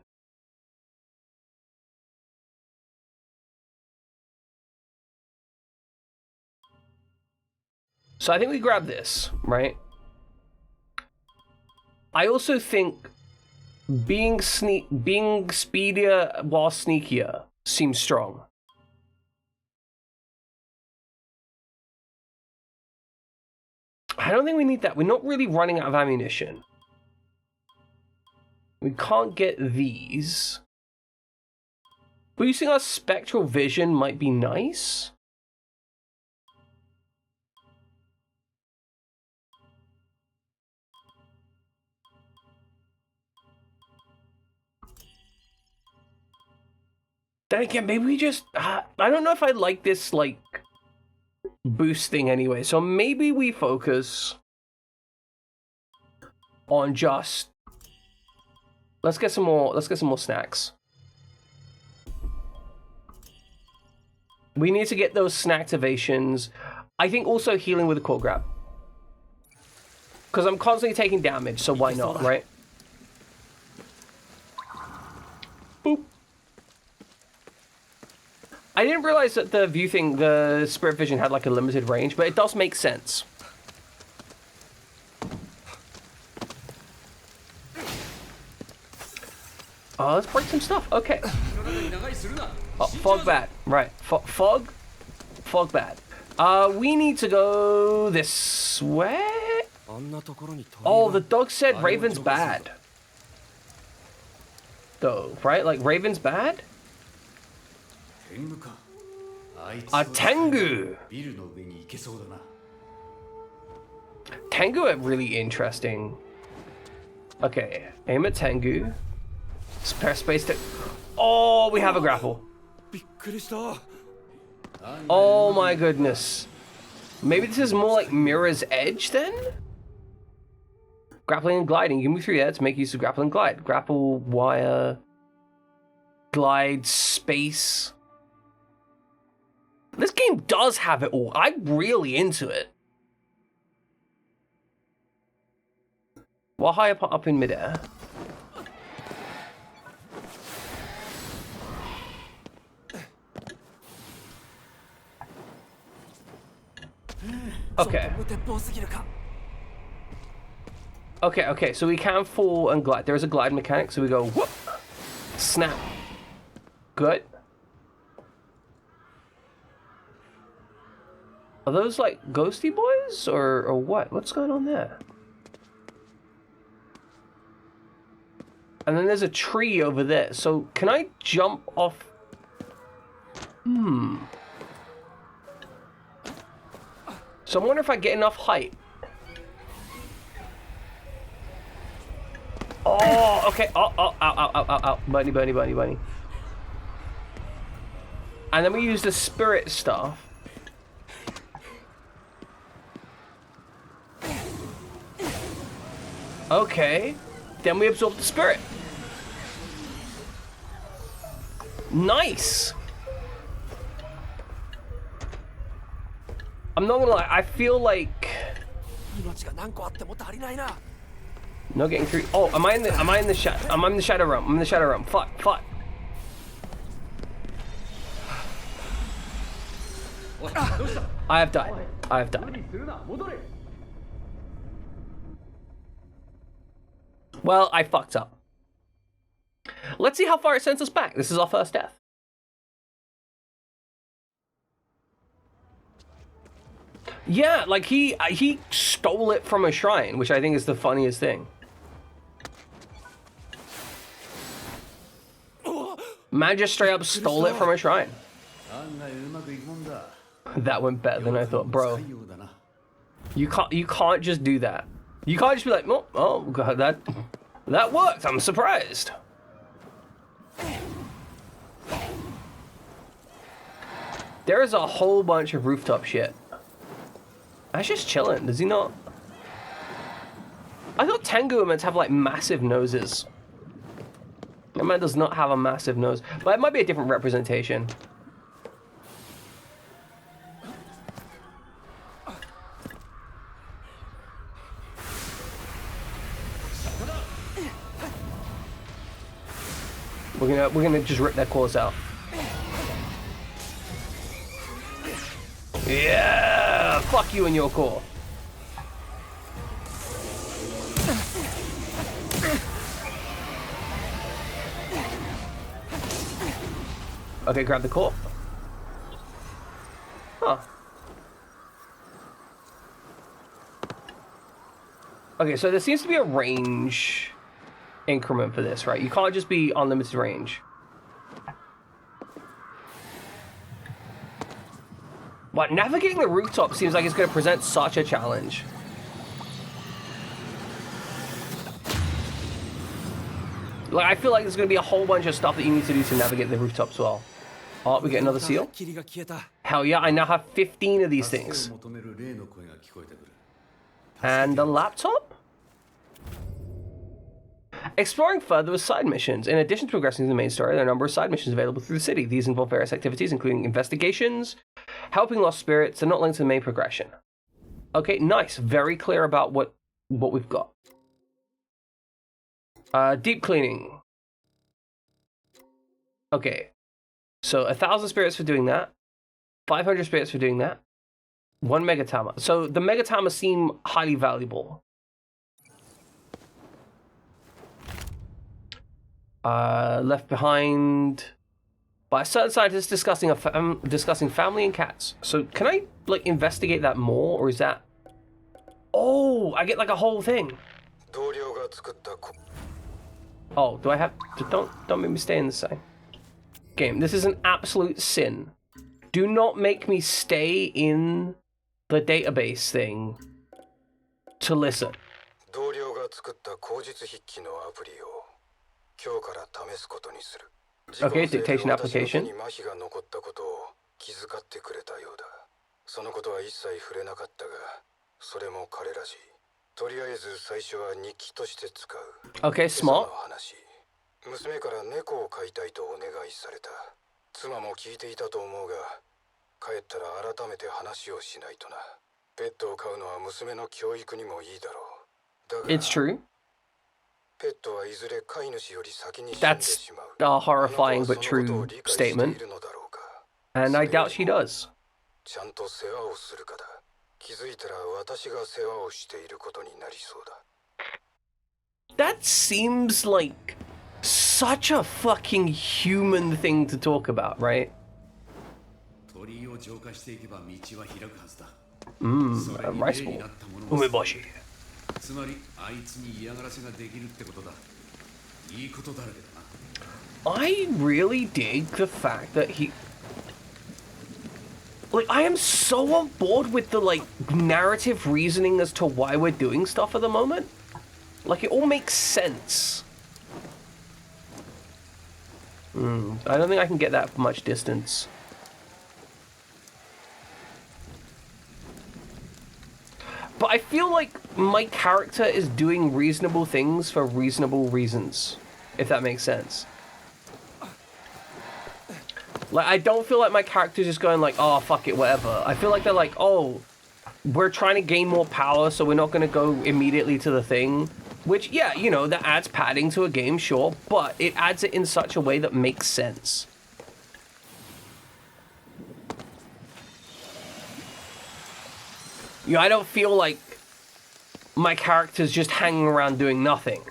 So I think we grab this, right? I also think being speedier while sneakier seems strong. I don't think we need that. We're not really running out of ammunition. We can't get these. Boosting our spectral vision might be nice. Then again, maybe we just... I don't know if I like this, like, boost thing anyway. So maybe we focus on just... Let's get some more snacks. We need to get those snack activations. I think also healing with a core grab. Because I'm constantly taking damage, so why not, right? Boop. I didn't realize that the view thing, the spirit vision had like a limited range, but it does make sense. Oh, let's break some stuff. Okay. Oh, fog bad. Right. Fog bad. We need to go this way. Oh, the dog said Raven's bad. Though, right? Like Raven's bad? A Tengu! Tengu are really interesting. Okay, aim at Tengu. Spare space to... Oh, we have a grapple. Oh my goodness. Maybe this is more like Mirror's Edge then? Grappling and gliding. You can move through there to make use of grapple and glide. Grapple, wire, glide, space. This game does have it all. I'm really into it. While high up in midair. Okay. Okay, so we can fall and glide. There is a glide mechanic, so we go whoop, snap. Good. Are those like ghosty boys or what? What's going on there? And then there's a tree over there. So can I jump off? So I wonder if I get enough height. Oh, okay. Oh, ow. Bunny. And then we use the spirit stuff. Okay. Then we absorb the spirit. Nice. I'm not gonna lie, I feel like no getting through. Oh, am I in the shadow? I'm in the shadow realm. Fuck. I have died. Well, I fucked up. Let's see how far it sends us back. This is our first death. Yeah, like he stole it from a shrine, which I think is the funniest thing. Man just straight up stole it from a shrine. 案外うまくいくもんだ。 That went better than I thought, bro. 使いようだな。 You can't just do that. You can't just be like, oh god, that worked. I'm surprised. There is a whole bunch of rooftop shit. That's just chilling. Does he not? I thought Tengu were meant to have like massive noses. That man does not have a massive nose, but it might be a different representation. We're gonna just rip their claws out. Yeah, fuck you and your core. Okay, grab the core. Huh. Okay, so there seems to be a range increment for this, right? You can't just be unlimited range. But navigating the rooftop seems like it's going to present such a challenge. Like, I feel like there's going to be a whole bunch of stuff that you need to do to navigate the rooftop as well. Oh, we get another seal? Hell yeah, I now have 15 of these things. 求める例の声が聞こえてくる。 And the laptop? Exploring further with side missions. In addition to progressing the main story, there are a number of side missions available through the city. These involve various activities, including investigations, helping lost spirits. They're not linked to the main progression. Okay, nice. Very clear about what we've got. Deep cleaning. Okay. So 1,000 spirits for doing that. 500 spirits for doing that. 1 megatama. So the megatama seem highly valuable. Left behind by a certain scientist discussing discussing family and cats. So can I like investigate that more, or is that? Oh, I get like a whole thing. Oh, do I have to? Don't make me stay in the same game. This is an absolute sin. Do not make me stay in the database thing to listen. Okay, dictation application. 気遣ってくれたようだ。そのことは一切触れなかったが、それも彼らしい。とりあえず最初は日記として使う。Okay, smart. 話。娘から猫を飼いたいとお願いされた。妻も聞いていたと思うが、帰ったら改めて話をしないとな。ペットを飼うのは娘の教育にもいいだろう。だが It's true. ペットはいずれ飼い主より先に死んで That's しまう。 a horrifying but true statement. And I doubt she does. ちゃんと世話をするかだ。気づいたら私が世話をしていることになりそうだ。 That seems like such a fucking human thing to talk about, right? 鳥居を浄化していけば道は開くはずだ。A rice ball. Umeboshi. つまりあいつに嫌がらせができるってことだ。いいことだらけだな。 I really dig the fact that he... Like, I am so on board with the, like, narrative reasoning as to why we're doing stuff at the moment. Like, it all makes sense. I don't think I can get that much distance. But I feel like my character is doing reasonable things for reasonable reasons, if that makes sense. Like, I don't feel like my character's just going like, oh, fuck it, whatever. I feel like they're like, oh, we're trying to gain more power, so we're not going to go immediately to the thing. Which, yeah, you know, that adds padding to a game, sure, but it adds it in such a way that makes sense. You know, I don't feel like my character's just hanging around doing nothing.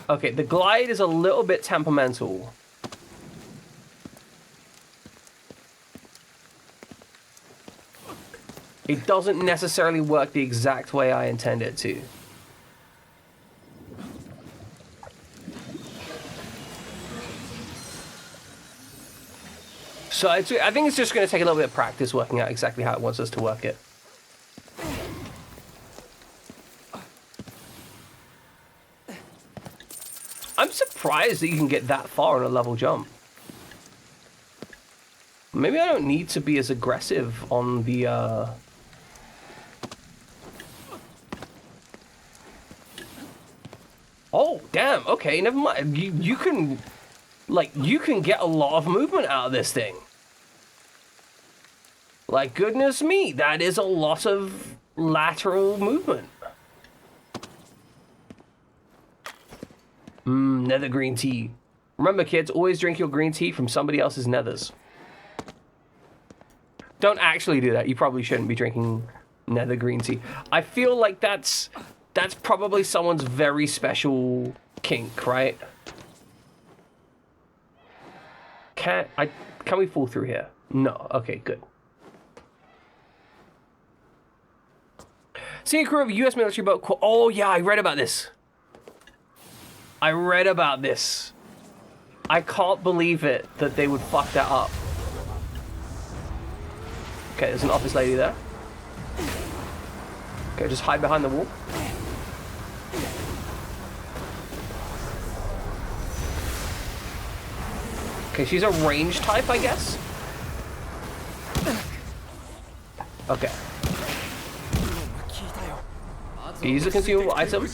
Okay, the glide is a little bit temperamental. It doesn't necessarily work the exact way I intend it to. So I think it's just going to take a little bit of practice working out exactly how it wants us to work it. I'm surprised that you can get that far on a level jump. Maybe I don't need to be as aggressive on the, Oh, damn, okay, never mind. You can, like, you can get a lot of movement out of this thing. Like, goodness me, that is a lot of lateral movement. Nether green tea. Remember, kids, always drink your green tea from somebody else's nethers. Don't actually do that. You probably shouldn't be drinking nether green tea. I feel like that's probably someone's very special kink, right? Can we fall through here? No. Okay, good. Senior crew of a U.S. military boat. Oh yeah, I read about this. I can't believe it that they would fuck that up. Okay, there's an office lady there. Okay, just hide behind the wall. Okay, she's a range type, I guess. Okay. Use a consumable item.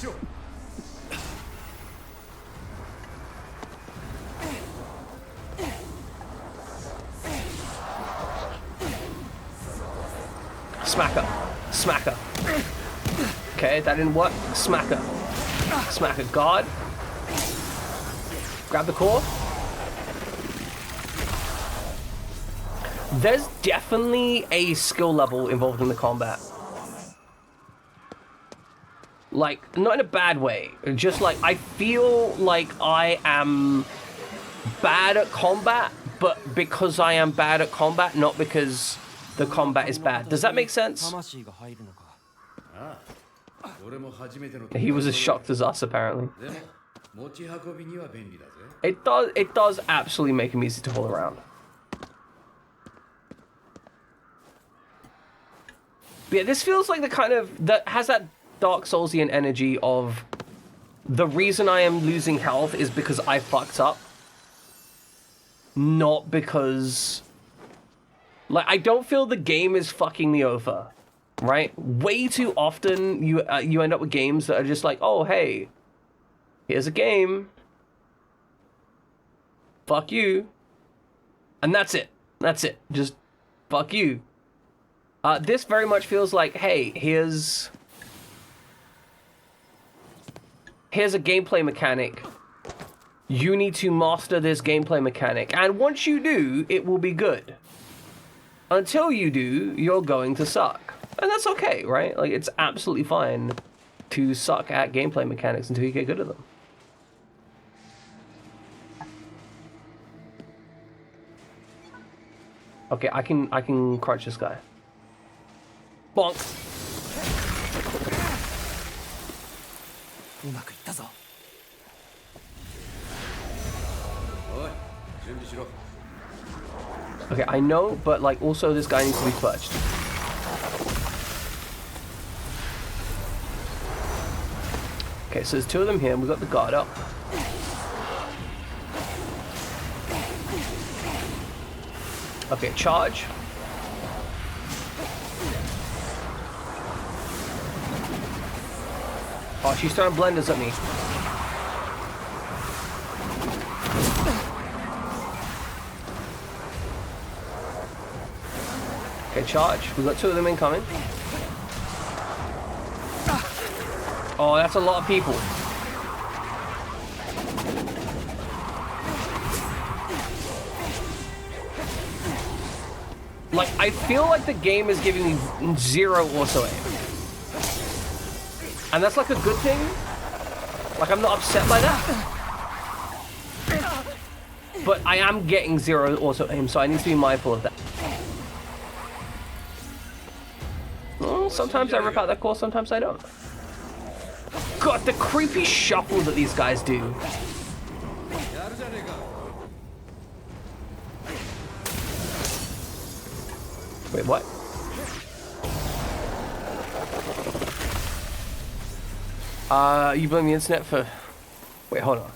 Smack her. Smack her. Okay, that didn't work. Smack her. Smack her. Guard. Grab the core. There's definitely a skill level involved in the combat. Like, not in a bad way. Just like, I feel like I am bad at combat, but because I am bad at combat, not because the combat is bad. Does that make sense? He was as shocked as us, apparently. It does absolutely make him easy to haul around. But yeah, this feels like the kind of, that has that Dark Soulsian energy of the reason I am losing health is because I fucked up. Not because, like, I don't feel the game is fucking me over, right? Way too often you end up with games that are just like, oh, hey, here's a game. Fuck you. And that's it. That's it. Just fuck you. This very much feels like, hey, here's a gameplay mechanic. You need to master this gameplay mechanic. And once you do, it will be good. Until you do, you're going to suck. And that's okay, right? Like, it's absolutely fine to suck at gameplay mechanics until you get good at them. Okay, I can crunch this guy. Bonk. Okay, I know, but like also this guy needs to be purged. Okay, so there's two of them here, and we've got the guard up. Okay, charge. Oh, she's throwing blenders at me. Okay, charge. We've got two of them incoming. Oh, that's a lot of people. Like, I feel like the game is giving me 0 auto aim. And that's like a good thing. Like, I'm not upset by that. But I am getting 0 auto aim, so I need to be mindful of that. Sometimes I rip out that core, sometimes I don't. God, the creepy shuffle that these guys do. Wait, what? You blame the internet for... Wait, hold on.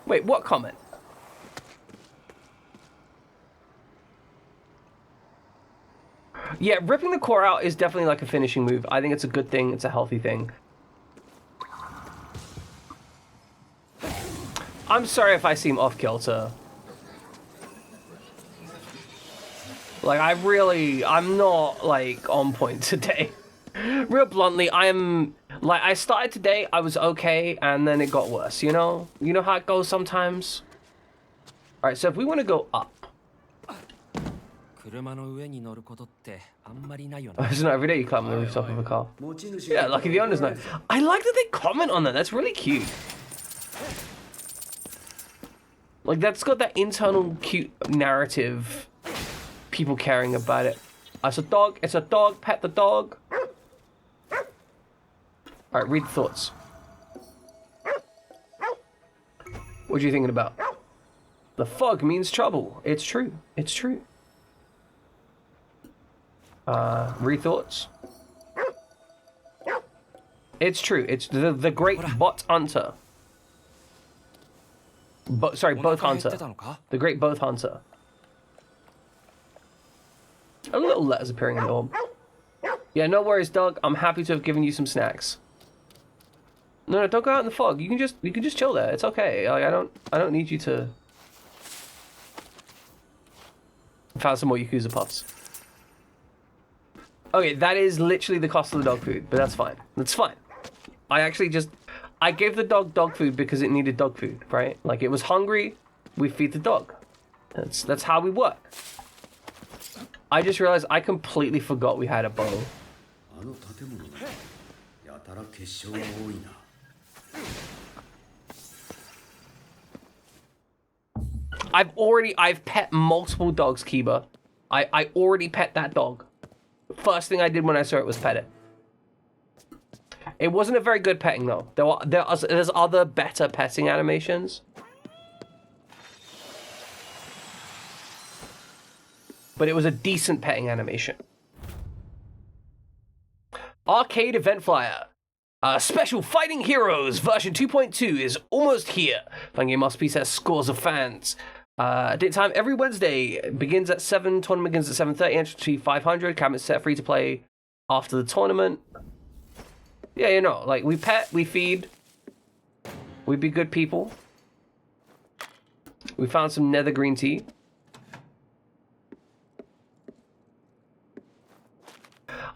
Wait, what comment? Yeah, ripping the core out is definitely like a finishing move. I think it's a good thing. It's a healthy thing. I'm sorry if I seem off-kilter. Like, I'm not, like, on point today. Real bluntly, I started today, I was okay, and then it got worse, you know? You know how it goes sometimes? Alright, so if we want to go up. Isn't it every day you climb on the rooftop of a car? Yeah, lucky the owner's nice. I like that they comment on that, that's really cute. Like, that's got that internal cute narrative. People caring about it. It's a dog, pet the dog. Alright, read the thoughts. What are you thinking about? The fog means trouble. It's true. It's true. Read thoughts. It's true. It's the great bot hunter. Both hunter. The great both hunter. A little letters appearing in the orb. Yeah, no worries, dog. I'm happy to have given you some snacks. No, don't go out in the fog. You can just chill there. It's okay. Like, I don't need you to. Found some more Yakuza puffs. Okay, that is literally the cost of the dog food, but that's fine. That's fine. I gave the dog food because it needed dog food, right? Like, it was hungry, we feed the dog. That's how we work. I just realized I completely forgot we had a bow. I've pet multiple dogs, Kiba. I already pet that dog. First thing I did when I saw it was pet it. It wasn't a very good petting though. There's other better petting animations. But it was a decent petting animation. Arcade Event Flyer. Special Fighting Heroes version 2.2 is almost here. Playing Game Masterpiece has scores of fans. Date time every Wednesday. Begins at 7. Tournament begins at 7:30. Entry 500. Cabinets set free to play after the tournament. Yeah, you know, like, we pet, we feed. We be good people. We found some nether green tea.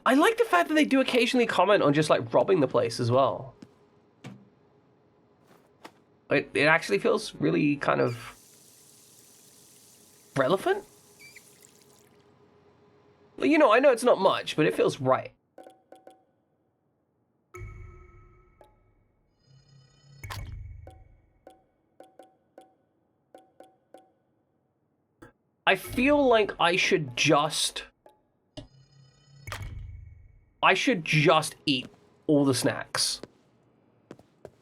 I like the fact that they do occasionally comment on just, like, robbing the place as well. It actually feels really kind of relevant. You know, I know it's not much, but it feels right. I feel like I should just eat all the snacks.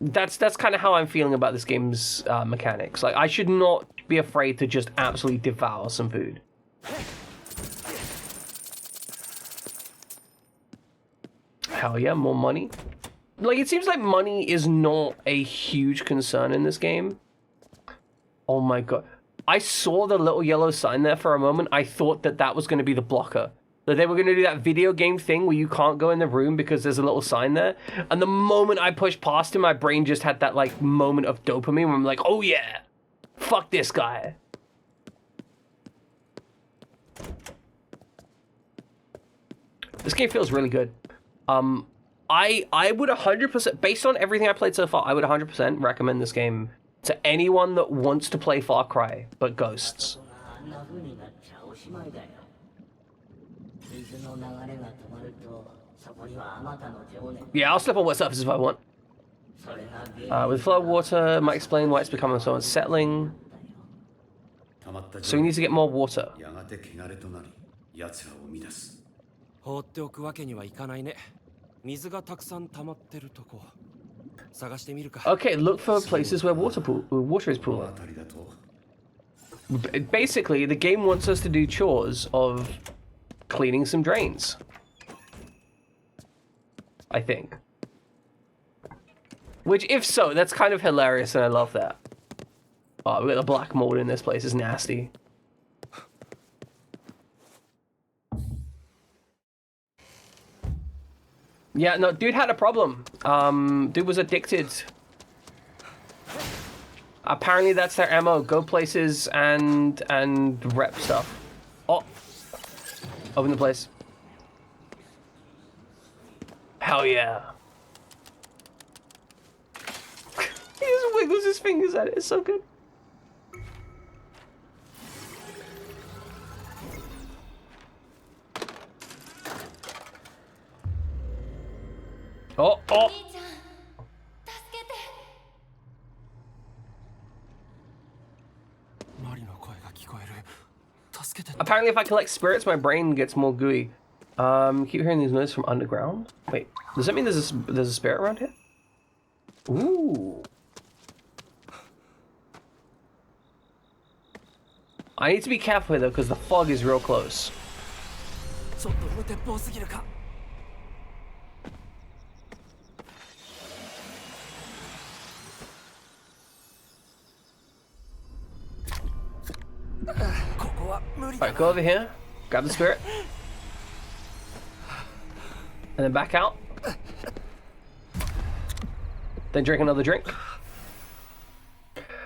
That's kind of how I'm feeling about this game's mechanics. Like, I should not be afraid to just absolutely devour some food. Hell yeah, more money. Like, it seems like money is not a huge concern in this game. Oh my god. I saw the little yellow sign there for a moment. I thought that was going to be the blocker. That they were going to do that video game thing where you can't go in the room because there's a little sign there. And the moment I pushed past him, my brain just had that, like, moment of dopamine where I'm like, oh yeah, fuck this guy. This game feels really good. I would 100%, based on everything I played so far, I would 100% recommend this game to anyone that wants to play Far Cry, but Ghosts. Yeah, I'll slip on wet surfaces if I want. With flow of water, might explain why it's becoming so unsettling. So we need to get more water. 奴らを生み出す。放っておくわけにはいかないね。水がたくさん溜まってるとこ探してみるか。 Okay, look for places where water is この pooling. 辺りだと Basically, the game wants us to do chores of cleaning some drains. I think. Which, if so, that's kind of hilarious and I love that. Oh, we got the black mold in this place. It's nasty. Yeah, no, dude had a problem. Dude was addicted. Apparently that's their MO. Go places and rep stuff. Oh. Open the place. Hell yeah. He just wiggles his fingers at it. It's so good. Oh, oh. Apparently if I collect spirits, my brain gets more gooey. Keep hearing these noises from underground. Wait, does that mean there's a spirit around here? Ooh. I need to be careful here though, because the fog is real close. Alright, go over here, grab the spirit, and then back out. Then drink another drink.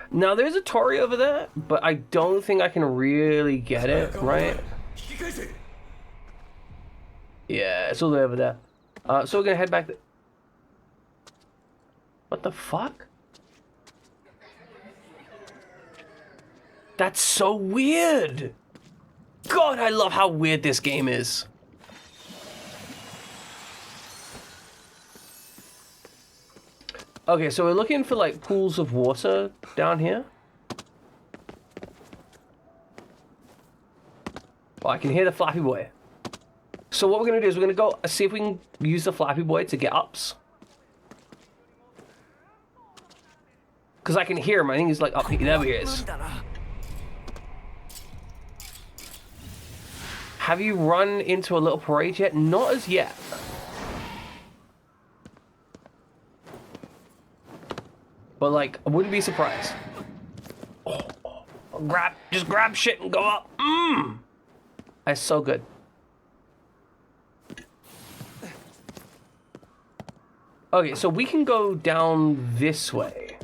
Now there's a Tori over there, but I don't think I can really get it, right? Yeah, it's all the way over there. So we're gonna head back. What the fuck? That's so weird! God, I love how weird this game is. Okay, so we're looking for like pools of water down here. Oh, I can hear the Flappy Boy. So what we're gonna do is we're gonna go see if we can use the Flappy Boy to get ups. Because I can hear him, I think he's like up here. There he is. Have you run into a little parade yet? Not as yet. But like, I wouldn't be surprised. Just grab shit and go up. That's so good. Okay, so we can go down this way.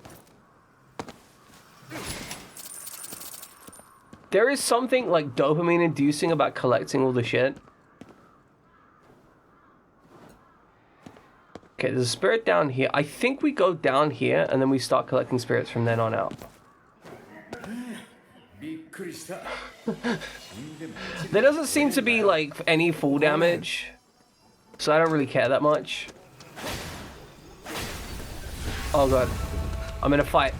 There is something like dopamine inducing about collecting all the shit. Okay, there's a spirit down here. I think we go down here and then we start collecting spirits from then on out. There doesn't seem to be like any fall damage, so I don't really care that much. Oh god, I'm in a fight.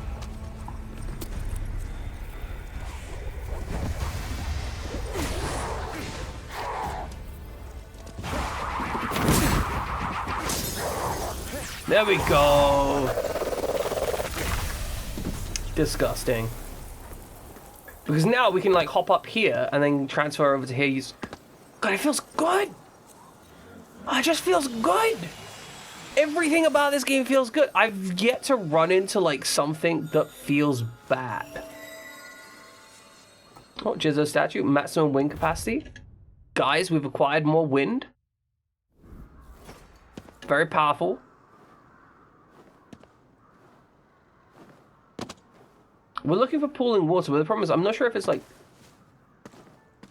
There we go. Disgusting. Because now we can like hop up here and then transfer over to here. God, it feels good. It just feels good. Everything about this game feels good. I've yet to run into like something that feels bad. Oh, Jizzo statue, maximum wind capacity. Guys, we've acquired more wind. Very powerful. We're looking for pooling water, but the problem is I'm not sure if it's like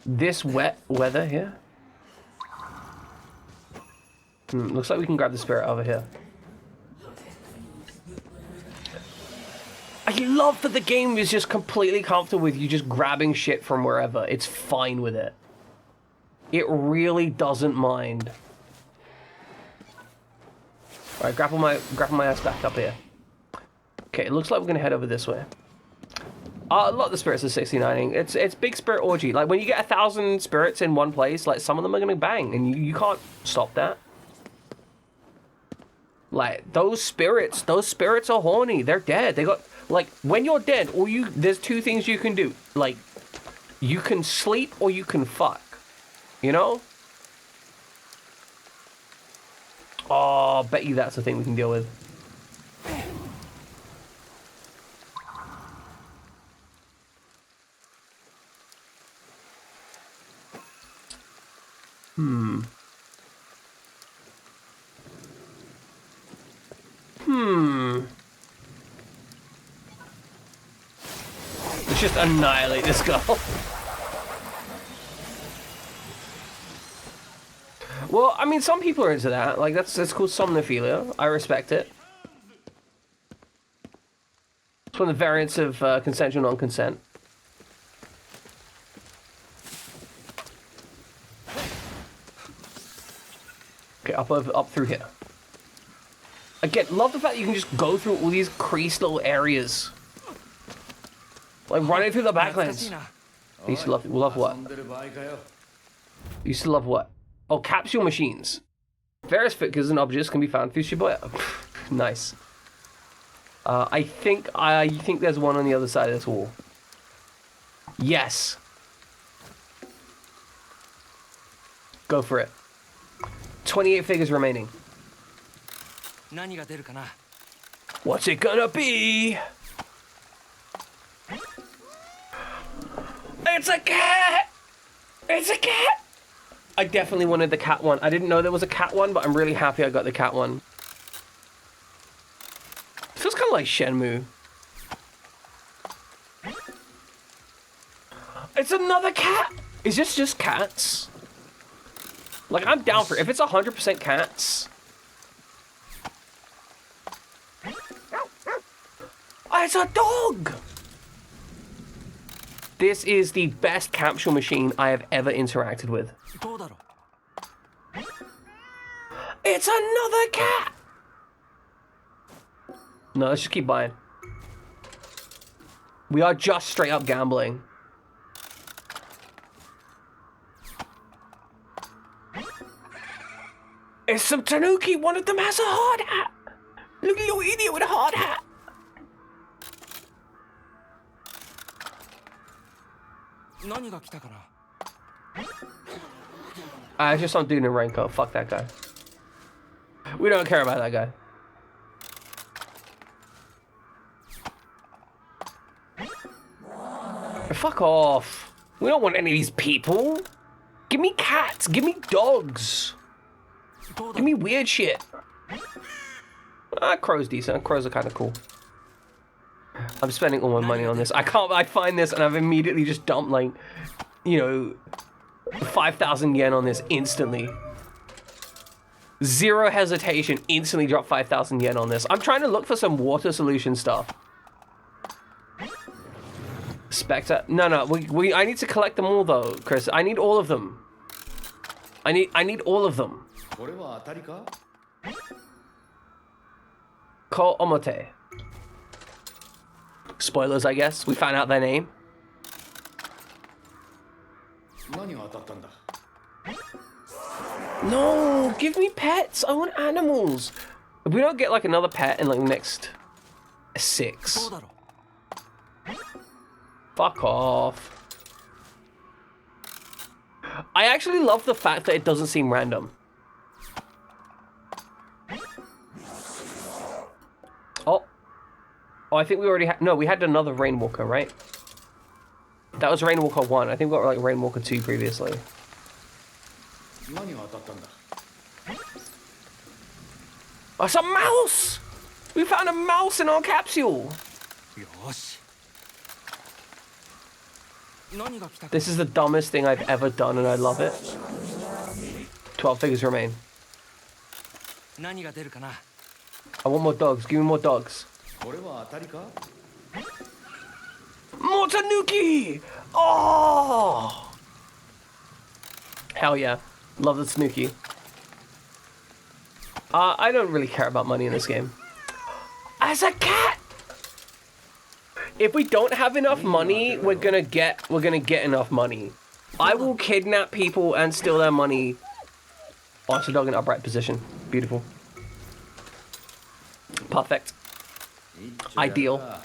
this wet weather here. Looks like we can grab the spirit over here. I love that the game is just completely comfortable with you just grabbing shit from wherever. It's fine with it. It really doesn't mind. Alright, grapple my ass back up here. Okay, it looks like we're gonna head over this way. A lot of the spirits are 69ing. It's big spirit orgy. Like, when you get 1,000 spirits in one place, like, some of them are gonna bang, and you can't stop that. Like, those spirits are horny. They're dead. They got, like, when you're dead, there's two things you can do. Like, you can sleep or you can fuck. You know? Oh, bet you that's the thing we can deal with. Let's just annihilate this girl. Well, I mean, some people are into that. Like, that's called somnophilia. I respect it. It's one of the variants of consensual non-consent. Okay, up through here. Again, love the fact that you can just go through all these creased little areas. Like running through the backlands. I used to love what? Used to love what? Oh, capsule machines. Various figures and objects can be found through Shibuya. Nice. I think there's one on the other side of this wall. Yes. Go for it. 28 figures remaining. What's it gonna be? It's a cat! It's a cat! I definitely wanted the cat one. I didn't know there was a cat one, but I'm really happy I got the cat one. Feels kind of like Shenmue. It's another cat! Is this just cats? Like, I'm down for it. If it's 100% cats... Oh, it's a dog! This is the best capsule machine I have ever interacted with. It's another cat! No, let's just keep buying. We are just straight up gambling. It's some Tanuki! One of them has a hard hat! Look at little idiot with a hard hat! I just don't do Narenko. Fuck that guy. We don't care about that guy. Fuck off. We don't want any of these people. Give me cats. Give me dogs. Give me weird shit. Crow's decent. Crows are kind of cool. I'm spending all my money on this. I find this and I've immediately just dumped, like, you know, 5,000 yen on this instantly. Zero hesitation, instantly drop 5,000 yen on this. I'm trying to look for some water solution stuff. Spectre. No, I need to collect them all though, Chris. I need all of them. I need all of them. Ko Omote. Spoilers, I guess. We found out their name. No, give me pets. I want animals. If we don't get like another pet in like the next 6. Fuck off. I actually love the fact that it doesn't seem random. Oh, I think we already had... No, we had another Rainwalker, right? That was Rainwalker 1. I think we got like Rainwalker 2 previously. Oh, it's a mouse! We found a mouse in our capsule! This is the dumbest thing I've ever done and I love it. 12 figures remain. I want more dogs. Give me more dogs. More Tanuki! Oh! Hell yeah. Love the Tanuki. I don't really care about money in this game. As a cat! If we don't have enough money, we're gonna get enough money. I will kidnap people and steal their money. Oh, it's a dog in upright position. Beautiful. Perfect. Ideal.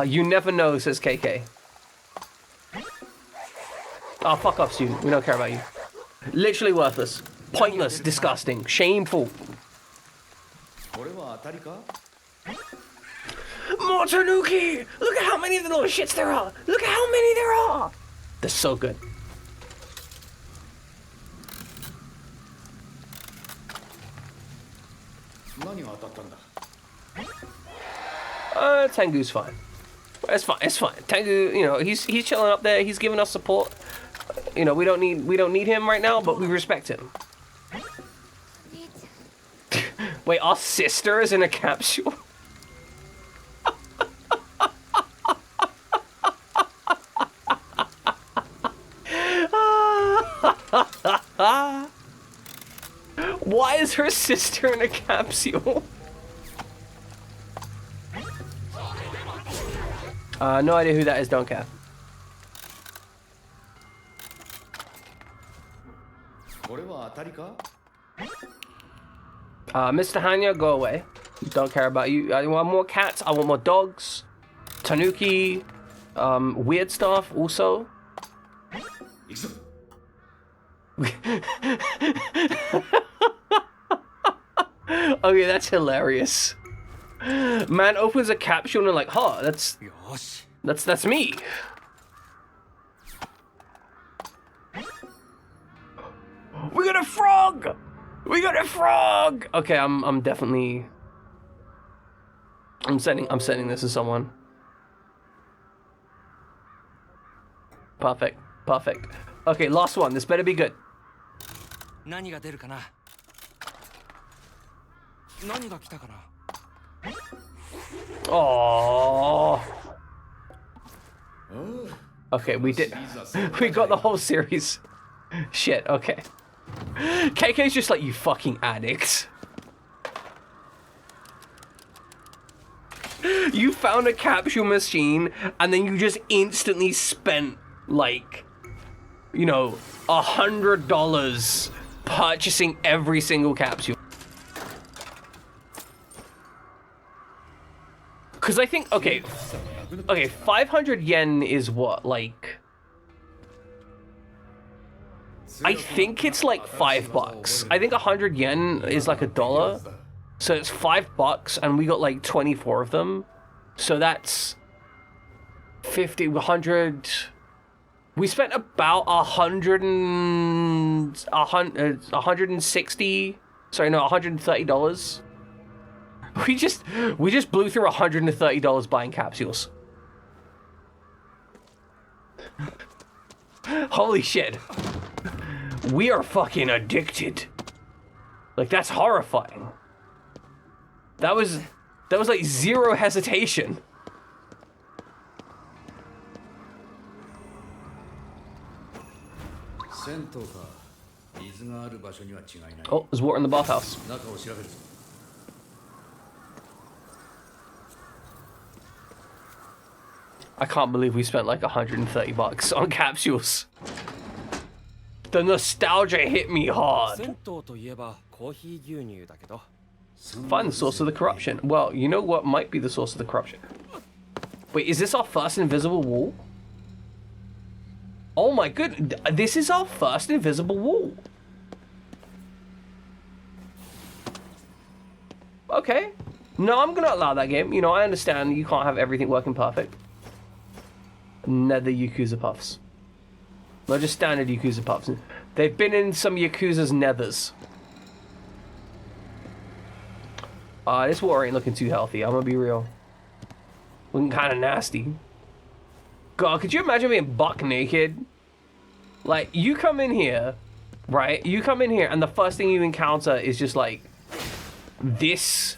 You never know, says KK. Oh, fuck off, student. We don't care about you. Literally worthless. Pointless. Disgusting. Shameful. More Tanuki! Look at how many of the little shits there are! Look at how many there are! They're so good. Tengu's fine. It's fine. It's fine. Tengu, you know, he's chilling up there. He's giving us support. You know, we don't need him right now, but we respect him. Wait, our sister is in a capsule. Why is her sister in a capsule? No idea who that is, don't care. Mr. Hanya, go away. Don't care about you. I want more cats. I want more dogs. Tanuki. Weird stuff also. Okay, that's hilarious. Man opens a capsule and like, huh, that's me. We got a frog! We got a frog! Okay, I'm definitely I'm sending this to someone. Perfect. Okay, last one. This better be good. Oh. Okay, we did. We got the whole series. Shit, okay. KK's just like, you fucking addicts. You found a capsule machine and then you just instantly spent like, you know, $100 purchasing every single capsule. Because I think, okay, 500 yen is what, like, I think it's like $5. I think 100 yen is like $1. So it's $5 and we got like 24 of them. So that's 50, 100. We spent about 160, sorry, no, $130. We just blew through $130 buying capsules. Holy shit. We are fucking addicted. Like, that's horrifying. That was like zero hesitation. Oh, there's water in the bathhouse. I can't believe we spent like $130 on capsules. The nostalgia hit me hard. Find the source of the corruption. Well, you know what might be the source of the corruption? Wait, is this our first invisible wall? Oh my goodness, this is our first invisible wall. Okay. No, I'm gonna allow that game. You know, I understand you can't have everything working perfect. Nether Yakuza puffs. Not just standard Yakuza puffs. They've been in some Yakuza's nethers. This water ain't looking too healthy, I'm gonna be real. Looking kinda nasty. God, could you imagine being buck naked? Like, you come in here, right? You come in here and the first thing you encounter is just like this,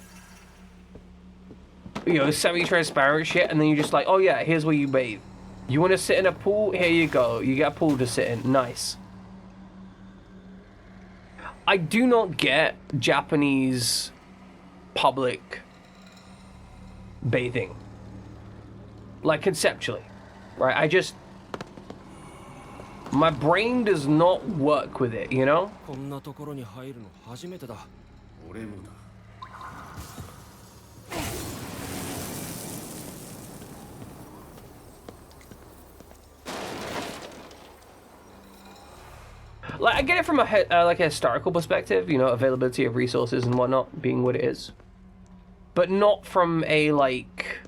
you know, semi-transparent shit, and then you're just like, oh yeah, here's where you bathe. You want to sit in a pool? Here you go. You got a pool to sit in. Nice. I do not get Japanese public bathing. Like conceptually, right? My brain does not work with it, you know? こんなところに入るの初めてだ。俺もだ。 Like, I get it from like a historical perspective, you know, availability of resources and whatnot being what it is, but not from a like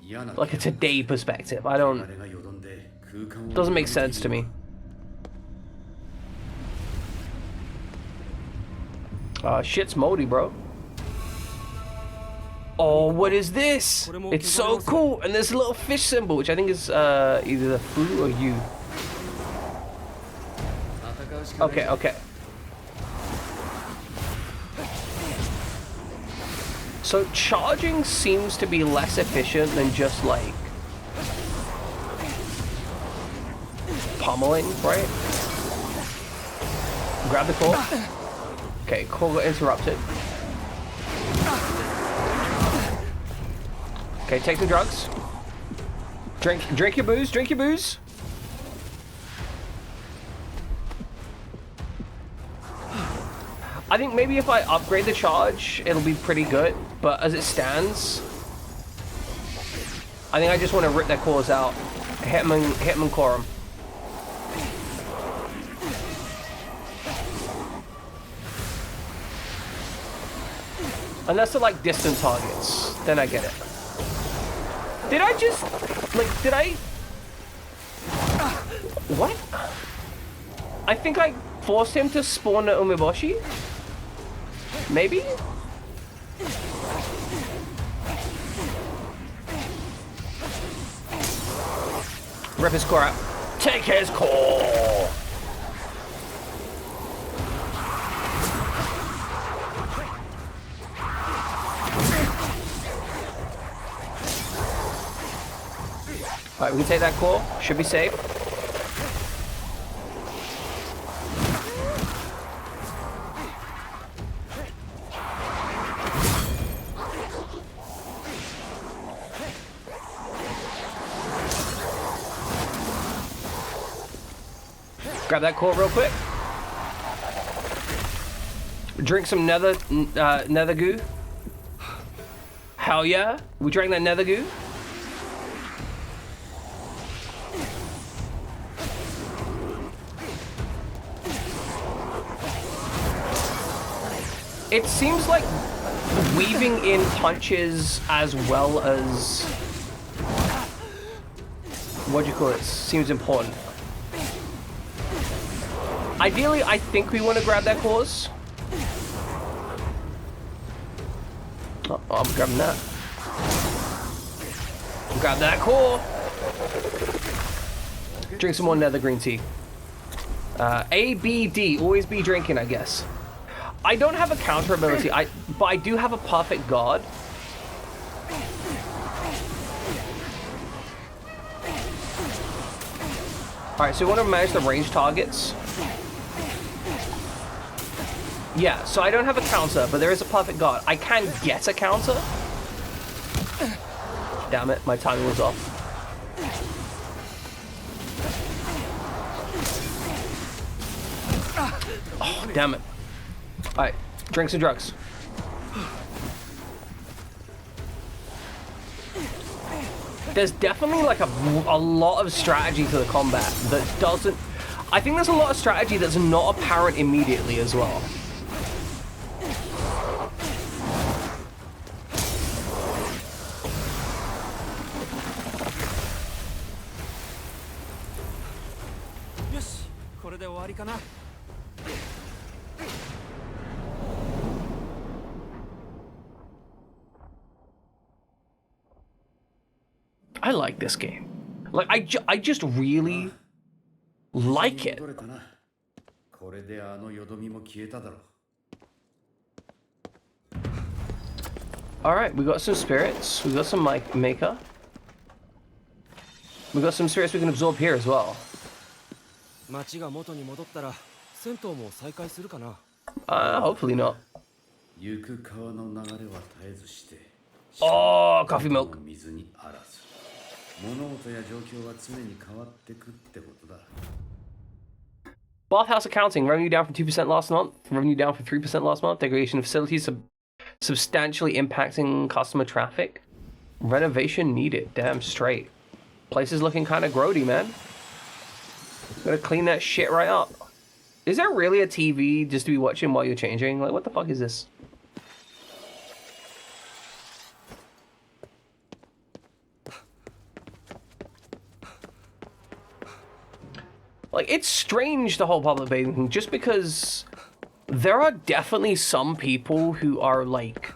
a today perspective. I don't. Doesn't make sense to me. Shit's moldy, bro. Oh, what is this? It's so cool, and there's a little fish symbol, which I think is either the foo or you. Okay, okay. So charging seems to be less efficient than just like pummeling, right? Grab the core. Okay, core got interrupted. Okay, take the drugs. Drink your booze, drink your booze. I think maybe if I upgrade the charge, it'll be pretty good. But as it stands, I think I just want to rip their cores out. Hit them and core them. Unless they're like distant targets, then I get it. Did I just, like, did I? What? I think I forced him to spawn the Umeboshi? Maybe? Rip his core out. Take his core! Alright, we can take that core. Should be safe. Grab that core real quick. Drink some nether goo. Hell yeah. We drank that nether goo. It seems like weaving in punches as well as what do you call it? Seems important. Ideally, I think we want to grab that cause. Oh, I'm grabbing that. Grab that core. Drink some more nether green tea. A, B, D. Always be drinking, I guess. I don't have a counter ability, but I do have a perfect guard. Alright, so we want to manage the range targets. Yeah, so I don't have a counter, but there is a perfect guard. I can get a counter. Damn it, my timing was off. Oh, damn it. Alright, drink some drugs. There's definitely like a lot of strategy to the combat that doesn't... I think there's a lot of strategy that's not apparent immediately as well. I like this game. Like, I just really like it. Alright, we got some spirits. We got some maker. We got some spirits we can absorb here as well. Hopefully not. Oh, coffee milk. 水にあらず。物事や状況は常に変わってくってことだ。 Bathhouse accounting, revenue down from 2% last month, revenue down from 3% last month, degradation of facilities substantially impacting customer traffic, renovation needed, damn straight. Place is looking kind of grody, man. Gotta clean that shit right up. Is there really a TV just to be watching while you're changing? Like, what the fuck is this? Like, it's strange, the whole public bathing thing, just because there are definitely some people who are, like,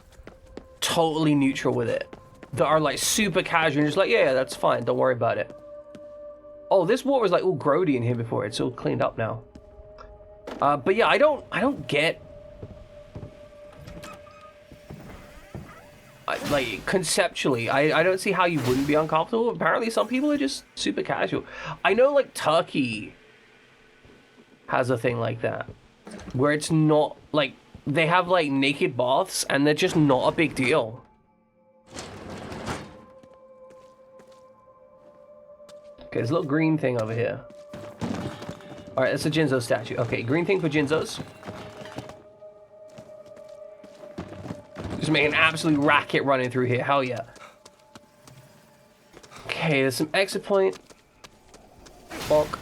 totally neutral with it. That are, like, super casual and just like, yeah, that's fine, don't worry about it. Oh, this water was, like, all grody in here before. It's all cleaned up now. But yeah, I don't get... like, conceptually, I don't see how you wouldn't be uncomfortable. Apparently, some people are just super casual. I know, like, Turkey has a thing like that, where it's not, like, they have, like, naked baths, and they're just not a big deal. Okay, there's a little green thing over here. Alright, that's a Jinzo statue. Okay, green thing for Jinzos. Just making an absolute racket running through here. Hell yeah. Okay, there's some exit point. Bonk.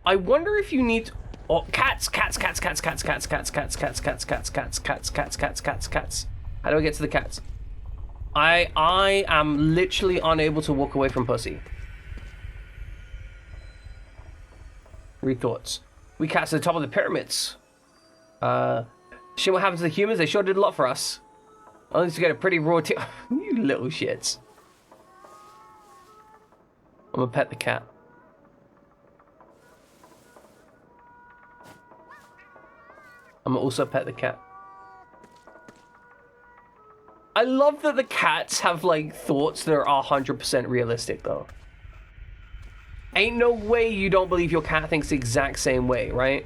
I wonder if you need... Oh, cats. How do I get to the cats? I am literally unable to walk away from pussy. Read thoughts. We cats at the top of the pyramids. Shit, what happens to the humans? They sure did a lot for us. Only to get a pretty raw you little shits. I'm gonna pet the cat. I'm gonna also pet the cat. I love that the cats have, like, thoughts that are 100% realistic, though. Ain't no way you don't believe your cat thinks the exact same way, right?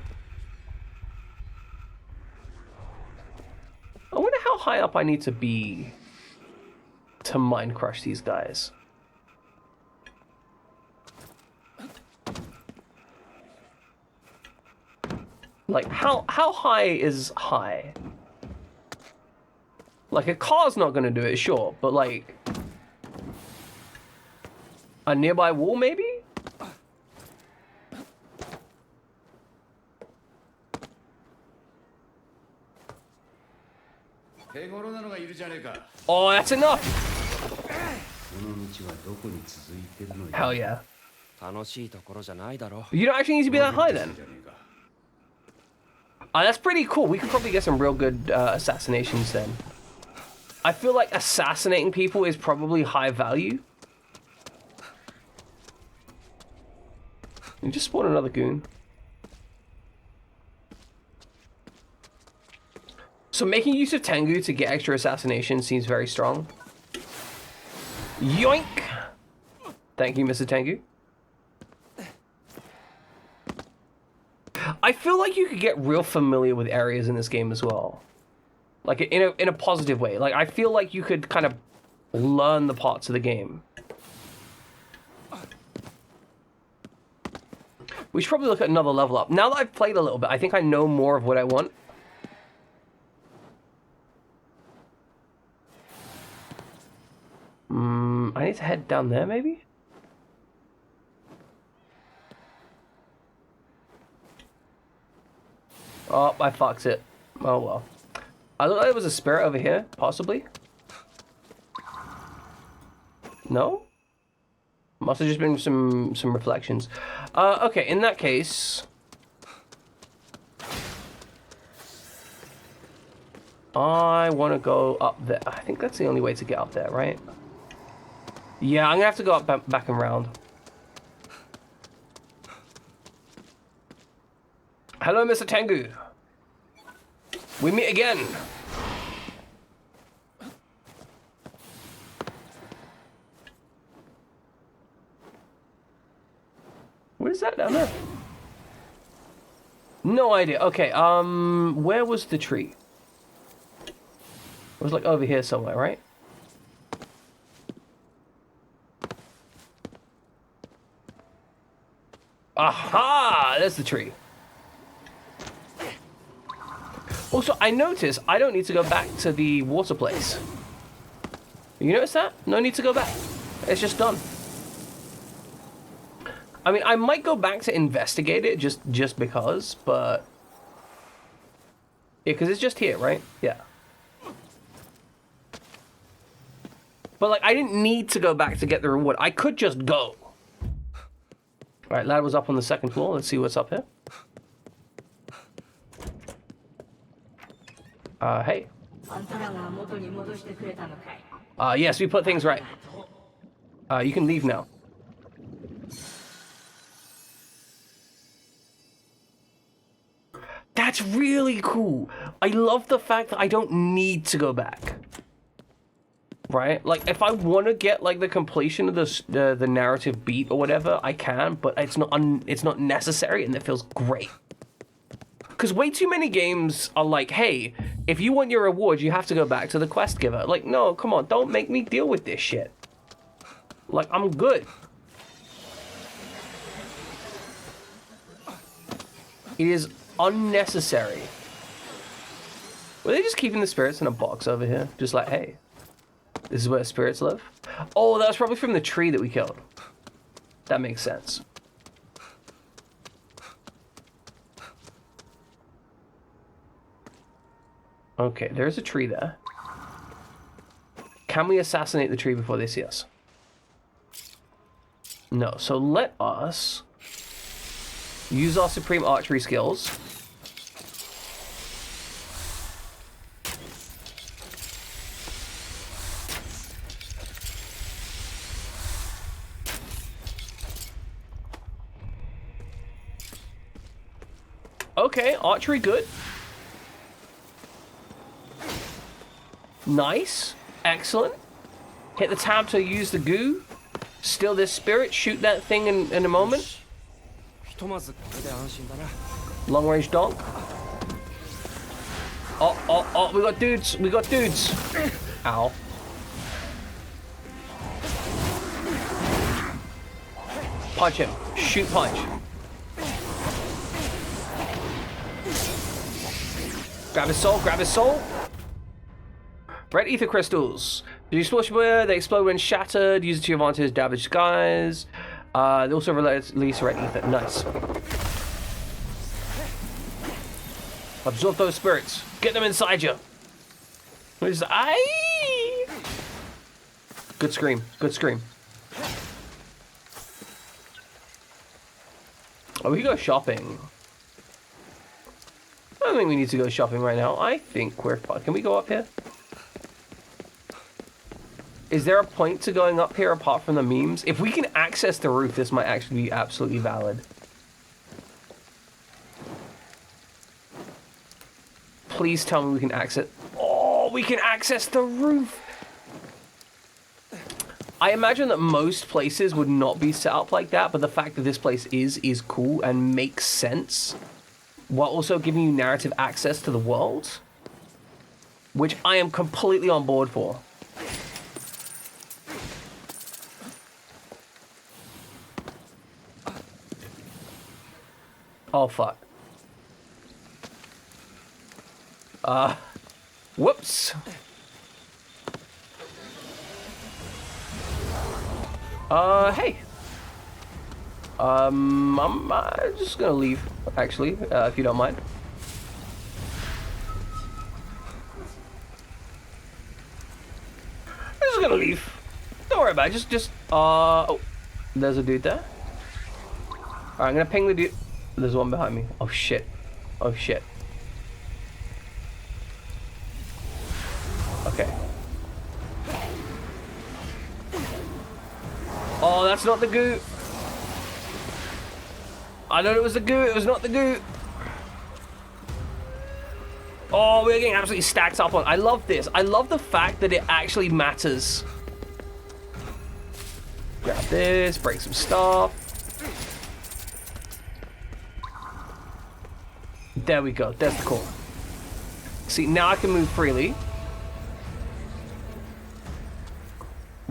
I wonder how high up I need to be to mind crush these guys. Like, how high is high? Like, a car's not gonna do it, sure, but, like, a nearby wall, maybe? Oh, that's enough! Hell yeah. You don't actually need to be that high, then? That's pretty cool. We could probably get some real good assassinations, then. I feel like assassinating people is probably high value. You just spawn another goon. So making use of Tengu to get extra assassination seems very strong. Yoink! Thank you, Mr. Tengu. I feel like you could get real familiar with areas in this game as well. Like, in a positive way. Like, I feel like you could kind of learn the parts of the game. We should probably look at another level up. Now that I've played a little bit, I think I know more of what I want. I need to head down there, maybe? Oh, I fucked it. Oh well. I thought there was a spirit over here, possibly. No? Must have just been some reflections. Okay, in that case... I want to go up there. I think that's the only way to get up there, right? Yeah, I'm gonna have to go up back and round. Hello, Mr. Tengu. We meet again. What is that down there? No idea. Okay, where was the tree? It was like over here somewhere, right? Aha! There's the tree. Also, I notice I don't need to go back to the water place. You notice that? No need to go back. It's just done. I mean, I might go back to investigate it just because, but... Yeah, because it's just here, right? Yeah. But, like, I didn't need to go back to get the reward. I could just go. Alright, lad was up on the second floor. Let's see what's up here. Hey. Yes, we put things right. You can leave now. That's really cool. I love the fact that I don't need to go back. Right? Like, if I want to get, like, the completion of the narrative beat or whatever, I can, but it's not necessary, and it feels great. Because way too many games are like, hey, if you want your reward, you have to go back to the quest giver. Like, no, come on, don't make me deal with this shit. Like, I'm good. It is unnecessary. Were they just keeping the spirits in a box over here? Just like, hey, this is where spirits live? Oh, that was probably from the tree that we killed. That makes sense. Okay, there's a tree there. Can we assassinate the tree before they see us? No, so let us use our supreme archery skills. Okay, archery good. Nice. Excellent. Hit the tab to use the goo. Steal this spirit. Shoot that thing in a moment. Long range donk. Oh, we got dudes. We got dudes. Ow. Punch him. Shoot punch. Grab his soul. Grab his soul. Red ether crystals. They explode when shattered. Use it to your advantage. Damage guys. They also release red ether. Nice. Absorb those spirits. Get them inside you. Aye. Good scream. Good scream. Oh, we can go shopping. I don't think we need to go shopping right now. I think we're fine. Can we go up here? Is there a point to going up here apart from the memes? If we can access the roof, this might actually be absolutely valid. Please tell me we can access... Oh, we can access the roof! I imagine that most places would not be set up like that, but the fact that this place is cool and makes sense, while also giving you narrative access to the world, which I am completely on board for. Oh, fuck. Whoops. Hey. I'm just gonna leave, actually, if you don't mind. I'm just gonna leave. Don't worry about it, oh, there's a dude there. Alright, I'm gonna ping the dude. There's one behind me. Oh shit. Oh shit. Okay. Oh, that's not the goo. I thought it was the goo. It was not the goo. Oh, we're getting absolutely stacked up on. I love this. I love the fact that it actually matters. Grab this. Break some stuff. There we go. There's the core. See, now I can move freely.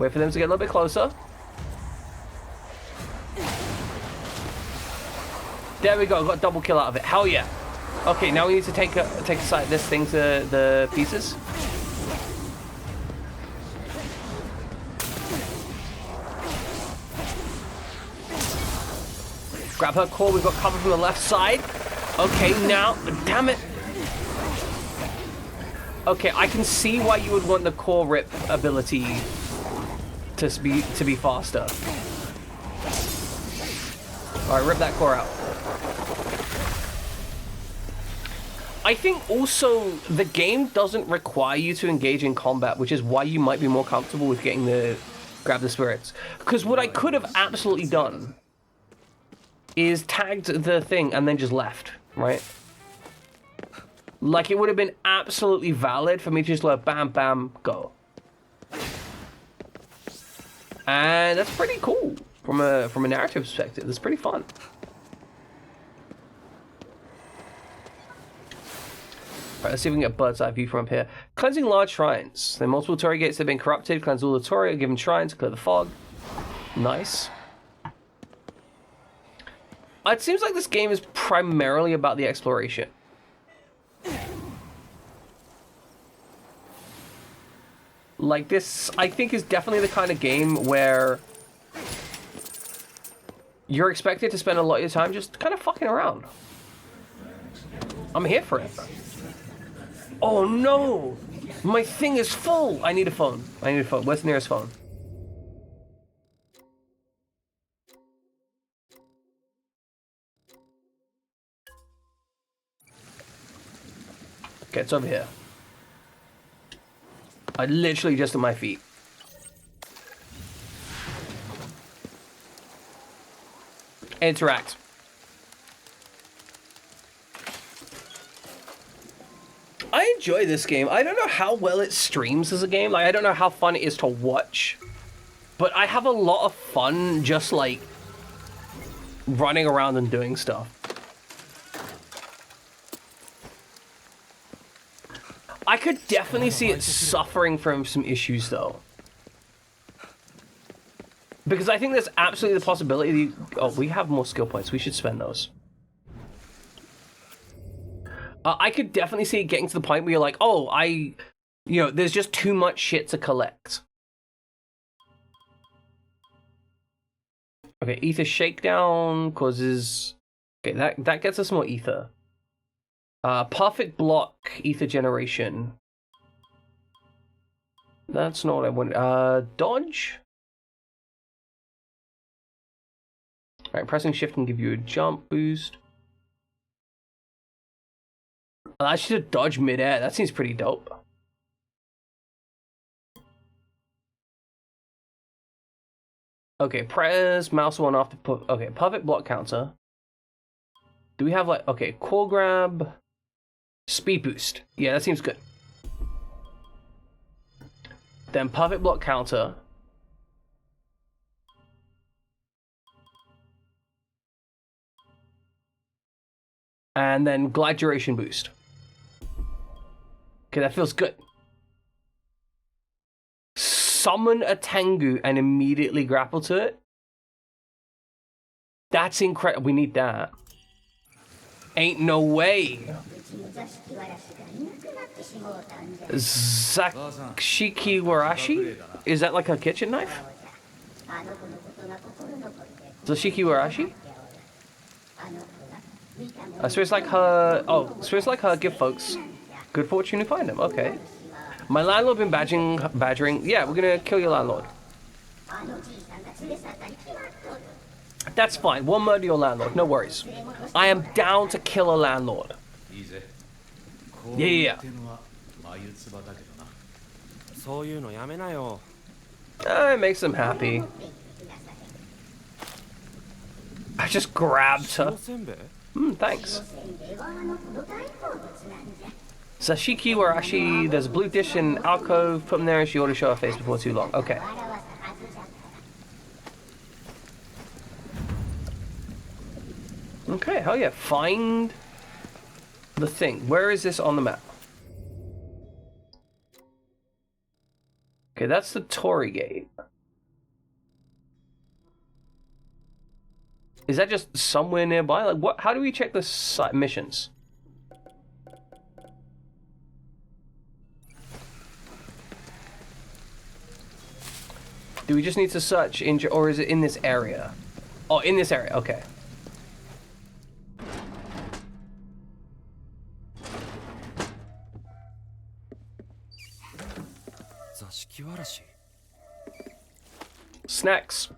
Wait for them to get a little bit closer. There we go, got a double kill out of it. Hell yeah. Okay, now we need to take aside this thing to the pieces. Grab her core, we've got cover from the left side. Okay, now, damn it. Okay, I can see why you would want the core rip ability to be faster. Alright, rip that core out. I think also the game doesn't require you to engage in combat, which is why you might be more comfortable with getting the grab the spirits. Because what I could have absolutely done is tagged the thing and then just left, right? Like, it would have been absolutely valid for me to just like bam, bam, go. And that's pretty cool from a narrative perspective. That's pretty fun. Alright, let's see if we can get a bird's eye view from up here. Cleansing large shrines. There are multiple Torii gates that have been corrupted. Cleanse all the Torii, given shrines, clear the fog. Nice. It seems like this game is primarily about the exploration. Like, this, I think, is definitely the kind of game where you're expected to spend a lot of your time just kind of fucking around. I'm here for it. Oh no! My thing is full! I need a phone. I need a phone. Where's the nearest phone? Okay, it's over here. Literally just at my feet. Interact. I enjoy this game. I don't know how well it streams as a game. Like, I don't know how fun it is to watch. But I have a lot of fun just, like, running around and doing stuff. I could definitely see it suffering from some issues, though. Because I think there's absolutely the possibility... Oh, we have more skill points. We should spend those. I could definitely see it getting to the point where you're like, oh, there's just too much shit to collect. Okay, ether shakedown causes... Okay, that gets us more ether. Perfect block, ether generation. That's not what I wanted. Dodge? Alright, pressing shift can give you a jump boost. Allows you to dodge mid-air. That seems pretty dope. Okay, press mouse one off to put... Okay, perfect block counter. Do we have like... Okay, core grab... Speed boost. Yeah, that seems good. Then perfect block counter. And then glide duration boost. Okay, that feels good. Summon a Tengu and immediately grapple to it. That's incredible. We need that. Ain't no way. Zakshiki Warashi? Is that like a kitchen knife? Zashiki Warashi? So it's like her... Oh, so it's like her give folks good fortune to find them. Okay. My landlord been badgering... Yeah, we're gonna kill your landlord. That's fine. We'll murder your landlord. No worries. I am down to kill a landlord. Yeah. It makes them happy. I just grabbed her. Thanks. Sashiki Warashi, there's a blue dish in alcove. Put them there and she ought to show her face before too long. Okay. Okay, hell yeah. Find the thing. Where is this on the map? Okay, that's the Torii gate. Is that just somewhere nearby? Like, what? How do we check the missions? Do we just need to search in, or is it in this area? Oh, in this area. Okay. Snacks.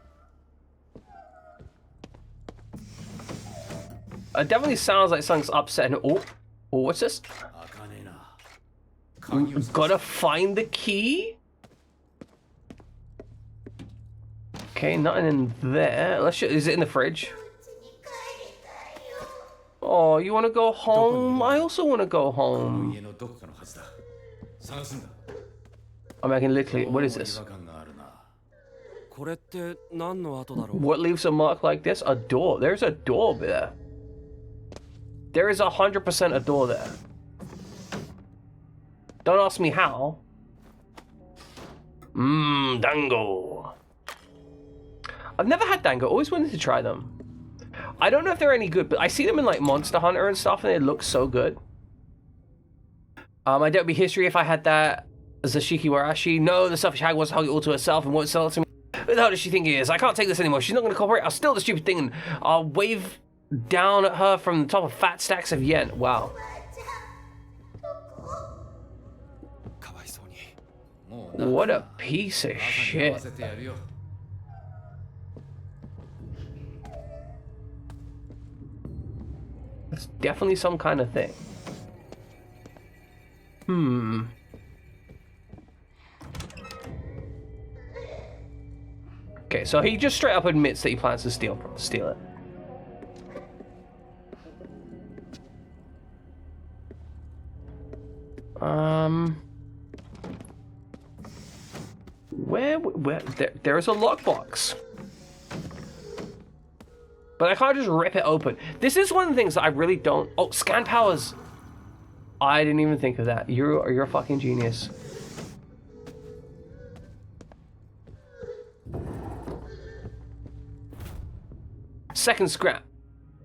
It definitely sounds like something's upsetting. Oh, what's this? Gotta find the key. Okay, nothing in there. Is it in the fridge? Oh, you want to go home? I also want to go home. I mean, I can literally. What is this? What leaves a mark like this? A door. There's a door there. There is 100% a door there. Don't ask me how. Dango. I've never had dango. Always wanted to try them. I don't know if they're any good, but I see them in like Monster Hunter and stuff, and they look so good. I don't be history if I had that. Zashiki Warashi. No, the selfish hag wants to hug it all to herself and won't sell it to me. Who the hell does she think he is? I can't take this anymore. She's not going to cooperate. I'll steal the stupid thing and I'll wave down at her from the top of fat stacks of yen. Wow. What a piece of shit. That's definitely some kind of thing. Okay, so he just straight up admits that he plans to steal it. Where there is a lockbox. But I can't just rip it open. This is one of the things that I really don't. Oh, scan powers. I didn't even think of that. You're a fucking genius. Second scrap.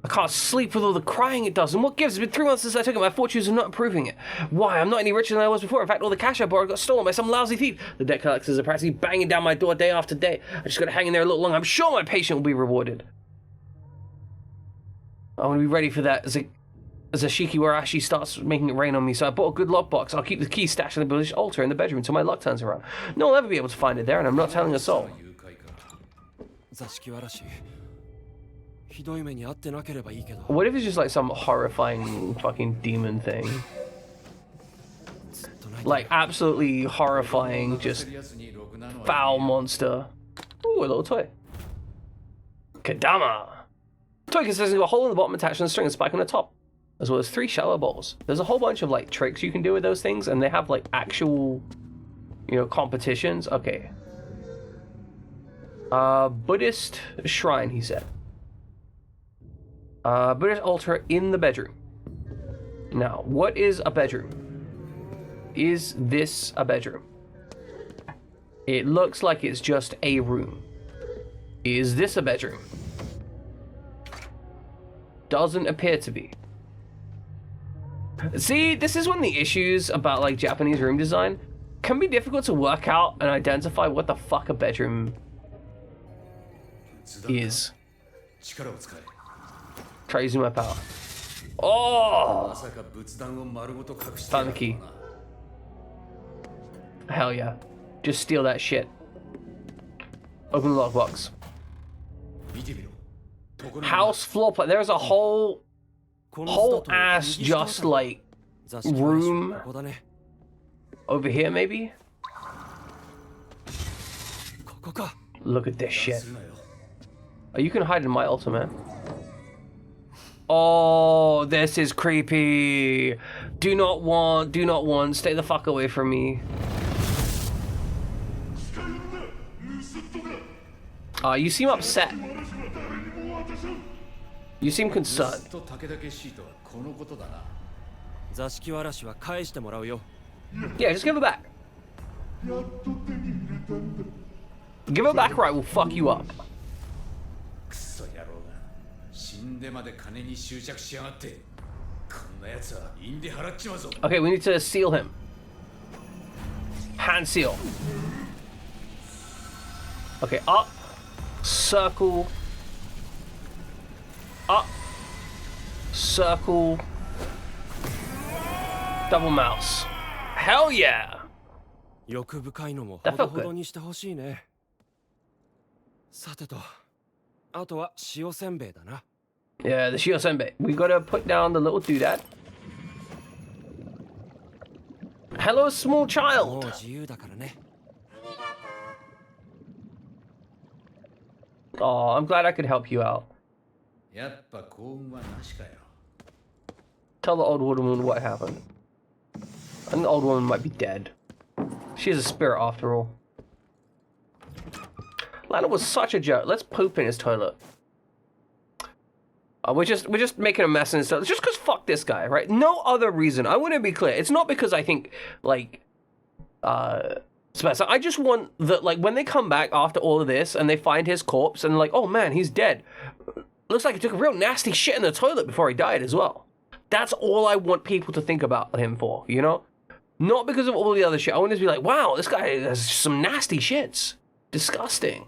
I can't sleep with all the crying it does. And what gives? It's been 3 months since I took it. My fortunes are not improving it. Why? I'm not any richer than I was before. In fact, all the cash I borrowed got stolen by some lousy thief. The debt collectors are practically banging down my door day after day. I just gotta hang in there a little longer. I'm sure my patience will be rewarded. I want to be ready for that as Zashiki Warashi starts making it rain on me. So I bought a good lockbox. I'll keep the key stashed in the British altar in the bedroom until my luck turns around. No one will ever be able to find it there, and I'm not telling a soul. What if it's just like some horrifying fucking demon thing? Like absolutely horrifying, just foul monster. Ooh, a little toy. Kadama! Toy consists of a hole in the bottom attached to a string and spike on the top, as well as 3 shallow bowls. There's a whole bunch of like tricks you can do with those things, and they have like actual, competitions. Okay. Buddhist shrine, he said. Buddhist altar in the bedroom. Now, what is a bedroom? Is this a bedroom? It looks like it's just a room. Is this a bedroom? Doesn't appear to be. See, this is one of the issues about like Japanese room design. Can be difficult to work out and identify what the fuck a bedroom is. Try using my power. Oh! Found the key. Hell yeah. Just steal that shit. Open the lockbox. House floor plan. There's a whole ass just like room over here maybe? Look at this shit. Oh, you can hide in my altar, man. Oh, this is creepy. Do not want, stay the fuck away from me. You seem upset. You seem concerned. Yeah, just give it back. Give it back or I will fuck you up. 死んでまで金に執着しやがって。こんなやつは印で払っちまうぞ。 Okay, we need to seal him. Hand seal. Okay, up, circle, up, circle, double mouse. Hell yeah! 欲深いのも That ほ felt ど good. ほどにしてほしいね。さてと、あとは塩せんべいだな。Yeah, the Shio Senbei. We gotta put down the little doodad. Hello, small もう child. 自由だからね。Oh, I'm glad I could help you out. やっぱ幸運はなしかよ。 Tell the old woman what happened. I think the old woman might be dead. She's a spirit after all. Lana was such a jerk. Let's poop in his toilet. We're just making a mess and stuff. Just because fuck this guy, right? No other reason. I want to be clear. It's not because I think like Spencer. I just want that like when they come back after all of this and they find his corpse and like, oh man, he's dead. Looks like he took a real nasty shit in the toilet before he died as well. That's all I want people to think about him for, you know? Not because of all the other shit. I want to be like, wow, this guy has some nasty shits. Disgusting.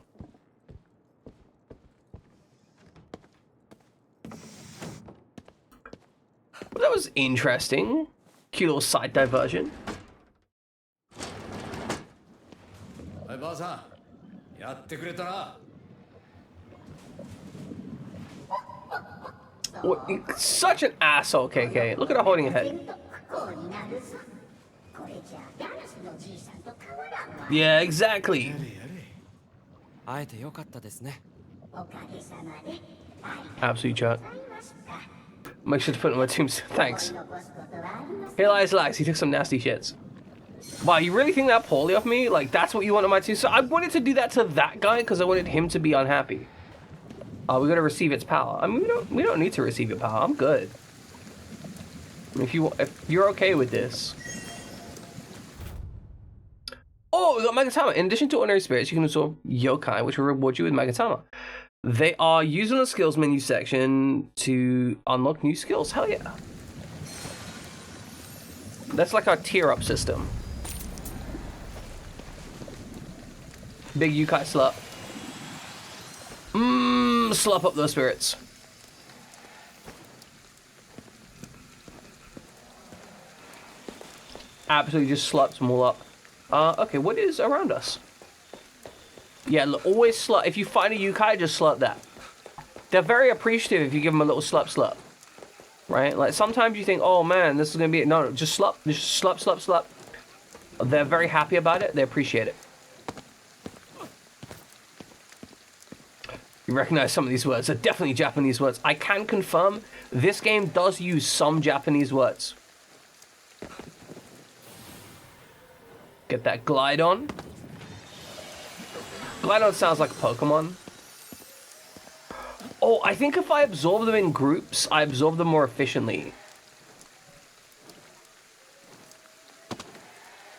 Well, that was interesting. Cute little side diversion. はい、ばあさん、やってくれたな。 What, such an asshole, KK. Look at her holding her head. Yeah, exactly. 会えてよかったですね。 Absolute jerk. Make sure to put it on my tombstone. Thanks. Here lies Lax. He took some nasty shits. Wow, you really think that poorly of me? Like, that's what you want on my tombstone? I wanted to do that to that guy because I wanted him to be unhappy. We gotta receive its power. I mean, we don't need to receive your power. I'm good. If you're okay with this. Oh, we got Magatama. In addition to ordinary spirits, you can absorb yokai, which will reward you with Magatama. They are used in the skills menu section to unlock new skills. Hell yeah. That's like our tier up system. Big yokai slut. Slurp up those spirits. Absolutely just slurps them all up. Okay, what is around us? Yeah, look, always slurp. If you find a yokai, just slurp that. They're very appreciative if you give them a little slurp. Right? Like, sometimes you think, oh man, this is gonna be it. No, just slurp. Just slurp. They're very happy about it. They appreciate it. You recognize some of these words. They're definitely Japanese words. I can confirm this game does use some Japanese words. Get that Glidon. Glidon sounds like a Pokemon. Oh, I think if I absorb them in groups, I absorb them more efficiently.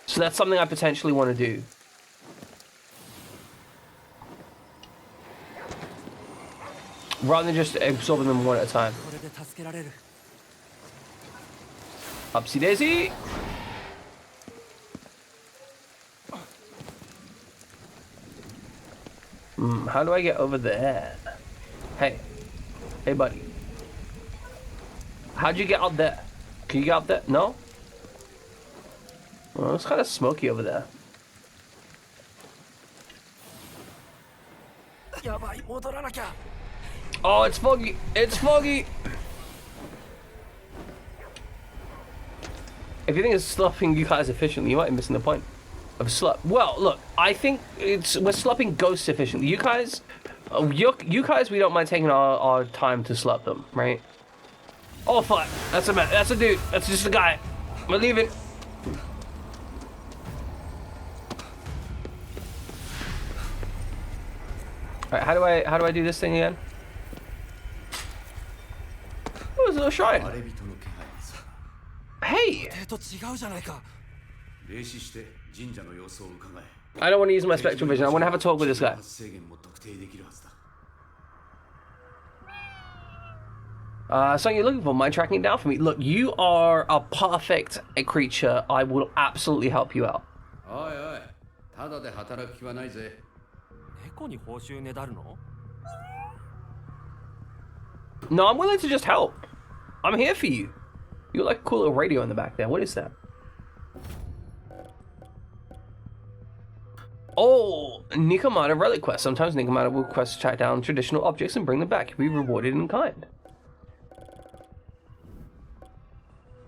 So that's something I potentially want to do. Rather than just absorbing them one at a time. Upsy daisy! How do I get over there? Hey. Hey, buddy. How'd you get up there? Can you get up there? No? Well, it's kind of smoky over there. Oh, it's foggy! It's foggy! If you think it's slupping you guys efficiently, you might be missing the point of slup. Well, look, I think we're slupping ghosts efficiently. You guys, we don't mind taking our time to slup them, right? Oh fuck! That's a dude. That's just a guy. We're leaving. All right, how do I do this thing again? Oh, there's a little shrine. Hey! I don't want to use my spectral vision. I want to have a talk with this guy. Something you're looking for, mind tracking it down for me. Look, you are a perfect creature. I will absolutely help you out. おいおい、ただで働く気はないぜ。猫に報酬ねだるの？ No, I'm willing to just help. I'm here for you. You got like a cool little radio in the back there. What is that? Oh, Nikomata relic quest. Sometimes Nikomata will request to track down traditional objects and bring them back. You'll be rewarded in kind.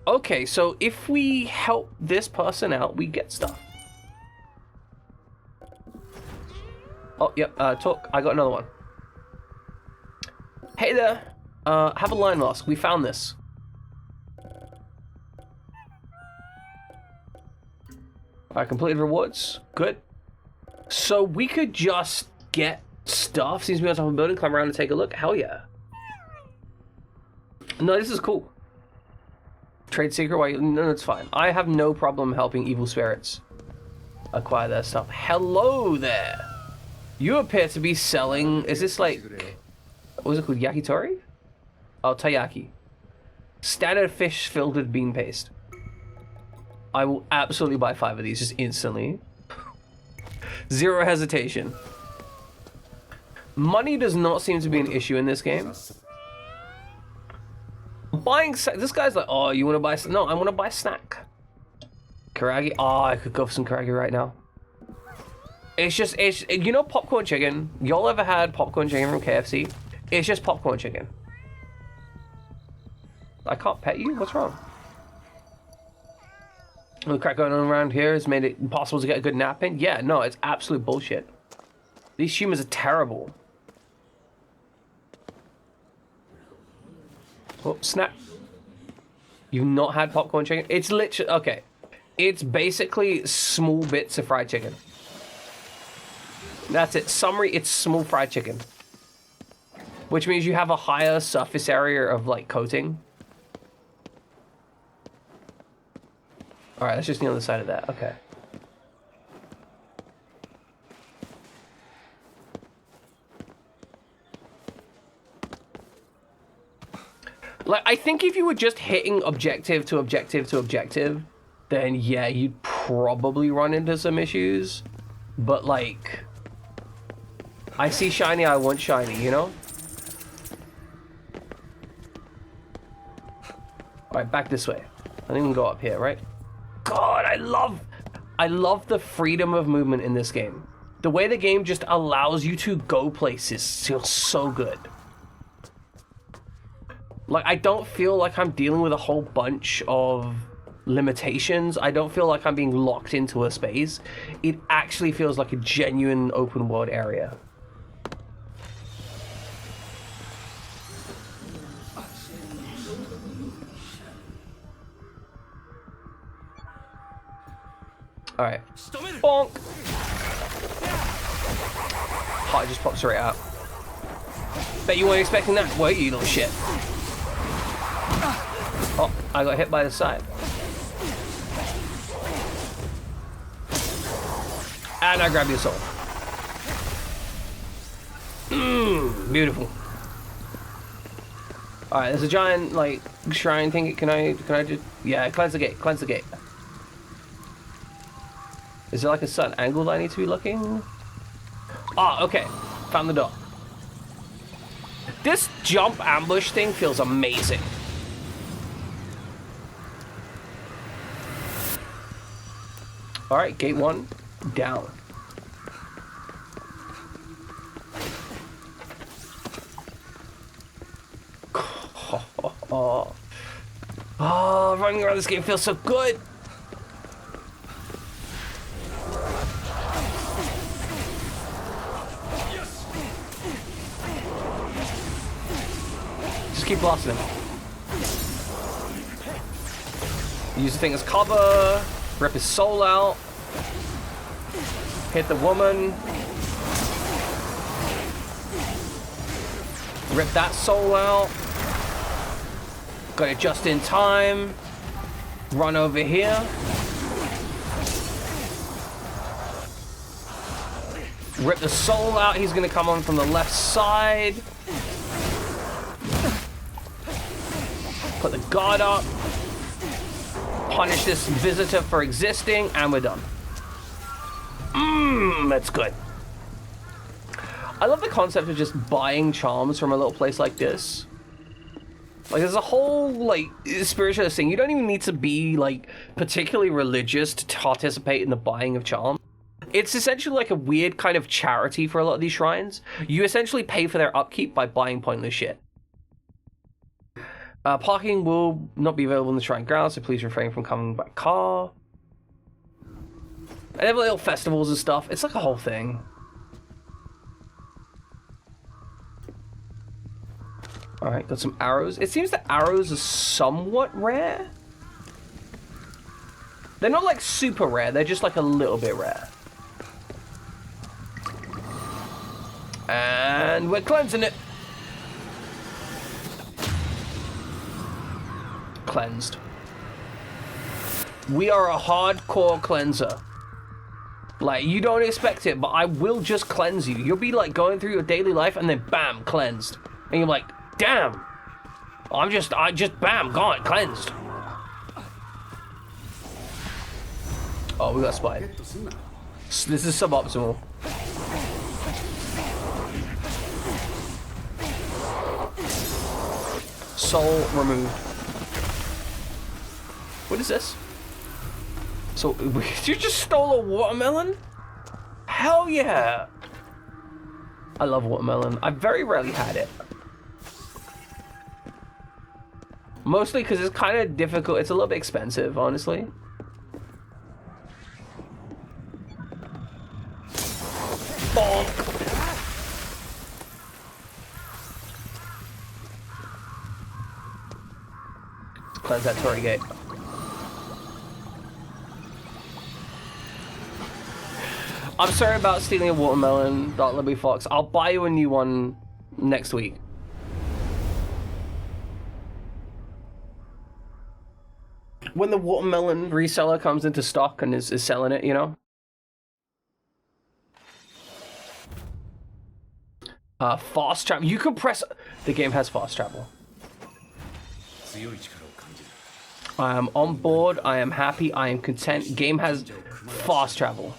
Okay, so if we help this person out, we get stuff. Oh, yep, talk. I got another one. Hey there. Have a line mask. We found this. Alright, completed rewards. Good. So we could just get stuff. Seems to be on top of a building. Climb around and take a look. Hell yeah. No, this is cool. Trade secret while you... No, that's fine. I have no problem helping evil spirits acquire their stuff. Hello there. You appear to be selling... Is this like... What was it called? Yakitori? Oh, taiyaki. Standard fish filled with bean paste. I will absolutely buy 5 of these just instantly. Zero hesitation. Money does not seem to be an issue in this game. Buying... This guy's like, oh, you want to buy... No, I want to buy snack. Karagi? Oh, I could go for some karagi right now. It's just... you know popcorn chicken? Y'all ever had popcorn chicken from KFC? It's just popcorn chicken. I can't pet you? What's wrong? The crack going on around here has made it impossible to get a good nap in? Yeah, no, it's absolute bullshit. These humans are terrible. Oh, snap. You've not had popcorn chicken? It's literally... Okay. It's basically small bits of fried chicken. That's it. Summary, it's small fried chicken. Which means you have a higher surface area of, like, coating. Alright, that's just the other side of that. Okay. Like, I think if you were just hitting objective to objective to objective, then yeah, you'd probably run into some issues. But, like... I see shiny, I want shiny, you know? Alright, back this way. I think we can go up here, right? God, I love the freedom of movement in this game. The way the game just allows you to go places feels so good. Like, I don't feel like I'm dealing with a whole bunch of limitations. I don't feel like I'm being locked into a space. It actually feels like a genuine open world area. Alright. Bonk! Oh, it just pops right out. Bet you weren't expecting that, were you, little shit? Oh, I got hit by the side. And I grab your soul. Beautiful. Alright, there's a giant, like, shrine thing. Can I just... Yeah, cleanse the gate, cleanse the gate. Is there like a certain angle that I need to be looking? Ah, okay. Found the door. This jump ambush thing feels amazing. Alright, gate 1, down. Oh, running around this game feels so good. Just keep blasting him. Use the thing as cover. Rip his soul out. Hit the woman. Rip that soul out. Got it just in time. Run over here. Rip the soul out. He's gonna come on from the left side. Put the guard up. Punish this visitor for existing, and we're done. That's good. I love the concept of just buying charms from a little place like this. Like, there's a whole, like, spiritualist thing. You don't even need to be, like, particularly religious to participate in the buying of charms. It's essentially like a weird kind of charity for a lot of these shrines. You essentially pay for their upkeep by buying pointless shit. Parking will not be available in the shrine grounds, so please refrain from coming by car. And they have little festivals and stuff. It's like a whole thing. Alright, got some arrows. It seems that arrows are somewhat rare. They're not like super rare, they're just like a little bit rare. And we're cleansing it. Cleansed. We are a hardcore cleanser. Like, you don't expect it, but I will just cleanse you. You'll be like going through your daily life and then bam, cleansed. And you're like, damn. I just bam, gone, cleansed. Oh, we got spotted. This is suboptimal. Soul removed. What is this? So, you just stole a watermelon? Hell yeah! I love watermelon. I've very rarely had it. Mostly because it's kind of difficult. It's a little bit expensive, honestly. Bonk! Cleanse that Torii gate. I'm sorry about stealing a watermelon, Dark Libby Fox. I'll buy you a new one next week. When the watermelon reseller comes into stock and is selling it, you know? Fast travel. You can press... The game has fast travel. I am on board. I am happy. I am content. Game has fast travel.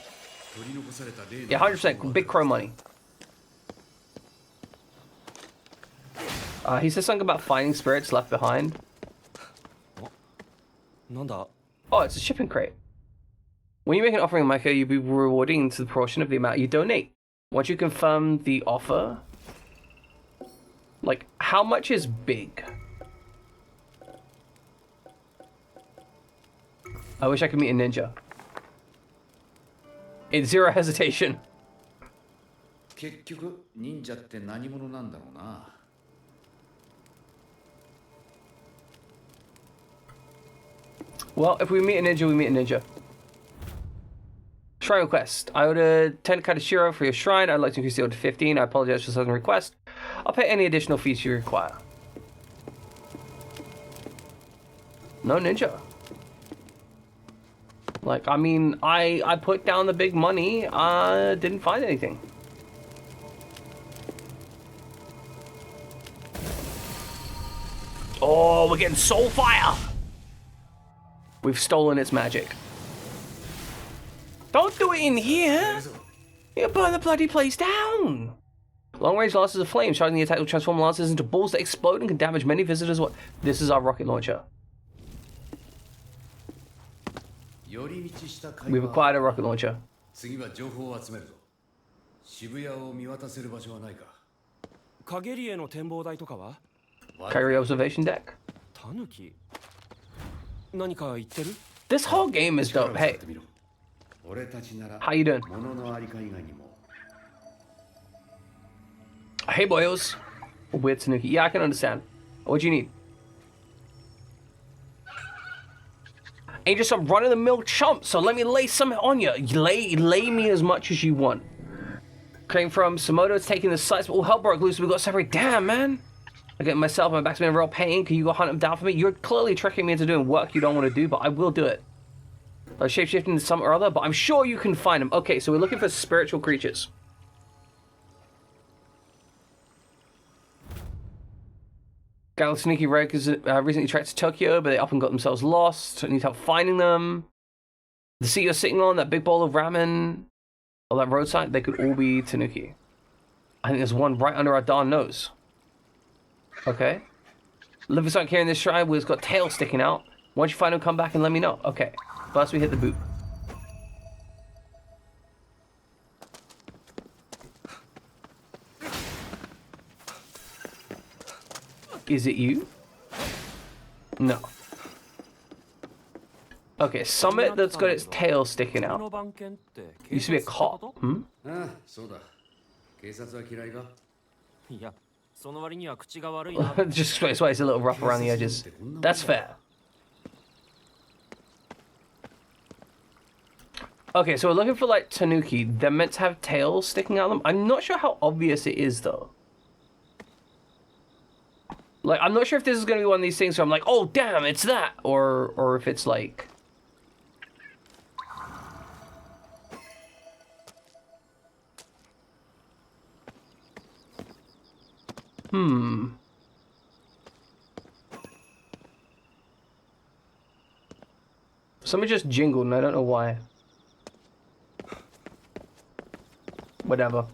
Yeah, 100%. Big crow money. He says something about finding spirits left behind. Oh, it's a shipping crate. When you make an offering, Micah, you'll be rewarding to the portion of the amount you donate. Once you confirm the offer, like, how much is big? I wish I could meet a ninja. In zero hesitation. Well, if we meet a ninja, we meet a ninja. Shrine request. I ordered 10 Katashiro for your shrine. I'd like to increase the order to 15. I apologize for the sudden request. I'll pay any additional fees you require. No ninja. Like, I mean, I put down the big money. Didn't find anything. Oh, we're getting soul fire. We've stolen its magic. Don't do it in here! You'll burn the bloody place down! Long-range lances of flame, charging the attack will transform lances into balls that explode and can damage many visitors. This is our rocket launcher. We've acquired a rocket launcher. Kageri observation deck. This whole game is dope. Hey. How you doing? Hey boyos. Weird Tanuki. Yeah, I can understand. What do you need? Ain't just some run-of-the-mill chump, so let me lay some on you. Lay me as much as you want. Came from Samoto, it's taking the sights, but all hell broke loose, we got separated. Damn, man. I get myself, my back's been in real pain. Can you go hunt him down for me? You're clearly tricking me into doing work you don't want to do, but I will do it. I was shapeshifting into some or other, but I'm sure you can find him. Okay, so we're looking for spiritual creatures. Tanuki Reikers recently trekked to Tokyo, but they often got themselves lost. I need help finding them. The seat you're sitting on, that big bowl of ramen, or that roadside, they could all be Tanuki. I think there's one right under our darn nose. Okay. Live inside carrying this shrine where it's got tail sticking out. Once you find him, come back and let me know. Okay. First we hit the boot. Is it you? No. Okay, summit that's got its tail sticking out. Used to be a cop. Hmm? ああ、そうだ。警察は嫌いか？いや、その割には口が悪いな。 Just that's why it's a little rough around the edges. That's fair. Okay, so we're looking for like Tanuki. They're meant to have tails sticking out of them. I'm not sure how obvious it is though. Like, I'm not sure if this is going to be one of these things where I'm like, oh, damn, it's that. Or if it's like... Something just jingled and I don't know why. Whatever.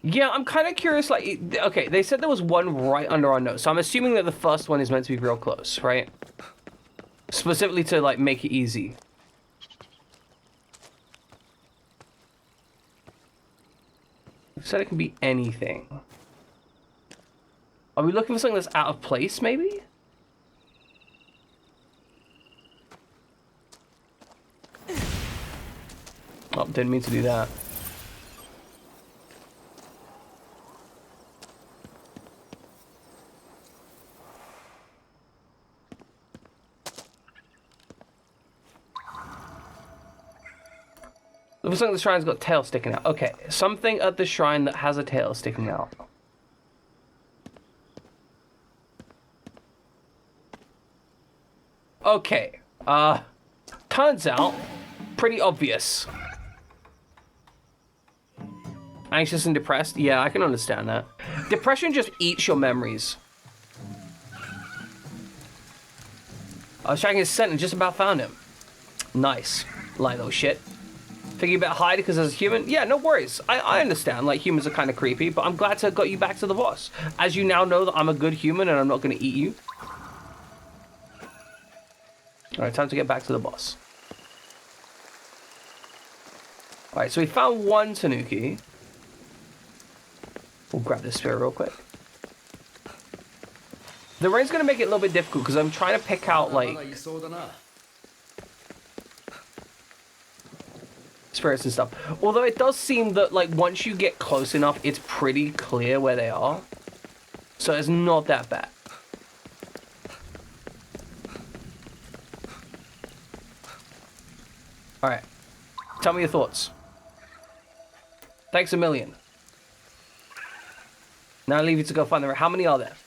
Yeah, I'm kind of curious, like, okay, they said there was one right under our nose, so I'm assuming that the first one is meant to be real close, right? Specifically to, like, make it easy. Said it can be anything. Are we looking for something that's out of place, maybe? Oh, didn't mean to do that. Looks like the shrine's got tail sticking out. Okay, something at the shrine that has a tail sticking out. Okay, turns out, pretty obvious. Anxious and depressed? Yeah, I can understand that. Depression just eats your memories. I was tracking his scent and just about found him. Nice. Like little shit. Think you better hide because as a human? Yeah, no worries. I understand, like, humans are kind of creepy, but I'm glad to have got you back to the boss. As you now know that I'm a good human and I'm not going to eat you. Alright, time to get back to the boss. Alright, so we found one Tanuki. We'll grab this spear real quick. The rain's going to make it a little bit difficult because I'm trying to pick out, like... spirits and stuff. Although it does seem that, like, once you get close enough, it's pretty clear where they are. So it's not that bad. Alright. Tell me your thoughts. Thanks a million. Now I leave you to go find them. How many are there?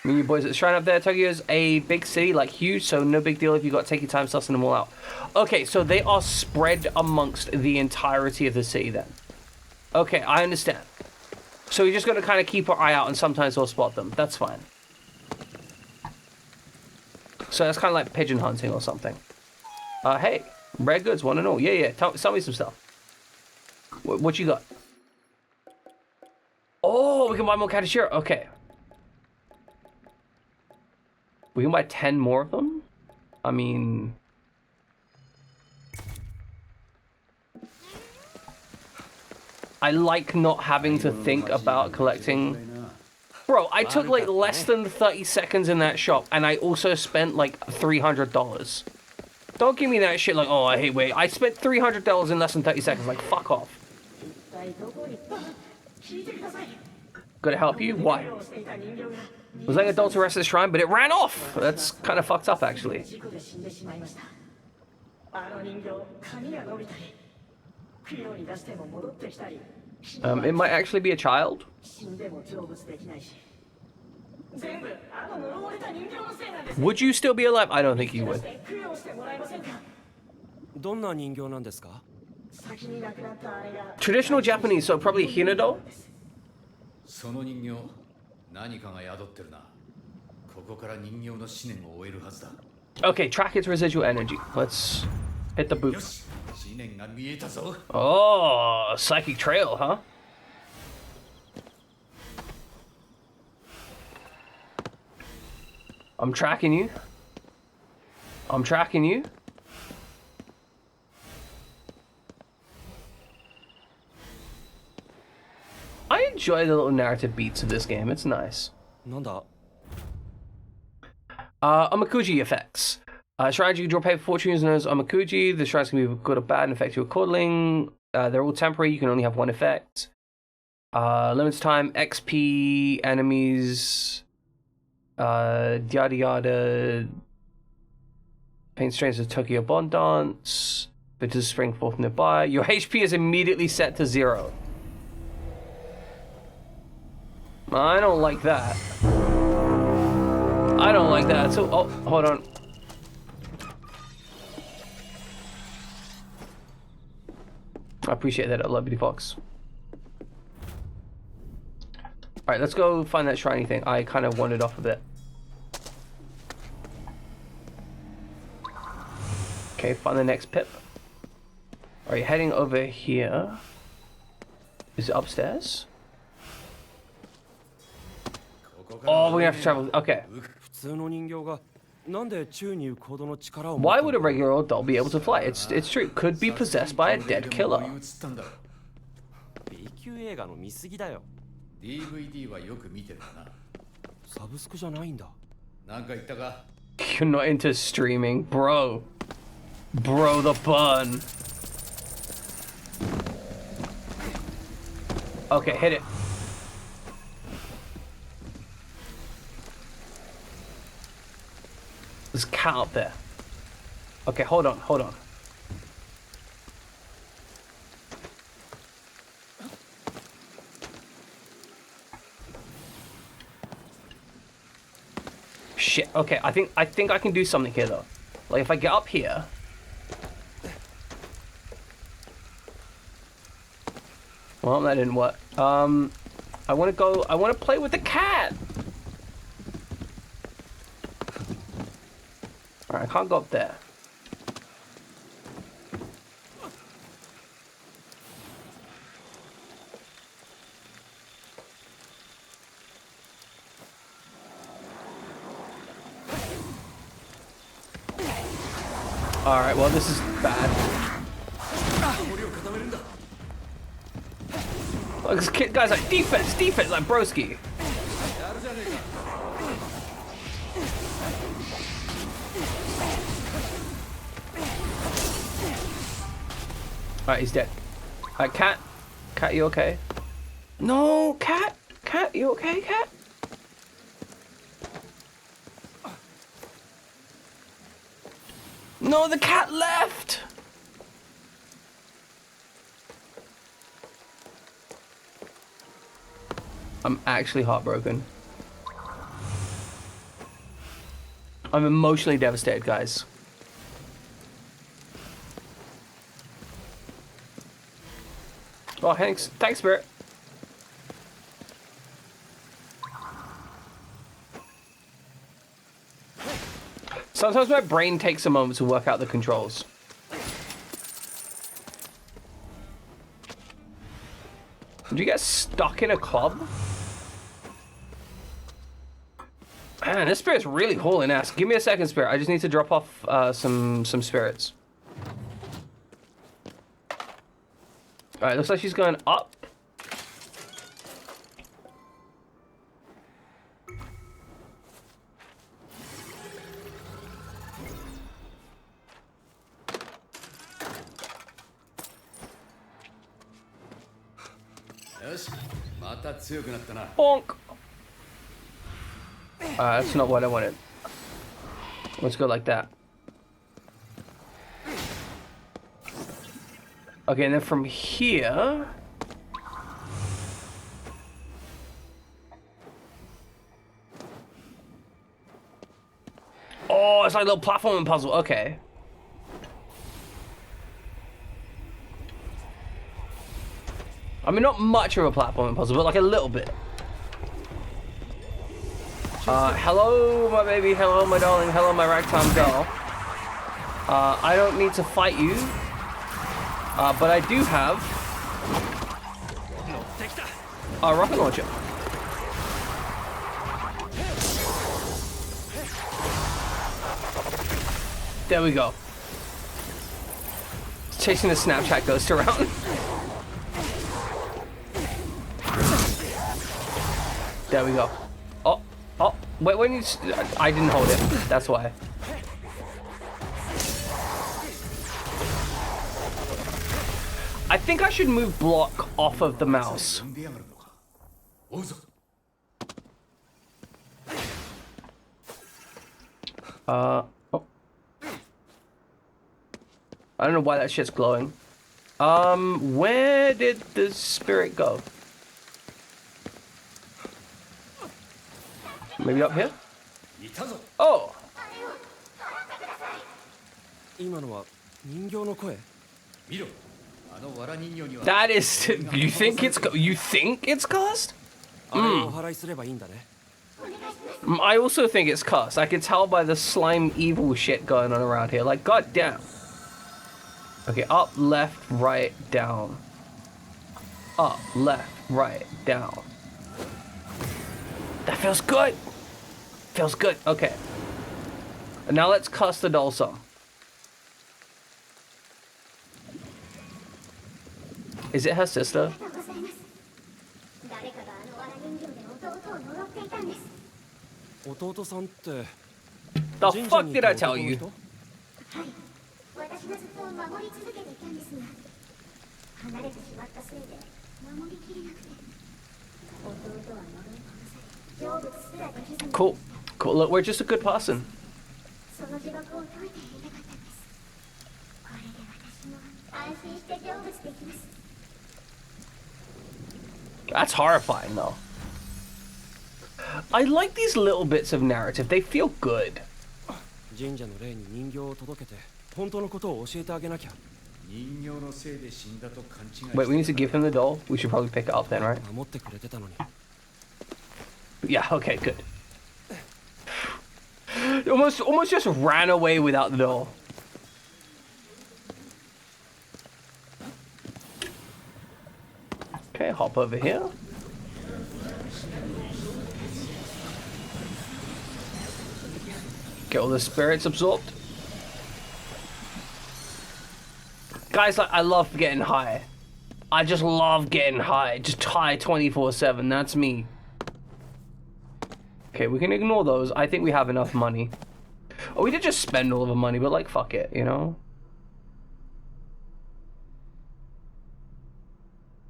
I mean, you boys at the shrine up there, Tokyo's a big city, like huge, so no big deal if you got to take your time sussing them all out. Okay, so they are spread amongst the entirety of the city then. Okay, I understand. So we just got to kind of keep our eye out and sometimes we'll spot them. That's fine. So that's kind of like pigeon hunting or something. Hey, rare goods, one and all. Yeah, tell me some stuff. What you got? Oh, we can buy more Katashira. Okay. We can buy 10 more of them? I mean... I like not having to think about collecting... Bro, I took like less than 30 seconds in that shop, and I also spent like $300. Don't give me that shit like, oh, I hate wait. I spent $300 in less than 30 seconds. Like, fuck off. Gotta help you? Why? It was like adults arrested the shrine, but it ran off. That's kind of fucked up, actually. It might actually be a child. Would you still be alive? I don't think you would. どんな人形なんですか？ Traditional Japanese, so probably Hinado? その人形何かが宿ってるな。ここから人形の思念を追えるはずだ。 Okay, track its residual energy. Let's hit the よ boot. し、思念が見えたぞ。 Oh, psychic trail, huh? I'm tracking you. I'm tracking you. I enjoy the little narrative beats of this game. It's nice. なんだ？ Omakuji effects. Shrines you can draw paper fortunes known as Omakuji. The shrines can be good or bad and affect your coddling. They're all temporary. You can only have one effect. Limits time, XP, enemies, yada yada. Paint strains of Tokyo Bond Dance. Bitters spring forth nearby. Your HP is immediately set to 0. I don't like that. I don't like that. So, oh, hold on. I appreciate that, Lovely Fox. Alright, let's go find that shiny thing. I kind of wandered off a bit. Okay, find the next pip. Are you heading over here? Is it upstairs? Oh, we're gonna have to travel. Okay. 普通の人形がなんで宙に浮くほどの力を持 Why って would る a regular old doll be able to fly? It's true. Could be possessed by a dead killer. B 級映画の見過ぎだよ。 DVD はよく見てるかな。サブスクじゃないんだ。なんか言ったか？ You're not into streaming, bro. Bro, the bun. Okay, hit it. There's a cat up there. Okay, hold on, hold on. Shit. Okay, I think I can do something here though. Like if I get up here. Well, that didn't work. I want to play with the cat. All right, I can't go up there. All right, well this is bad. Look, this kid guy's like defense, like broski. Alright, he's dead. Alright, cat, you okay? No, cat, you okay, cat? No, the cat left. I'm actually heartbroken. I'm emotionally devastated, guys. Oh, thanks, Spirit. Sometimes my brain takes a moment to work out the controls. Did you get stuck in a club? Man, this spirit's really hauling ass. Give me a second, Spirit. I just need to drop off some spirits. Alright, looks like she's going up. Bonk! That's not what I wanted. Let's go like that. Okay, and then from here... Oh, it's like a little platforming puzzle. Okay. I mean, not much of a platforming puzzle, but like a little bit. Hello, my baby. Hello, my darling. Hello, my ragtime doll. I don't need to fight you. But I do have a rocket launcher. There we go. Chasing the Snapchat ghost around. There we go. Oh, wait, when you... I didn't hold it. That's why. I think I should move block off of the mouse. Oh. I don't know why that shit's glowing. Where did the spirit go? Maybe up here? Oh! That is... You think it's cursed? I also think it's cursed. I can tell by the slime evil shit going on around here. Like, goddamn. Okay, up, left, right, down. Up, left, right, down. That feels good. Feels good. Okay. And now let's cuss the doll some. Is it her sister? The fuck did I tell you? Cool. Cool. Look, we're just a good person. That's horrifying, though. I like these little bits of narrative. They feel good. Wait, we need to give him the doll? We should probably pick it up then, right? Yeah, okay, good. Almost just ran away without the doll. Okay, hop over here. Get all the spirits absorbed. Guys, like, I love getting high. I just love getting high. Just high 24/7. That's me. Okay, we can ignore those. I think we have enough money. Oh, we did just spend all of the money, but like, fuck it, you know?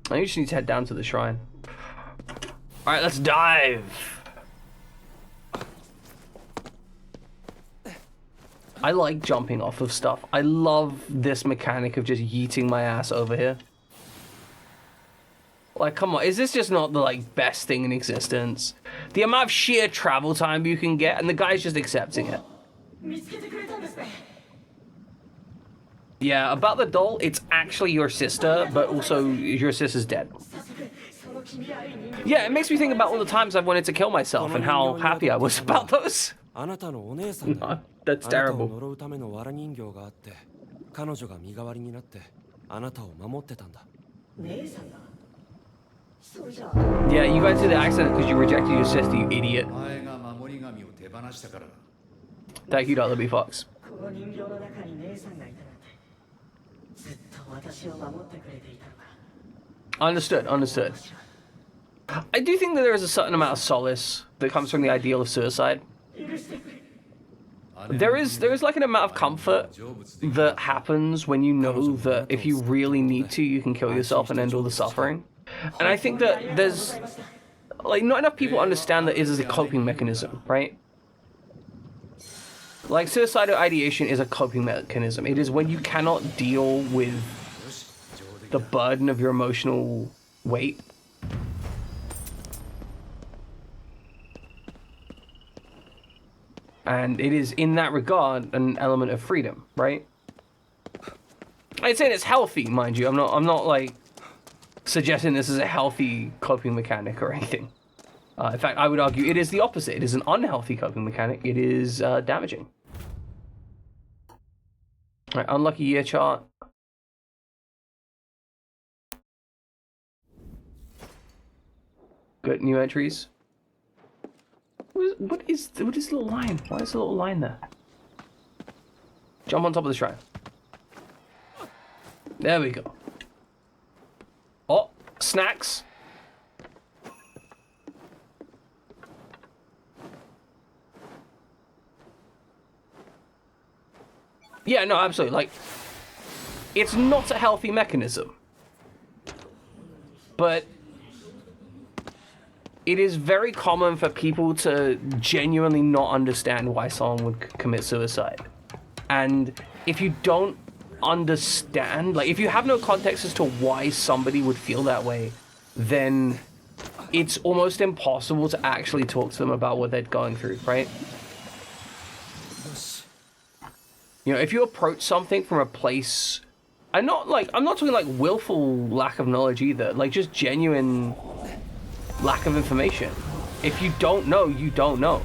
I just need to head down to the shrine. Alright, let's dive. I like jumping off of stuff. I love this mechanic of just yeeting my ass over here. Like, come on, is this just not the, like, best thing in existence? The amount of sheer travel time you can get, and the guy's just accepting it. Yeah, about the doll, it's actually your sister, but also your sister's dead. Yeah, it makes me think about all the times I've wanted to kill myself and how happy I was about those. No, that's terrible. Yeah, you got into the accident because you rejected your sister, you idiot. Thank you, Dr. B. Fox. Understood, understood. I do think that there is a certain amount of solace that comes from the ideal of suicide. There is like an amount of comfort that happens when you know that if you really need to, you can kill yourself and end all the suffering. And I think that there's, like, not enough people understand that it is a coping mechanism, right? Like, suicidal ideation is a coping mechanism. It is when you cannot deal with the burden of your emotional weight. And it is, in that regard, an element of freedom, right? I'd say it's healthy, mind you. I'm not like suggesting this is a healthy coping mechanic or anything. In fact, I would argue it is the opposite. It is an unhealthy coping mechanic. It is damaging. All right, unlucky year chart. Good, new entries. What is the little line? Why is the little line there? Jump on top of the shrine. There we go. Oh, snacks. Yeah, no, absolutely. Like, it's not a healthy mechanism. But it is very common for people to genuinely not understand why someone would commit suicide. And if you don't understand, like, if you have no context as to why somebody would feel that way, then it's almost impossible to actually talk to them about what they're going through, right? You know, if you approach something from a place, I'm not talking like willful lack of knowledge either, like just genuine lack of information. If you don't know, you don't know.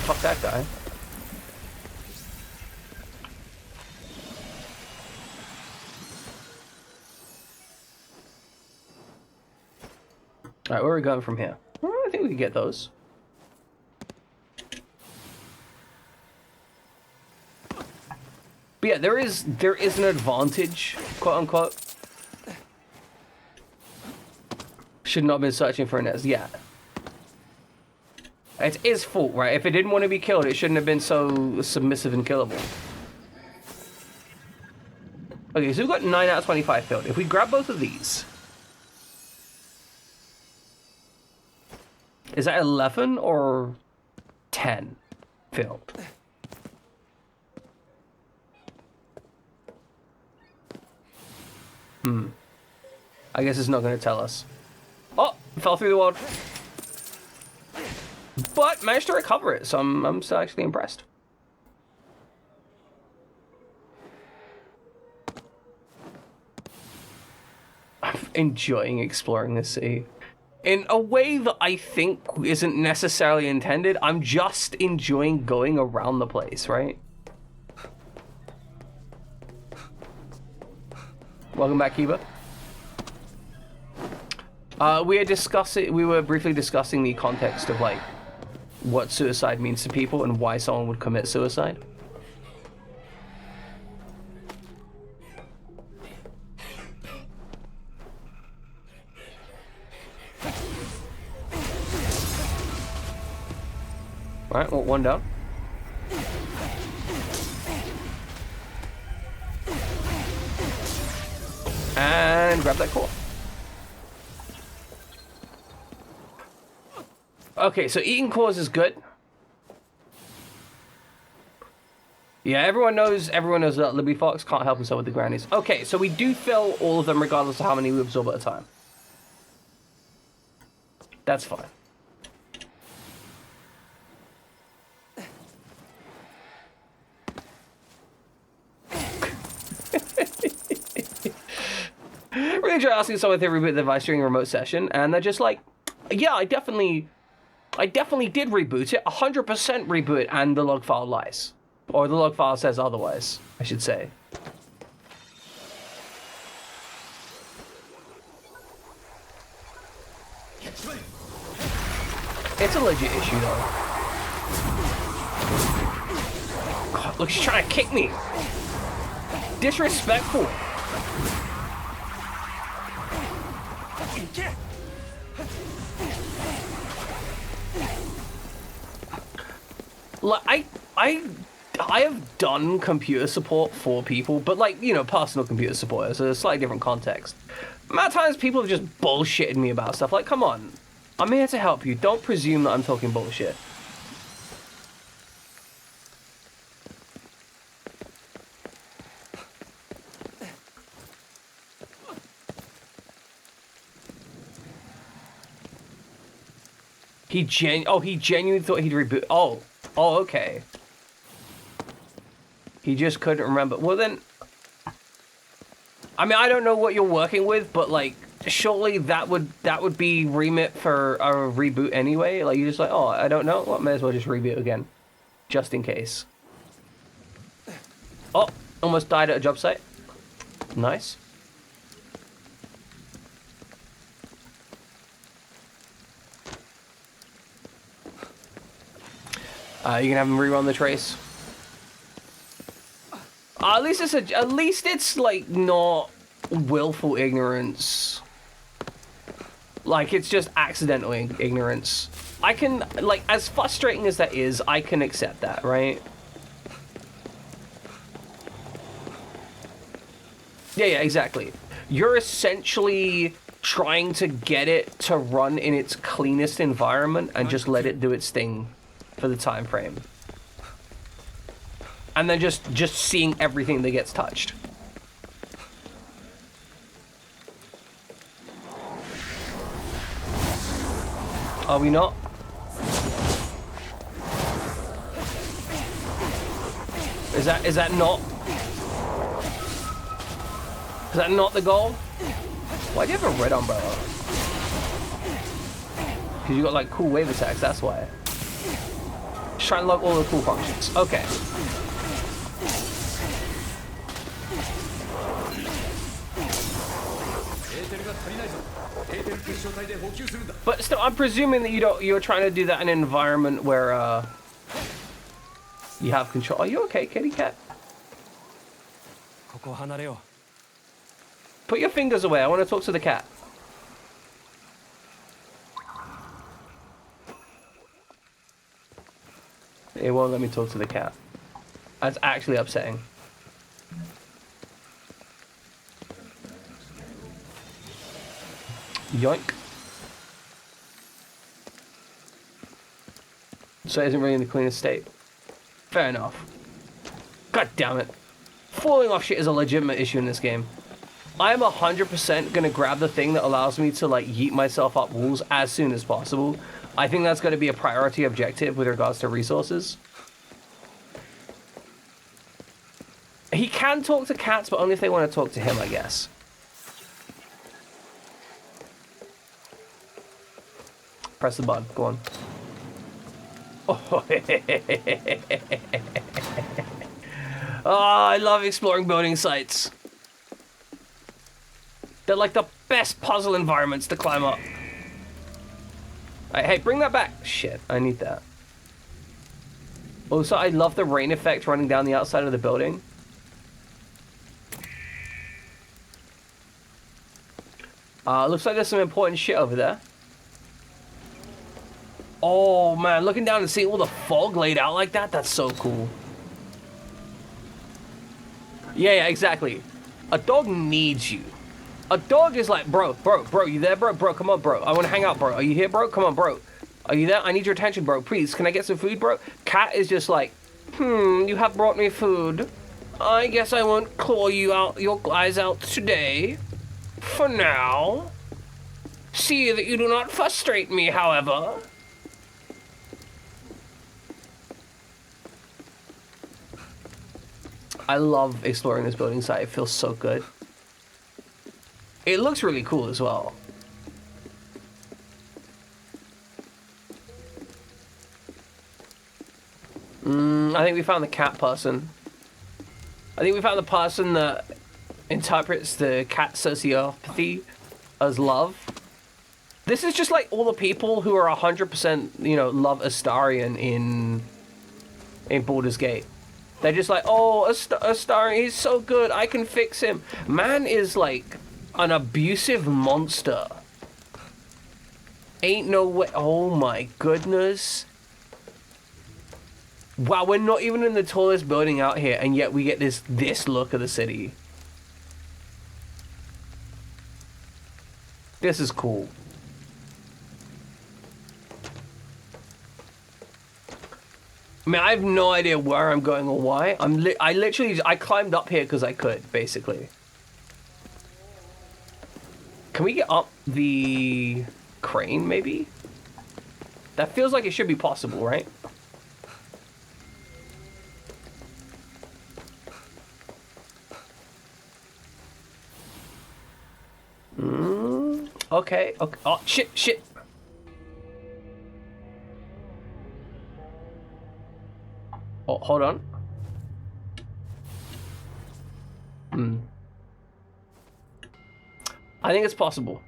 Fuck that guy. Alright, where are we going from here? I think we can get those. But yeah, there is an advantage, quote unquote. Should not have been searching for a nest. Yeah. It's his fault, right? If it didn't want to be killed, it shouldn't have been so submissive and killable. Okay, so we've got 9 out of 25 filled. If we grab both of these... Is that 11 or 10 filled? I guess it's not going to tell us. Oh, fell through the wall. But managed to recover it, so I'm still actually impressed. I'm enjoying exploring this city. In a way that I think isn't necessarily intended, I'm just enjoying going around the place, right? Welcome back, Kiba. We were briefly discussing the context of, like, what suicide means to people and why someone would commit suicide. Alright, well, one down. And grab that core. Okay, so eating cores is good. Yeah, everyone knows that Libby Fox can't help himself with the grannies. Okay, so we do fill all of them regardless of how many we absorb at a time. That's fine. Really enjoy asking someone if they reboot the device during a remote session, and they're just like, yeah, I definitely did reboot it, 100% reboot, and the log file lies. Or the log file says otherwise, I should say. It's a legit issue, though. God, look, she's trying to kick me. Disrespectful. Like, I have done computer support for people, but, like, you know, personal computer support. It's a slightly different context. The amount of times people have just bullshitted me about stuff. Like, come on. I'm here to help you. Don't presume that I'm talking bullshit. He genuinely thought he'd reboot. Oh, okay. He just couldn't remember. Well then, I mean, I don't know what you're working with, but like, surely that would be remit for a reboot anyway. Like, you're just like, oh, I don't know. Well, may as well just reboot again, just in case. Oh, almost died at a job site. Nice. You can have him rerun the trace. At least it's like not willful ignorance. Like, it's just accidental ignorance. I can, like, as frustrating as that is, I can accept that, right? Yeah, exactly. You're essentially trying to get it to run in its cleanest environment and just let it do its thing for the time frame. And then just seeing everything that gets touched. Are we not? Is that not? Is that not the goal? Why do you have a red umbrella? Because you got like cool wave attacks, that's why. Just try and lock all the cool functions. Okay. But still, I'm presuming that you're trying to do that in an environment where you have control. Are you okay, kitty cat? Put your fingers away. I want to talk to the cat. It won't let me talk to the cat. That's actually upsetting. Yoink. So it isn't really in the cleanest state. Fair enough. God damn it. Falling off shit is a legitimate issue in this game. I'm 100% gonna grab the thing that allows me to like yeet myself up walls as soon as possible. I think that's gonna be a priority objective with regards to resources. He can talk to cats, but only if they want to talk to him, I guess. Press the button. Go on. Oh, I love exploring building sites. They're like the best puzzle environments to climb up. Hey, bring that back. Shit, I need that. Also, I love the rain effect running down the outside of the building. Looks like there's some important shit over there. Oh man, looking down and seeing all the fog laid out like that, that's so cool. Yeah, exactly. A dog needs you. A dog is like, bro, you there, bro, come on, bro. I want to hang out, bro. Are you here, bro? Come on, bro. Are you there? I need your attention, bro. Please, can I get some food, bro? Cat is just like, you have brought me food. I guess I won't claw you out, your eyes out today. For now. See that you do not frustrate me, however. I love exploring this building site. It feels so good. It looks really cool as well. I think we found the cat person. I think we found the person that interprets the cat sociopathy as love. This is just like all the people who are 100%, you know, love Astarion in Baldur's Gate. They're just like, oh, Astarion, he's so good, I can fix him. Man is like an abusive monster. Ain't no way. Oh my goodness. Wow, we're not even in the tallest building out here, and yet we get this look of the city. This is cool. I mean, I have no idea where I'm going or why. I climbed up here because I could, basically. Can we get up the crane, maybe? That feels like it should be possible, right? Okay, okay. Oh, shit. Oh, hold on. I think it's possible.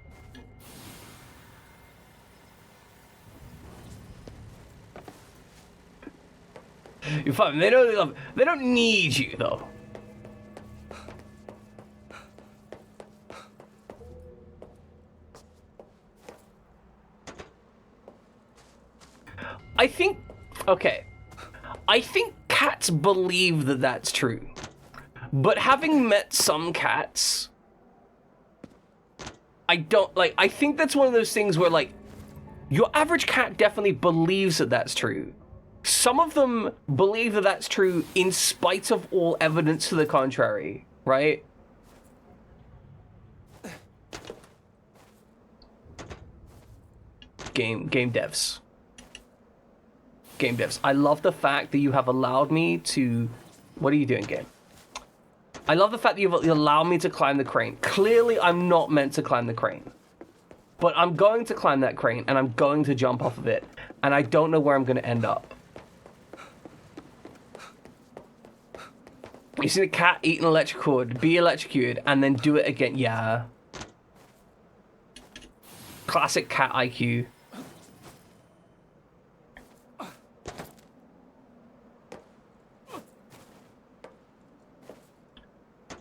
You're fine. They don't need you though. I think, okay. I think cats believe that that's true. But having met some cats, I think that's one of those things where, like, your average cat definitely believes that that's true. Some of them believe that that's true in spite of all evidence to the contrary, right? Game devs. Game devs. I love the fact that you have allowed me to... What are you doing, game? I love the fact that you've allowed me to climb the crane. Clearly, I'm not meant to climb the crane. But I'm going to climb that crane, and I'm going to jump off of it. And I don't know where I'm going to end up. You see a cat eat an electric cord, be electrocuted, and then do it again. Yeah. Classic cat IQ.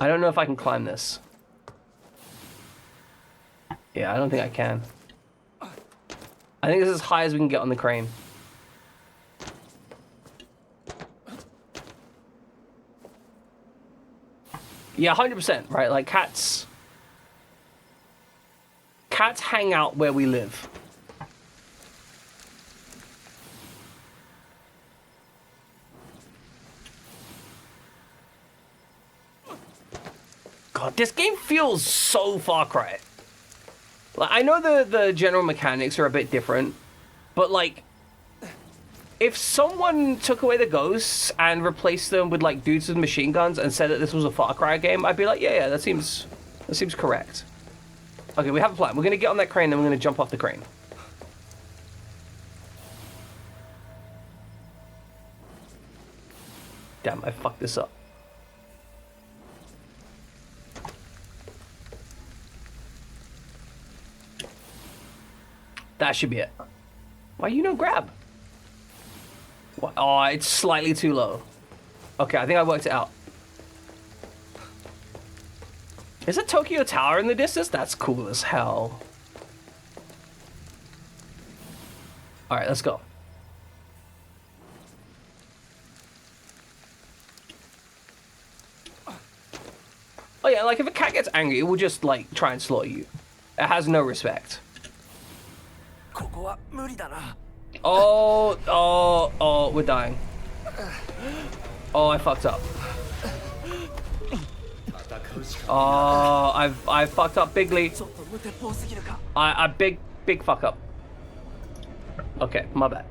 I don't know if I can climb this. Yeah, I don't think I can. I think this is as high as we can get on the crane. Yeah, 100%, right? Like, cats hang out where we live. God, this game feels so Far Cry. Like, I know the general mechanics are a bit different, but, like, if someone took away the ghosts and replaced them with, like, dudes with machine guns and said that this was a Far Cry game, I'd be like, yeah, that seems correct. Okay, we have a plan. We're gonna get on that crane, then we're gonna jump off the crane. Damn, I fucked this up. That should be it. Why you no grab? What? Oh, it's slightly too low. Okay, I think I worked it out. Is it Tokyo Tower in the distance? That's cool as hell. Alright, let's go. Oh yeah, like if a cat gets angry, it will just like try and slaughter you. It has no respect. Oh, we're dying. Oh, I fucked up. Oh, I fucked up bigly. I big fuck up. Okay, my bad.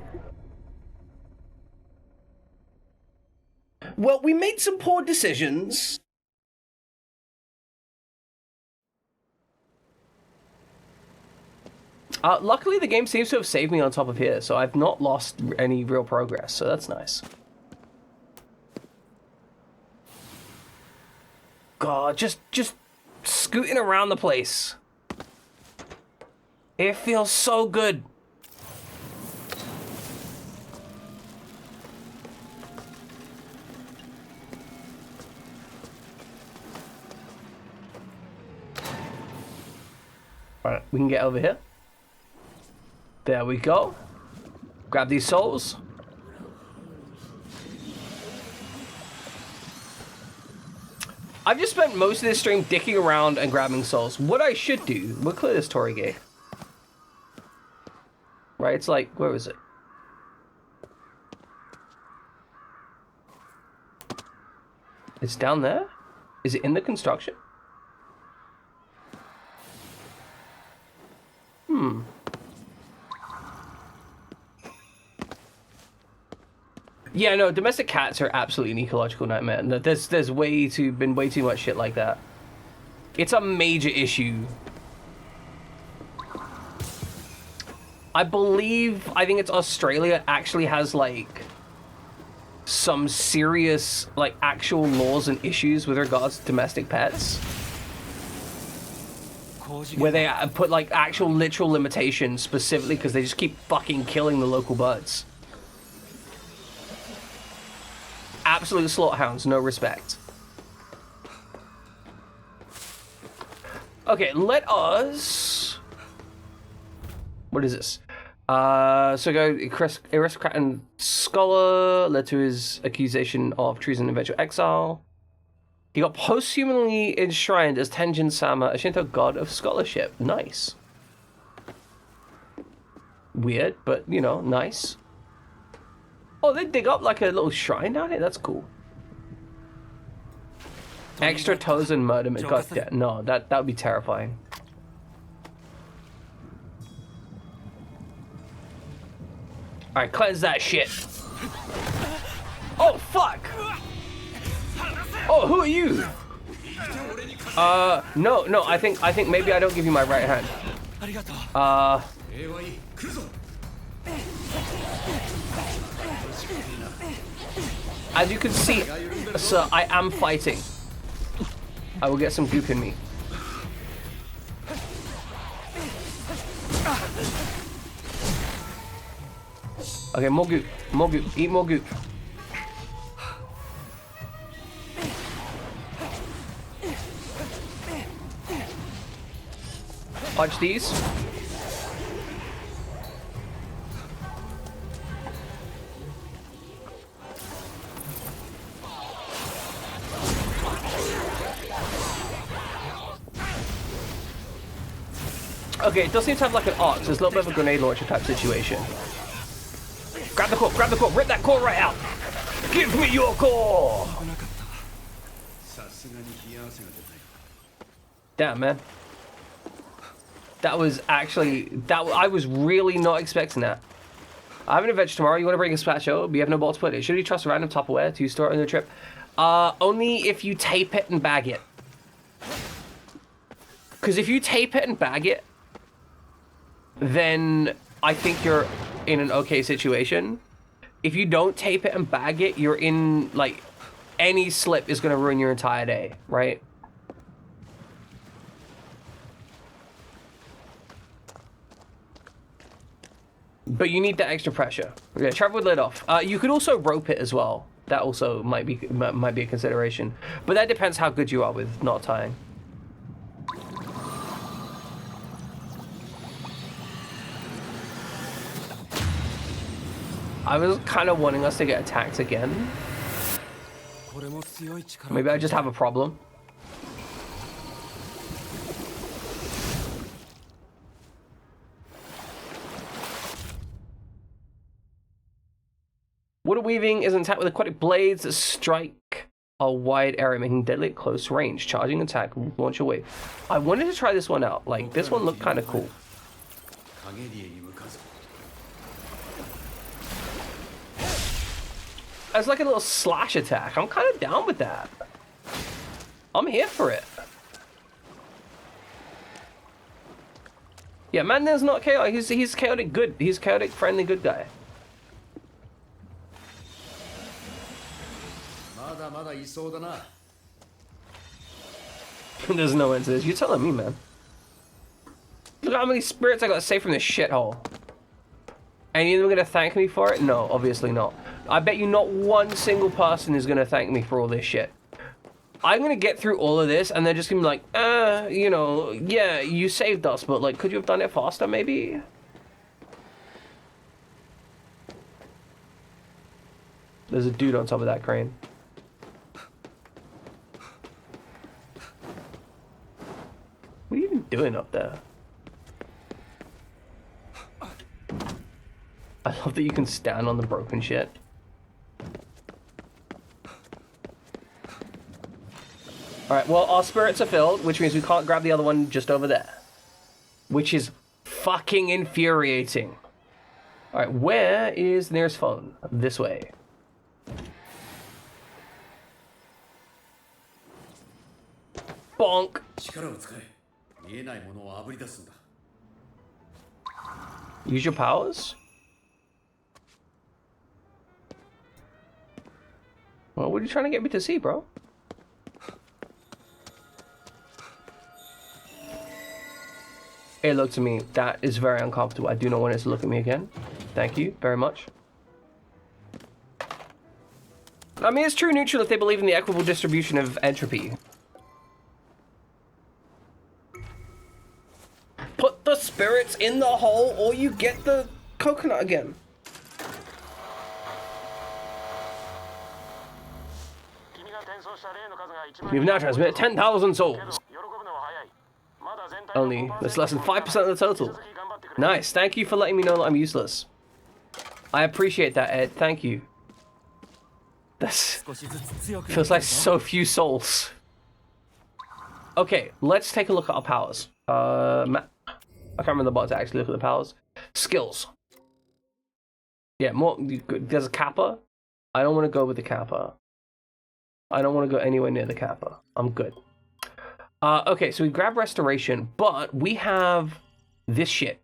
Well, we made some poor decisions. Luckily, the game seems to have saved me on top of here, so I've not lost any real progress, so that's nice. God, just scooting around the place. It feels so good. Alright, we can get over here. There we go. Grab these souls. I've just spent most of this stream dicking around and grabbing souls. What I should do, we'll clear this Torii gate. Right, it's like, where is it? It's down there? Is it in the construction? Yeah, no, domestic cats are absolutely an ecological nightmare. No, there's been way too much shit like that. It's a major issue. I think it's Australia actually has like some serious like actual laws and issues with regards to domestic pets, where they put like actual literal limitations specifically because they just keep fucking killing the local birds. Absolute slaughterhounds, no respect. Okay, let us... What is this? So go aristocrat and scholar led to his accusation of treason and eventual exile. He got posthumely enshrined as Tenjin Sama, a Shinto god of scholarship. Nice. Weird, but you know, nice. Oh, they dig up like a little shrine down here? That's cool. Extra toes and murder. God, yeah, no, that would be terrifying. Alright, cleanse that shit. Oh, fuck! Oh, who are you? No, I think maybe I don't give you my right hand. As you can see, sir, I am fighting. I will get some goop in me. Okay, more goop, eat more goop. Punch these. Okay, it does seem to have like an arc, so it's a little bit of a grenade launcher type situation. Grab the core, rip that core right out! Give me your core! Damn, man. That was actually, I was really not expecting that. I have an adventure tomorrow. You want to bring a splash out? We have no balls to put it. Should you trust a random Tupperware to store it on the trip? Only if you tape it and bag it. Because if you tape it and bag it, then I think you're in an okay situation. If you don't tape it and bag it, you're in, like, any slip is going to ruin your entire day, right? But you need that extra pressure. Okay, travel with lid off. You could also rope it as well. That also might be a consideration. But that depends how good you are with knot tying. I was kind of wanting us to get attacked again. Maybe I just have a problem. Water weaving is attacked with aquatic blades that strike a wide area, making deadly at close range. Charging attack, launch a wave. I wanted to try this one out. Like, this one looked kind of cool. It's like a little slash attack. I'm kind of down with that. I'm here for it. Yeah, man, there's not chaotic. He's chaotic good. He's chaotic friendly good guy. There's no end to this. You're telling me, man. Look how many spirits I got saved from this shithole. Any of them gonna thank me for it? No, obviously not. I bet you not one single person is gonna thank me for all this shit. I'm gonna get through all of this and they're just gonna be like, you know, yeah, you saved us, but like, could you have done it faster, maybe? There's a dude on top of that crane. What are you even doing up there? I love that you can stand on the broken shit. Alright, well, our spirits are filled, which means we can't grab the other one just over there. Which is fucking infuriating. Alright, where is the nearest phone? This way. Bonk! Use your powers? Well, what are you trying to get me to see, bro? It looked to me. That is very uncomfortable. I do not want it to look at me again. Thank you very much. I mean, it's true neutral if they believe in the equitable distribution of entropy. Put the spirits in the hole or you get the coconut again. You've now transmitted 10,000 souls. Only, that's less than 5% of the total. Nice, thank you for letting me know that I'm useless. I appreciate that, Ed, thank you. That's... feels like so few souls. Okay, let's take a look at our powers. I can't remember the button to actually look at the powers. Skills. Yeah, more. There's a kappa. I don't want to go with the kappa. I don't want to go anywhere near the kappa. I'm good. Okay, so we grab restoration, but we have this shit.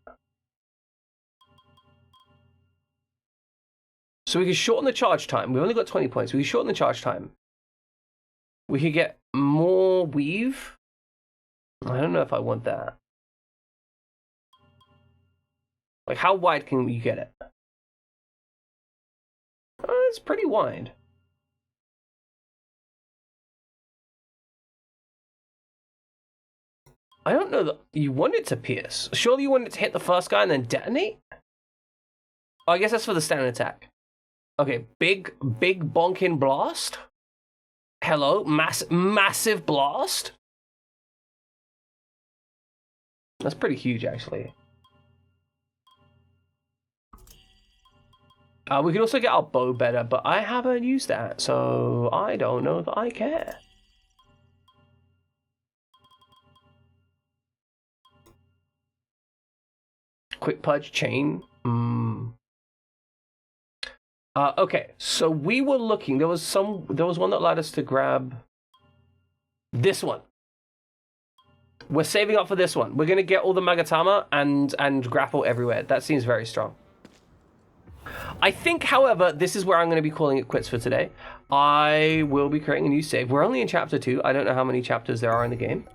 So we can shorten the charge time. We've only got 20 points. We can shorten the charge time. We could get more weave. I don't know if I want that. Like, how wide can you get it? It's pretty wide. I don't know that you want it to pierce. Surely you want it to hit the first guy and then detonate? Oh, I guess that's for the standard attack. Okay, big bonkin blast. Hello, massive blast. That's pretty huge, actually. We can also get our bow better, but I haven't used that, so I don't know that I care. Quick pudge chain. Okay, so we were looking. There was one that allowed us to grab this one. We're saving up for this one. We're gonna get all the Magatama and grapple everywhere. That seems very strong. I think, however, this is where I'm going to be calling it quits for today. I will be creating a new save. We're only in chapter 2. I don't know how many chapters there are in the game.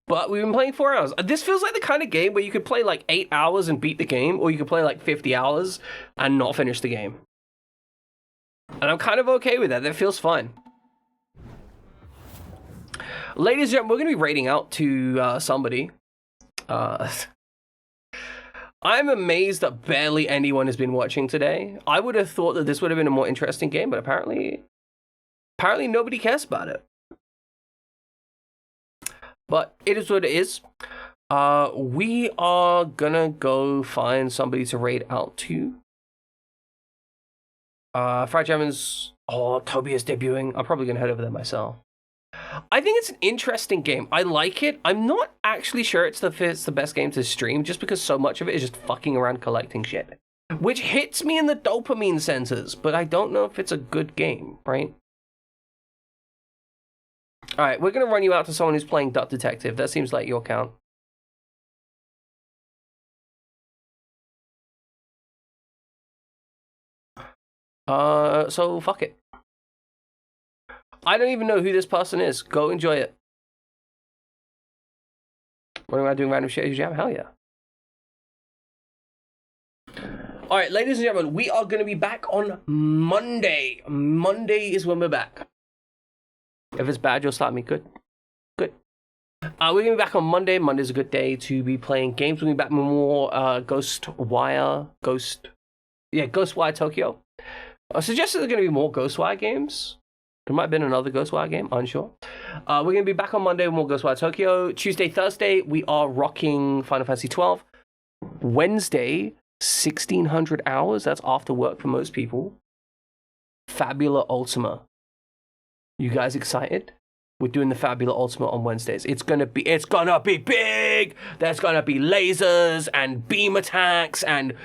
But we've been playing 4 hours. This feels like the kind of game where you could play like 8 hours and beat the game, or you could play like 50 hours and not finish the game. And I'm kind of okay with that. That feels fine. Ladies and gentlemen, we're going to be raiding out to somebody. I'm amazed that barely anyone has been watching today. I would have thought that this would have been a more interesting game, but apparently nobody cares about it. But it is what it is. We are gonna go find somebody to raid out to. Fried Germans. Oh, Toby is debuting. I'm probably gonna head over there myself. I think it's an interesting game. I like it. I'm not actually sure it's the best game to stream, just because so much of it is just fucking around collecting shit. Which hits me in the dopamine sensors, but I don't know if it's a good game, right? Alright, we're going to run you out to someone who's playing Duck Detective. That seems like your count. So fuck it. I don't even know who this person is. Go enjoy it. What am I doing random shit as you jam? Hell yeah. Alright, ladies and gentlemen, we are going to be back on Monday. Monday is when we're back. If it's bad, you'll slap me. Good. Good. We're going to be back on Monday. Monday's a good day to be playing games. We're going to be back with more Ghostwire Tokyo. I suggested there's going to be more Ghostwire games. There might have been another Ghostwire game, unsure. We're going to be back on Monday with more Ghostwire Tokyo. Tuesday, Thursday, we are rocking Final Fantasy 12. Wednesday, 1600 hours. That's after work for most people. Fabula Ultima. You guys excited? We're doing the Fabula Ultima on Wednesdays. It's gonna be big. There's gonna be lasers and beam attacks and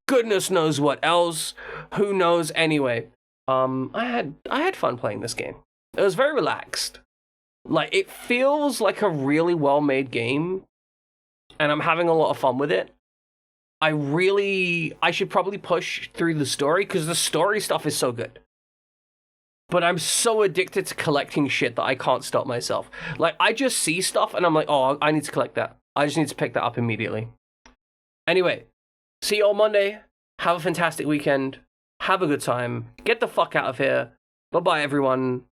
goodness knows what else. Who knows? Anyway, I had fun playing this game. It was very relaxed. Like, it feels like a really well-made game and I'm having a lot of fun with it. I should probably push through the story because the story stuff is so good. But I'm so addicted to collecting shit that I can't stop myself. Like, I just see stuff and I'm like, oh, I need to collect that. I just need to pick that up immediately. Anyway, see you on Monday. Have a fantastic weekend. Have a good time. Get the fuck out of here. Bye-bye, everyone.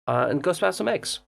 And go smash some eggs.